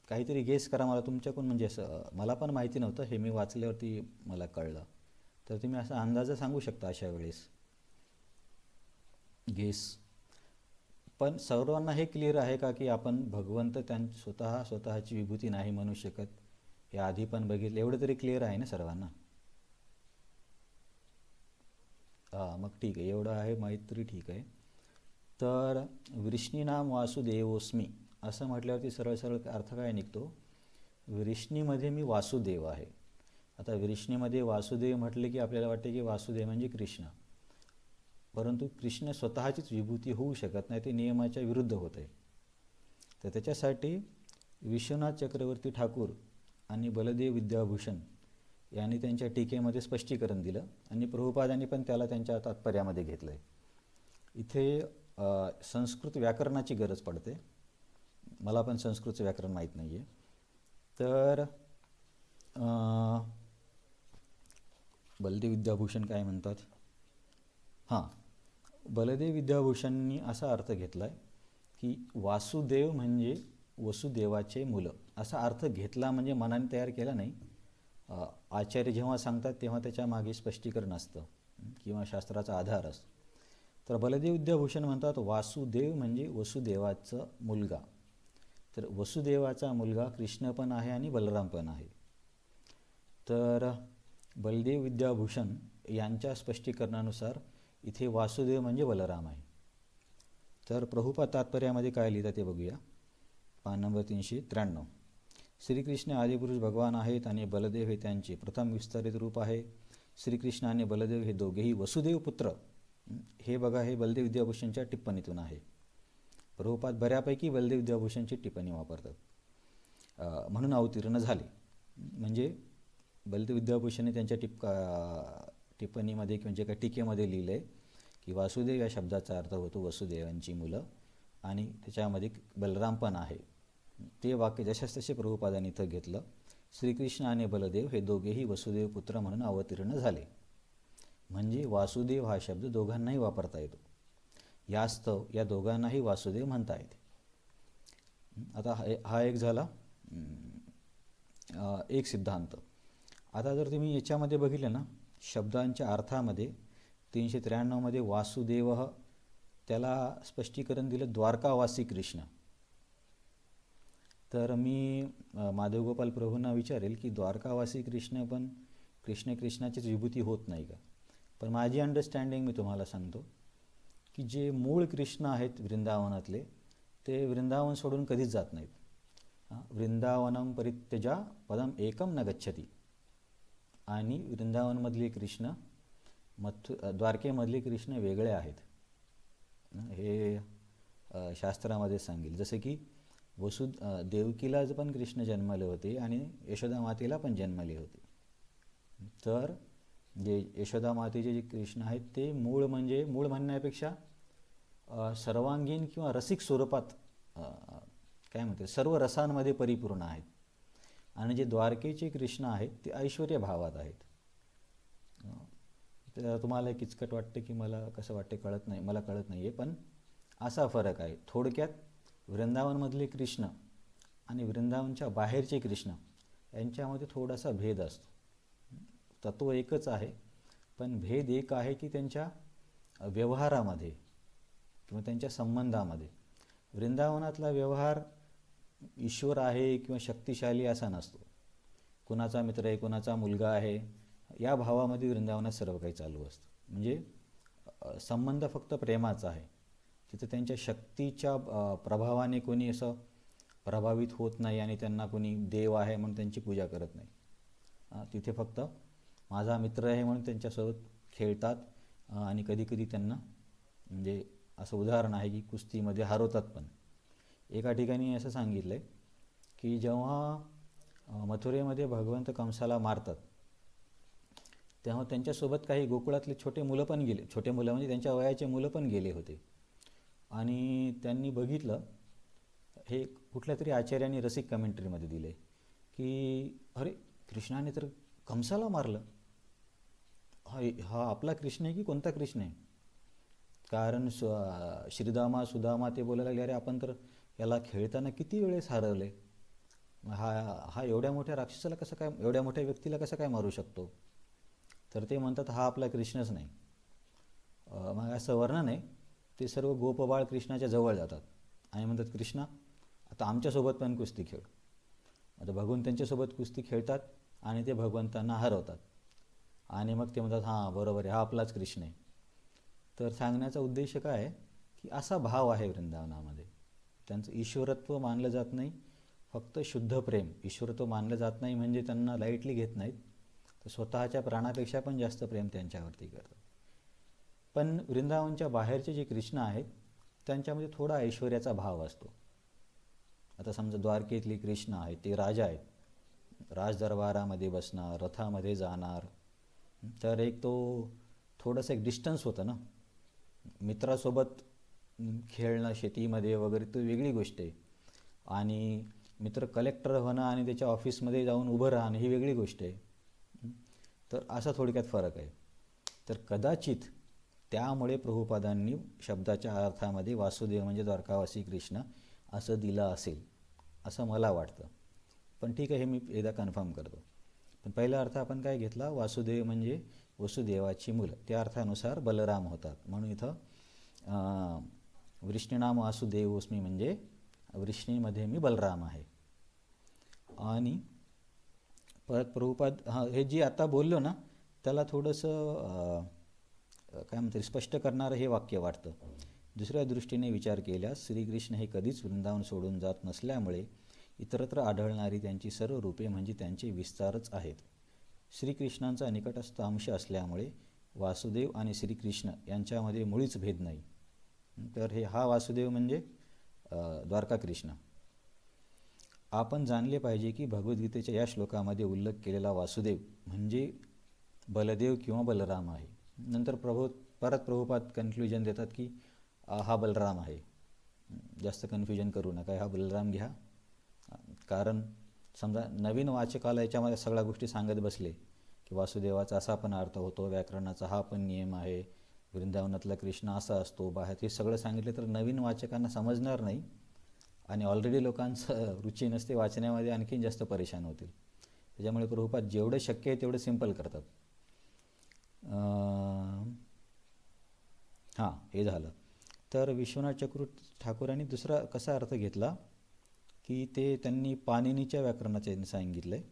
काहीतरी गेस करा मला तुमच्याकडून, म्हणजे असं मला पण माहिती नव्हतं, हे मी वाचल्यावरती मला कळलं. तर तुम्ही असा अंदाज सांगू शकता अशा वेळेस गेस. पण सर्वांना हे क्लिअर आहे का की आपण भगवंत स्वतःची विभूती नाही म्हणू शकत, हे आधी पण बघितलं, एवढं तरी क्लिअर आहे ना सर्वांना? हां, मग ठीक आहे, एवढं आहे माहीत तरी ठीक आहे. तर वृष्णीनाम वासुदेवोस्मी असं म्हटल्यावरती सरळ सरळ अर्थ काय निघतो? वृष्णीमध्ये मी वासुदेव आहे. आता वृष्णीमध्ये वासुदेव म्हटले की आपल्याला वाटते की वासुदेव म्हणजे कृष्ण, परंतु कृष्ण स्वतःचीच विभूती होऊ शकत नाही, ते नियमाच्या विरुद्ध होत आहे. तर त्याच्यासाठी विश्वनाथ चक्रवर्ती ठाकूर आणि बलदेव विद्याभूषण यांनी त्यांच्या टीकेमध्ये स्पष्टीकरण दिलं आणि प्रभुपादांनी पण त्याला त्यांच्या तात्पर्यामध्ये घेतलं आहे. इथे संस्कृत व्याकरणाची गरज पडते, मला पण संस्कृतचं व्याकरण माहीत नाही आहे. तर बलदेव विद्याभूषण काय म्हणतात? हां, बलदेव विद्याभूषणनी असा अर्थ घेतला आहे की वासुदेव म्हणजे वसुदेवाचे मुलं, असा अर्थ घेतला, म्हणजे मनाने तयार केला नाही. आचार्य जेव्हा सांगतात तेव्हा त्याच्या मागे स्पष्टीकरण असतं किंवा शास्त्राचा आधार असतो. तर बलदेव विद्याभूषण म्हणतात वासुदेव म्हणजे वसुदेवाचा मुलगा. तर वसुदेवाचा मुलगा कृष्ण पण आहे आणि बलराम पण आहे. तर बलदेव विद्याभूषण यांच्या स्पष्टीकरणानुसार इथे वासुदेव म्हणजे बलराम आहे. तर प्रभुपाद तात्पर्यामध्ये काय लिहितात ते बघूया. पान नंबर 393. श्रीकृष्ण आदिपुरुष भगवान आहेत आणि बलदेव हे त्यांचे प्रथम विस्तारित रूप आहे. श्रीकृष्ण आणि बलदेव हे दोघेही वसुदेव पुत्र. हे बघा, हे बलदेव विद्याभूषणच्या टिप्पणीतून आहे. प्रभुपाद बऱ्यापैकी बलदेव विद्याभूषणची टिप्पणी वापरतात, म्हणून अवतीर्ण झाले. म्हणजे बलदेव विद्याभूषणने त्यांच्या टिप्पणीमध्ये किंवा जे काही टीकेमध्ये लिहिलं आहे की वासुदेव या शब्दाचा अर्थ होतो वसुदेवांची मुलं, आणि त्याच्यामध्ये बलराम पण आहे. ते वाक्य जशाच तसे प्रभुपादांनी इथं घेतलं. श्रीकृष्ण आणि बलदेव हे दोघेही वसुदेव पुत्र म्हणून अवतीर्ण झाले. म्हणजे वासुदेव हा शब्द दोघांनाही वापरता येतो. यास्तव या दोघांनाही वासुदेव म्हणता येते. आता हा एक झाला एक सिद्धांत. आता जर तुम्ही याच्यामध्ये बघितलं ना, शब्दांच्या अर्थामध्ये 393 मध्ये वासुदेव त्याला स्पष्टीकरण दिलं द्वारकावासी कृष्ण. तर मी माधवगोपाल प्रभूंना विचारेल की द्वारकावासी कृष्ण पण कृष्णाचीच विभूती होत नाही का? पण माझी अंडरस्टँडिंग मी तुम्हाला सांगतो की जे मूळ कृष्ण आहेत वृंदावनातले ते वृंदावन सोडून कधीच जात नाहीत. वृंदावनम परित्यजा पदम एकम न गच्छती. आणि वृंदावनमधले कृष्ण द्वारकेमधले कृष्ण वेगळे आहेत. हे शास्त्रामध्ये सांगेल. जसं की देवकीला पण कृष्ण जन्मले होते आणि यशोदा मातेला पण जन्मले होते. तर जे यशोदा मातेचे जे कृष्ण आहेत ते मूळ म्हणण्यापेक्षा सर्वांगीण किंवा रसिक स्वरूपात काय म्हणते सर्व रसांमध्ये परिपूर्ण आहेत. आणि जे द्वारकेचे कृष्ण आहेत ते ऐश्वर्य भावात आहेत. तर तुम्हाला किचकट वाटतं की मला कसं वाटते कळत नाही, मला कळत नाही आहे, पण असा फरक आहे. थोडक्यात वृंदावनमधले कृष्ण आणि वृंदावनच्या बाहेरचे कृष्ण यांच्यामध्ये थोडासा भेद असतो. तत्व एकच आहे, पण भेद एक आहे की त्यांच्या व्यवहारामध्ये किंवा त्यांच्या संबंधामध्ये. वृंदावनातला व्यवहार ईश्वर आहे किंवा शक्तिशाली असा नसतो. कुणाचा मित्र आहे, कुणाचा मुलगा आहे, या भावामध्ये वृंदावनात सर्व काही चालू असतं. म्हणजे संबंध फक्त प्रेमाचा आहे. तिथं त्यांच्या शक्तीच्या प्रभावाने कोणी असं प्रभावित होत नाही आणि त्यांना कोणी देव आहे म्हणून त्यांची पूजा करत नाही. तिथे फक्त माझा मित्र आहे म्हणून त्यांच्यासोबत खेळतात आणि कधीकधी त्यांना म्हणजे असं उदाहरण आहे की कुस्तीमध्ये हरवतात पण. एका ठिकाणी असं सांगितलं आहे की जेव्हा मथुरेमध्ये भगवंत कंसाला मारतात तेव्हा त्यांच्यासोबत काही गोकुळातले छोटे मुलं पण गेले. छोटे मुलं म्हणजे त्यांच्या वयाचे मुलं पण गेले होते. आणि त्यांनी बघितलं, हे कुठल्या तरी आचार्यांनी रसिक कमेंट्रीमध्ये दिले की अरे कृष्णाने तर कंसाला मारलं. हा आपला कृष्ण आहे की कोणता कृष्ण आहे? कारण सुदामा ते बोलायला लागले, अरे आपण तर याला खेळताना किती वेळेस हरवले, हा एवढ्या मोठ्या राक्षसाला कसं काय, एवढ्या मोठ्या व्यक्तीला कसं काय मारू शकतो? तर ते म्हणतात हा आपला कृष्णच नाही. मग असं वर्णन आहे. ते सर्व गोपबाळ कृष्णाच्या जवळ जातात आणि म्हणतात कृष्णा आता आमच्यासोबत पण कुस्ती खेळ. आता भगवंत त्यांच्यासोबत कुस्ती खेळतात आणि ते भगवंतांना हरवतात. आणि मग ते म्हणतात हां बरोबर आहे, हा आपलाच कृष्ण आहे. तर सांगण्याचा उद्देश काय आहे की असा भाव आहे वृंदावनामध्ये. त्यांचं ईश्वरत्व मानलं जात नाही, फक्त शुद्ध प्रेम. ईश्वरत्व मानलं जात नाही म्हणजे त्यांना लाईटली घेत नाहीत, तर स्वतःच्या प्राणापेक्षा पण जास्त प्रेम त्यांच्यावरती करतात. पण वृंदावनच्या बाहेरचे जे कृष्ण आहेत त्यांच्यामध्ये थोडा ऐश्वर्याचा भाव असतो. आता समजा द्वारकेतले कृष्ण आहेत ते राजा आहेत, राजदरबारामध्ये बसणार, रथामध्ये जाणार. तर एक तो थोडंसं एक डिस्टन्स होतं ना. मित्रासोबत खेळणं शेतीमध्ये वगैरे तो वेगळी गोष्ट आहे, आणि मित्र कलेक्टर होणं आणि त्याच्या ऑफिसमध्ये जाऊन उभं राहणं ही वेगळी गोष्ट आहे. तर असा थोडक्यात फरक आहे. तर कदाचित त्यामुळे प्रभुपादांनी शब्दाच्या अर्थामध्ये वासुदेव म्हणजे द्वारकावासी कृष्ण असं दिलं असेल असं मला वाटतं. पण ठीक आहे, हे मी एकदा कन्फर्म करतो. पण पहिला अर्थ आपण काय घेतला, वासुदेव म्हणजे वसुदेवाची मुलं, त्या अर्थानुसार बलराम होतात. म्हणून इथं वृष्णीनाम वासुदेवोस्मी म्हणजे वृष्णीमध्ये मी बलराम आहे. आणि परत प्रभुपाद हे जी आता बोललो ना त्याला थोडंसं काय म्हणतात स्पष्ट करणारं हे वाक्य वाटतं. दुसऱ्या दृष्टीने विचार केल्यास श्रीकृष्ण हे कधीच वृंदावन सोडून जात नसल्यामुळे इतरत्र आढळणारी त्यांची सर्व रूपे म्हणजे त्यांचे विस्तारच आहेत. श्रीकृष्णांचा निकटस्थ अंश असल्यामुळे वासुदेव आणि श्रीकृष्ण यांच्यामध्ये मुळीच भेद नाही. तर हा वासुदेव म्हणजे द्वारकाकृष्ण. आपण जाणले पाहिजे की भगवद्गीतेच्या या श्लोकामध्ये उल्लेख केलेला वासुदेव म्हणजे बलदेव किंवा बलराम आहे. नंतर परत प्रभुपाद कन्क्ल्युजन देतात की हा बलराम आहे, जास्त कन्फ्युजन करू नका, हा बलराम घ्या, कारण समजा नवीन वाचकाला याच्यामध्ये सगळ्या गोष्टी सांगत बसले की वासुदेवाचा असा पण अर्थ होतो, व्याकरणाचा हा पण नियम आहे, वृंदावनातला कृष्ण असा असतो, बाहेर हे सगळं सांगितलं तर नवीन वाचकांना समजणार नाही आणि ऑलरेडी लोकांचं रुची नसते वाचण्यामध्ये, आणखीन जास्त परेशान होतील. त्याच्यामुळे प्रभुपाद जेवढं शक्य आहे तेवढं सिंपल करतात. हां, हे झालं. तर विश्वनाथ चक्रवर्ती ठाकूरांनी दुसरा कसा अर्थ घेतला की त्यांनी पाणिनीच्या व्याकरणाचे सांगितलं आहे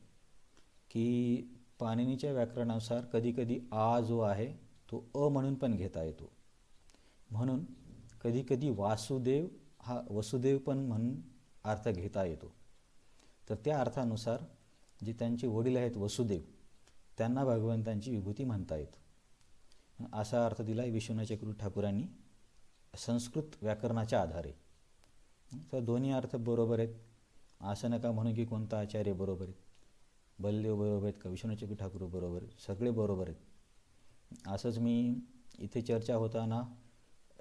की पाणिनीच्या व्याकरणानुसार कधीकधी आ जो आहे तो अ म्हणून पण घेता येतो. म्हणून कधीकधी वासुदेव हा वसुदेव पण म्हणून अर्थ घेता येतो. तर त्या अर्थानुसार जे त्यांचे वडील आहेत वसुदेव, त्यांना भगवंतांची विभूती म्हणता येत, असा अर्थ दिला विश्वनाथ चक्रवर्ती ठाकूरांनी संस्कृत व्याकरणाच्या आधारे. तर दोन्ही अर्थ बरोबर आहेत. असं नका म्हणू की कोणता आचार्य बरोबर आहेत, बलदेव बरोबर आहेत का विश्वनाथ चक्रवर्ती ठाकूर बरोबर आहेत, सगळे बरोबर आहेत. असंच मी इथे चर्चा होताना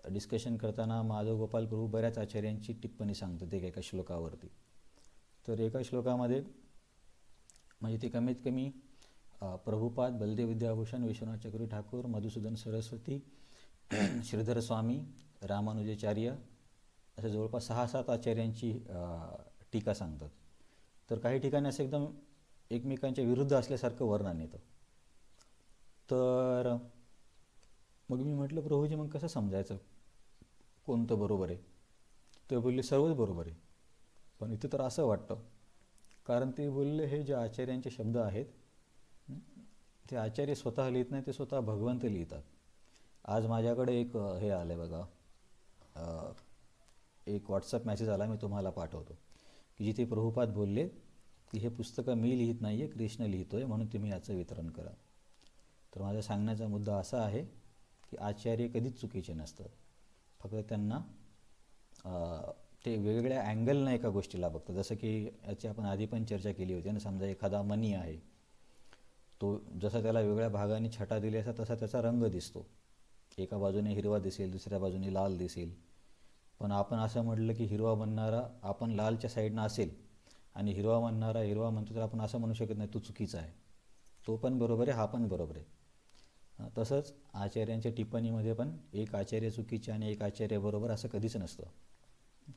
डिस्कशन करताना माधव गोपाल प्रभू बऱ्याच आचार्यांची टिप्पणी सांगतात एका श्लोकावरती. तर एका श्लोकामध्ये म्हणजे ते कमीत कमी प्रभुपाद, बलदेव विद्याभूषण, विश्वनाथ चक्रवर्ती ठाकूर, मधुसूदन सरस्वती, श्रीधर स्वामी, रामानुजाचार्य असे जवळपास 6-7 आचार्यांची टीका सांगतात. तर काही ठिकाणी असं एकदम एकमेकांच्या विरुद्ध असल्यासारखं वर्णन येतं. तर मग मी म्हटलं प्रभूजी मग कसं समजायचं कोणतं बरोबर आहे? ते बोलले सर्वच बरोबर आहे. पण इथे तर असं वाटतं, कारण ते बोलले हे जे आचार्यांचे शब्द आहेत ते आचार्य स्वतः लिहित नाही, ते स्वतः भगवंत लिहितात. आज माझ्याकडे एक हे आलं आहे बघा, एक व्हॉट्सअप मेसेज आला, मी तुम्हाला पाठवतो, की जिथे प्रभुपाद बोलले की हे पुस्तकं मी लिहित नाही आहे, कृष्ण लिहितो आहे, म्हणून तुम्ही याचं वितरण करा. तर माझा सांगण्याचा मुद्दा असा आहे की आचार्य कधीच चुकीचे नसतात. फक्त त्यांना ते वेगवेगळ्या अँगलनं एका गोष्टीला बघतात. जसं की याची आपण आधी पण चर्चा केली होती ना, समजा एखादा मणी आहे, तो जसा त्याला वेगळ्या भागाने छटा दिली असता तसा त्याचा रंग दिसतो. एका बाजूने हिरवा दिसेल, दुसऱ्या बाजूने लाल दिसेल. पण आपण असं म्हटलं की हिरवा म्हणणारा आपण लालच्या साईडनं असेल आणि हिरवा म्हणणारा हिरवा म्हणतो, तर आपण असं म्हणू शकत नाही तो चुकीचा आहे. तो पण बरोबर आहे, हा पण बरोबर आहे. तसंच आचार्यांच्या टिप्पणीमध्ये पण एक आचार्य चुकीचे आणि एक आचार्य बरोबर असं कधीच नसतं.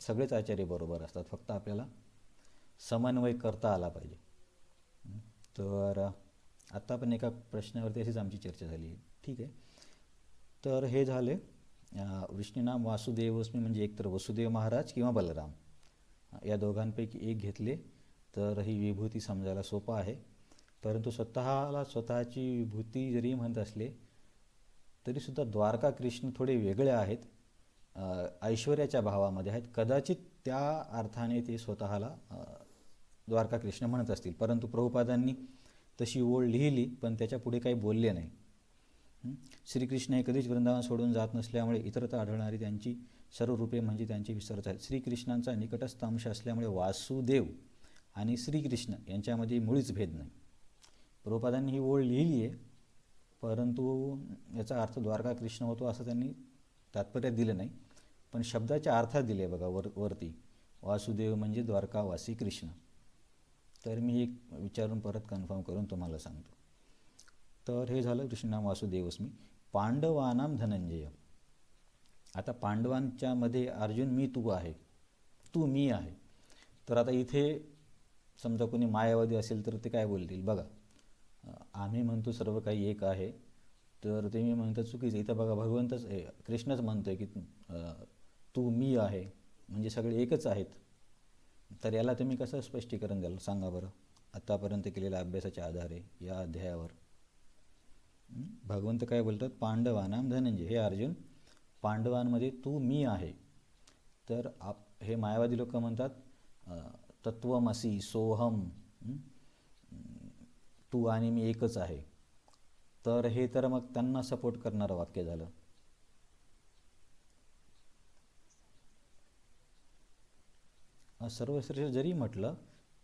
सगळेच आचार्य बरोबर असतात, फक्त आपल्याला समन्वय करता आला पाहिजे. तर आत्ता पण एका प्रश्नावरती अशीच आमची चर्चा झाली. ठीक आहे. तर हे झाले विष्णुनाम वासुदेवस्मी, म्हणजे एकतर वसुदेव महाराज किंवा बलराम या दोघांपैकी एक घेतले तर ही विभूती समजायला सोपं आहे. परंतु स्वतःला स्वतःची विभूती जरी म्हणत असले तरीसुद्धा द्वारका कृष्ण थोडे वेगळे आहेत, ऐश्वर्याच्या भावामध्ये आहेत. कदाचित त्या अर्थाने ते स्वतःला द्वारका कृष्ण म्हणत असतील, परंतु प्रभुपादांनी तशी ओळ लिहिली पण त्याच्या पुढे काही बोलले नाही. श्रीकृष्ण हे कधीच वृंदावन सोडून जात नसल्यामुळे इतरत्र आढळणारी त्यांची सर्व रूपे म्हणजे त्यांची विसरत आहेत. श्रीकृष्णांचा निकटस्थ अंश असल्यामुळे वासुदेव आणि श्रीकृष्ण यांच्यामध्ये मुळीच भेद नाही. प्रभुपादांनी ही ओळ लिहिली आहे, परंतु याचा अर्थ द्वारका कृष्ण होतो असं त्यांनी तात्पर्य दिलं नाही, पण शब्दाच्या अर्थात दिले बघा वरती, वासुदेव म्हणजे द्वारकावासी कृष्ण. तर मी एक विचारून परत कन्फर्म करून तुम्हाला सांगतो. तर हे झालं कृष्णनाम वासुदेवस्मी. पांडवानाम धनंजय. आता पांडवांच्या मध्ये अर्जुन मी तू आहे, तू मी आहे. तर आता इथे समजा कोणी मायावादी असेल तर ते काय बोलतील बघा, आम्ही म्हणतो सर्व काही एक आहे, तर ते मी म्हणतात चुकीचं. इथं बघा भगवंतच कृष्णच म्हणतो आहे की तू मी आहे, म्हणजे सगळे एकच आहेत. तर याला तुम्ही कसं स्पष्टीकरण द्याल सांगा बरं, आत्तापर्यंत केलेल्या अभ्यासाच्या आधारे या अध्यायावर. भगवंत काय बोलतात, पांडवानाम धनंजय. हे अर्जुन, पांडवांमध्ये तू मी आहे. तर हे मायावादी लोक म्हणतात तत्वमसी सोहम, तू आणि मी एकच आहे. तर हे तर मग त्यांना सपोर्ट करणारं वाक्य झालं. सर्वश्रेष्ठ जरी म्हटलं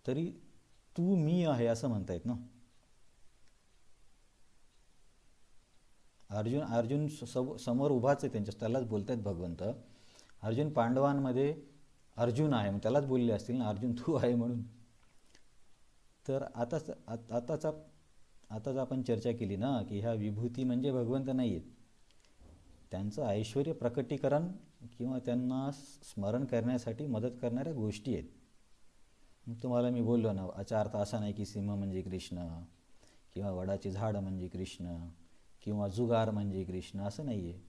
तरी तू मी आहे असं म्हणतायत ना. अर्जुन समोर उभाच आहे त्यांच्या, त्यालाच बोलतायत भगवंत. अर्जुन पांडवांमध्ये अर्जुन आहे, मग त्यालाच बोलले असतील ना अर्जुन तू आहे म्हणून. तर आताच आपण चर्चा केली ना की ह्या विभूती म्हणजे भगवंत नाही आहेत, त्यांचं ऐश्वर प्रकटीकरण किंवा त्यांना स्मरण करण्यासाठी मदत करणाऱ्या गोष्टी आहेत. तुम्हाला मी बोललो ना, याचा अर्थ असा नाही की सिंह म्हणजे कृष्ण किंवा वडाचे झाड म्हणजे कृष्ण किंवा जुगार म्हणजे कृष्ण, असं नाही आहे.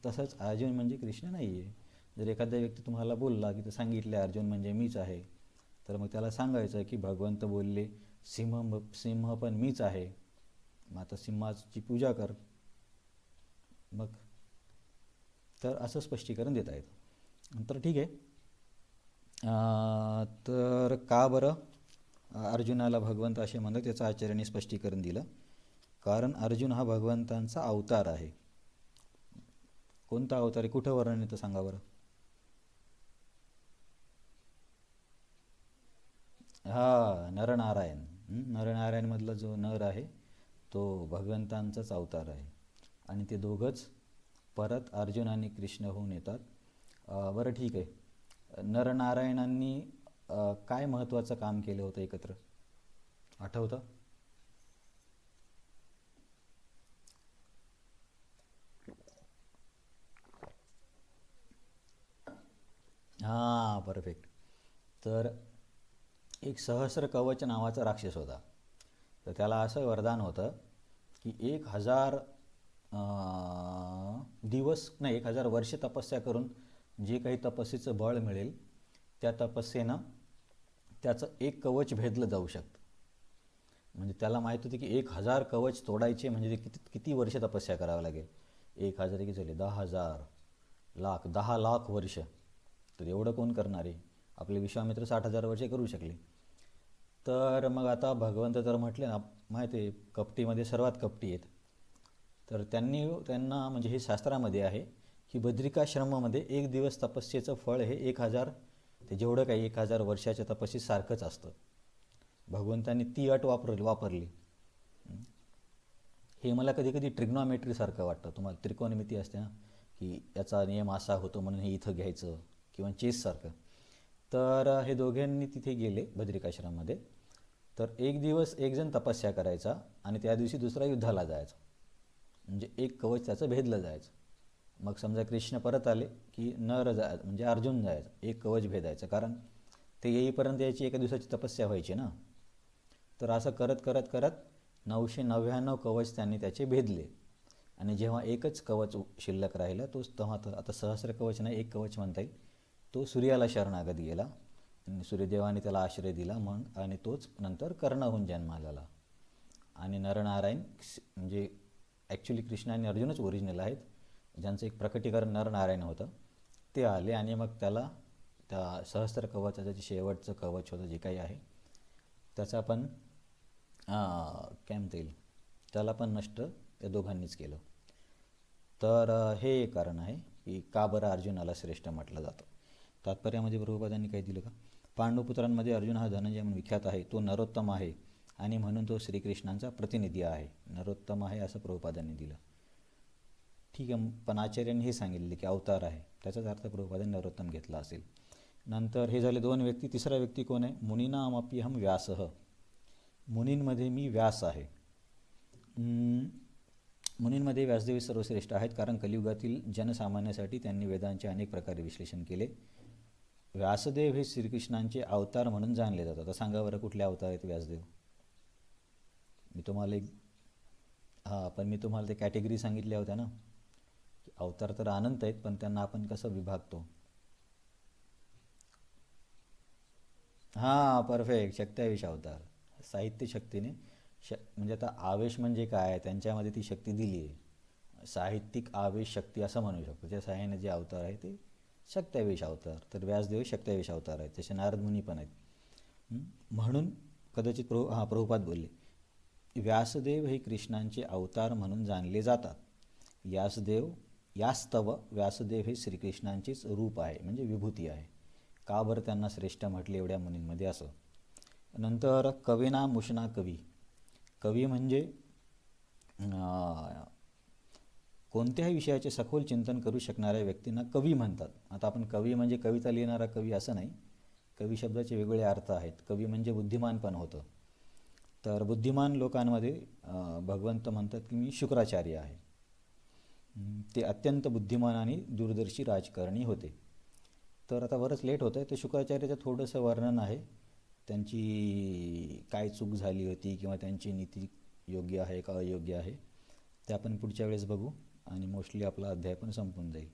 तसंच अर्जुन म्हणजे कृष्ण नाही आहे. जर एखादा व्यक्ती तुम्हाला बोलला की तर सांगितले अर्जुन म्हणजे मीच आहे, तर मग त्याला सांगायचं की भगवंत बोलले सिंह सिंह पण मीच आहे, मग आता सिंहाची पूजा कर. मग तर असं स्पष्टीकरण देता येतं. तर ठीक आहे. तर का बरं अर्जुनाला भगवंत असे म्हणतात त्याचं आचार्याने स्पष्टीकरण दिलं. कारण अर्जुन हा भगवंतांचा अवतार आहे. कोणता अवतार आहे, कुठं वर्णन येतं सांगा बरं. हा, नरनारायण. नरनारायणमधला जो नर आहे तो भगवंतांचाच अवतार आहे. आणि ते दोघंच परत अर्जुन आणि कृष्ण होऊन येतात. बरं ठीक आहे. नरनारायणांनी काय महत्त्वाचं काम केलं होतं एकत्र, आठवतं? हां, परफेक्ट. तर एक सहस्र कवच नावाचा राक्षस होता. तर त्याला असं वरदान होतं की 1000 दिवस नाही, 1000 वर्ष तपस्या करून जे काही तपस्येचं बळ मिळेल त्या तपस्येनं त्याचं एक कवच भेदलं जाऊ शकतं. म्हणजे त्याला माहीत होते की 1000 कवच तोडायचे म्हणजे ते किती किती वर्ष तपस्या करावं लागेल. 1000 किती झाले, 10,000 लाख, 10 लाख वर्ष. तर एवढं कोण करणार आहे. आपले विश्वामित्र 60,000 वर्षे करू शकले. तर मग आता भगवंत तर म्हटले ना, माहिती आहे कपटीमध्ये सर्वात कपटी आहेत. तर त्यांना म्हणजे हे शास्त्रामध्ये आहे की बद्रिकाश्रमामध्ये 1 दिवस तपस्येचं फळ हे 1000, ते जेवढं काही 1000 वर्षाच्या तपस्येसारखंच असतं. भगवंतांनी ती अट वापरली. हे मला कधी कधी ट्रिग्नॉमेट्रीसारखं वाटतं. तुम्हाला त्रिकोणमिती असते ना, की याचा नियम असा होतो म्हणून हे इथं घ्यायचं, किंवा चेससारखं. तर हे दोघांनी तिथे गेले बद्रिकाश्रममध्ये. तर 1 दिवस एकजण तपस्या करायचा आणि त्या दिवशी दुसरा युद्धाला जायचा. म्हणजे एक कवच त्याचं भेदलं जायचं. मग समजा कृष्ण परत आले की म्हणजे अर्जुन जायचं, एक कवच भेदायचं. कारण ते येईपर्यंत याची एका दिवसाची तपस्या व्हायची ना. तर असं करत करत करत 999 कवच त्यांनी त्याचे भेदले. आणि जेव्हा एकच कवच शिल्लक राहिलं, तोच तेव्हा आता सहस्र कवच नाही, एक कवच म्हणता येईल, तो सूर्याला शरणागत गेला आणि सूर्यदेवाने त्याला आश्रय दिला. मग आणि तोच नंतर कर्ण होऊन जन्माला आला. आणि नरनारायण म्हणजे ॲक्च्युली कृष्ण आणि अर्जुनच ओरिजिनल आहेत, ज्यांचं एक प्रकटीकरण नरनारायण होतं. ते आले आणि मग त्याला त्या सहस्त्र कवचाचं जे शेवटचं कवच होतं जे काही आहे त्याचा पण काय म्हणता येईल, त्याला पण नष्ट त्या दोघांनीच केलं. तर हे एक कारण आहे की का बरं अर्जुनाला श्रेष्ठ म्हटलं जातं. तात्पर्यामध्ये प्रभुपादांनी काय दिलं का, पांडुपुत्रांमध्ये अर्जुन हा धनंजय म्हणून विख्यात आहे. तो नरोत्तम आहे आणि म्हणून तो श्रीकृष्णांचा प्रतिनिधी आहे. नरोत्तम आहे असं प्रभुपादांनी दिलं. ठीक आहे, पण आचार्यांनी हे सांगितले की अवतार आहे, त्याचाच अर्थ प्रभुपादांनी नरोत्तम घेतला असेल. नंतर हे झाले 2 व्यक्ती. तिसरा व्यक्ती कोण आहे, मुनीनामपि हम व्यासः. मुनींमध्ये मी व्यास आहे. मुनींमध्ये व्यासदेव सर्वश्रेष्ठ आहेत, कारण कलियुगातील जनसामान्यासाठी त्यांनी वेदांचे अनेक प्रकारे विश्लेषण केले. व्यासदेव हे श्रीकृष्णांचे अवतार म्हणून जाणले जातात. आता सांगा बरं कुठले अवतार आहेत व्यासदेव. मी तुम्हाला पण मी तुम्हाला ते कॅटेगरी सांगितल्या होत्या ना, की अवतार तर अनंत आहेत, पण त्यांना आपण कसं विभागतो. हां, परफेक्ट, शक्त्यावेश अवतार. साहित्य शक्तीने म्हणजे आता आवेश म्हणजे काय, त्यांच्यामध्ये ती शक्ती दिली आहे. साहित्यिक आवेश शक्ती असं म्हणू शकतो. त्या साह्याने जे अवतार आहे ते शक्त्यावेश अवतार. तर व्यासदेव शक्त्यावेश अवतार आहेत, तसे नारद मुनी पण आहेत. म्हणून कदाचित प्रभुपाद बोलले व्यासदेव हे कृष्णांचे अवतार म्हणून जाणले जातात. यास्तव व्यासदेव हे श्रीकृष्णांचेच रूप आहे, म्हणजे विभूती आहे. का बरं त्यांना श्रेष्ठ म्हटले एवढ्या मुनींमध्ये असं. नंतर कवीना मुषना कवी. कवी म्हणजे कोणत्याही विषयाचे सखोल चिंतन करू शकणाऱ्या व्यक्तींना कवी म्हणतात. आता आपण कवी म्हणजे कविता लिहिणारा कवी असं नाही, कवी शब्दाचे वेगवेगळे अर्थ आहेत. कवी म्हणजे बुद्धिमान पण होतं. तर बुद्धिमान लोकांमध्ये भगवंत म्हणतात की मी शुक्राचार्य आहे. ते अत्यंत बुद्धिमान आणि दूरदर्शी राजकारणी होते. तर आता बरंच लेट होतं आहे, तर शुक्राचार्याचं थोडंसं वर्णन आहे. त्यांची काय चूक झाली होती किंवा त्यांची नीती योग्य आहे का अयोग्य आहे ते आपण पुढच्या वेळेस बघू आणि मोस्टली आपला अध्याय पण संपून जाईल.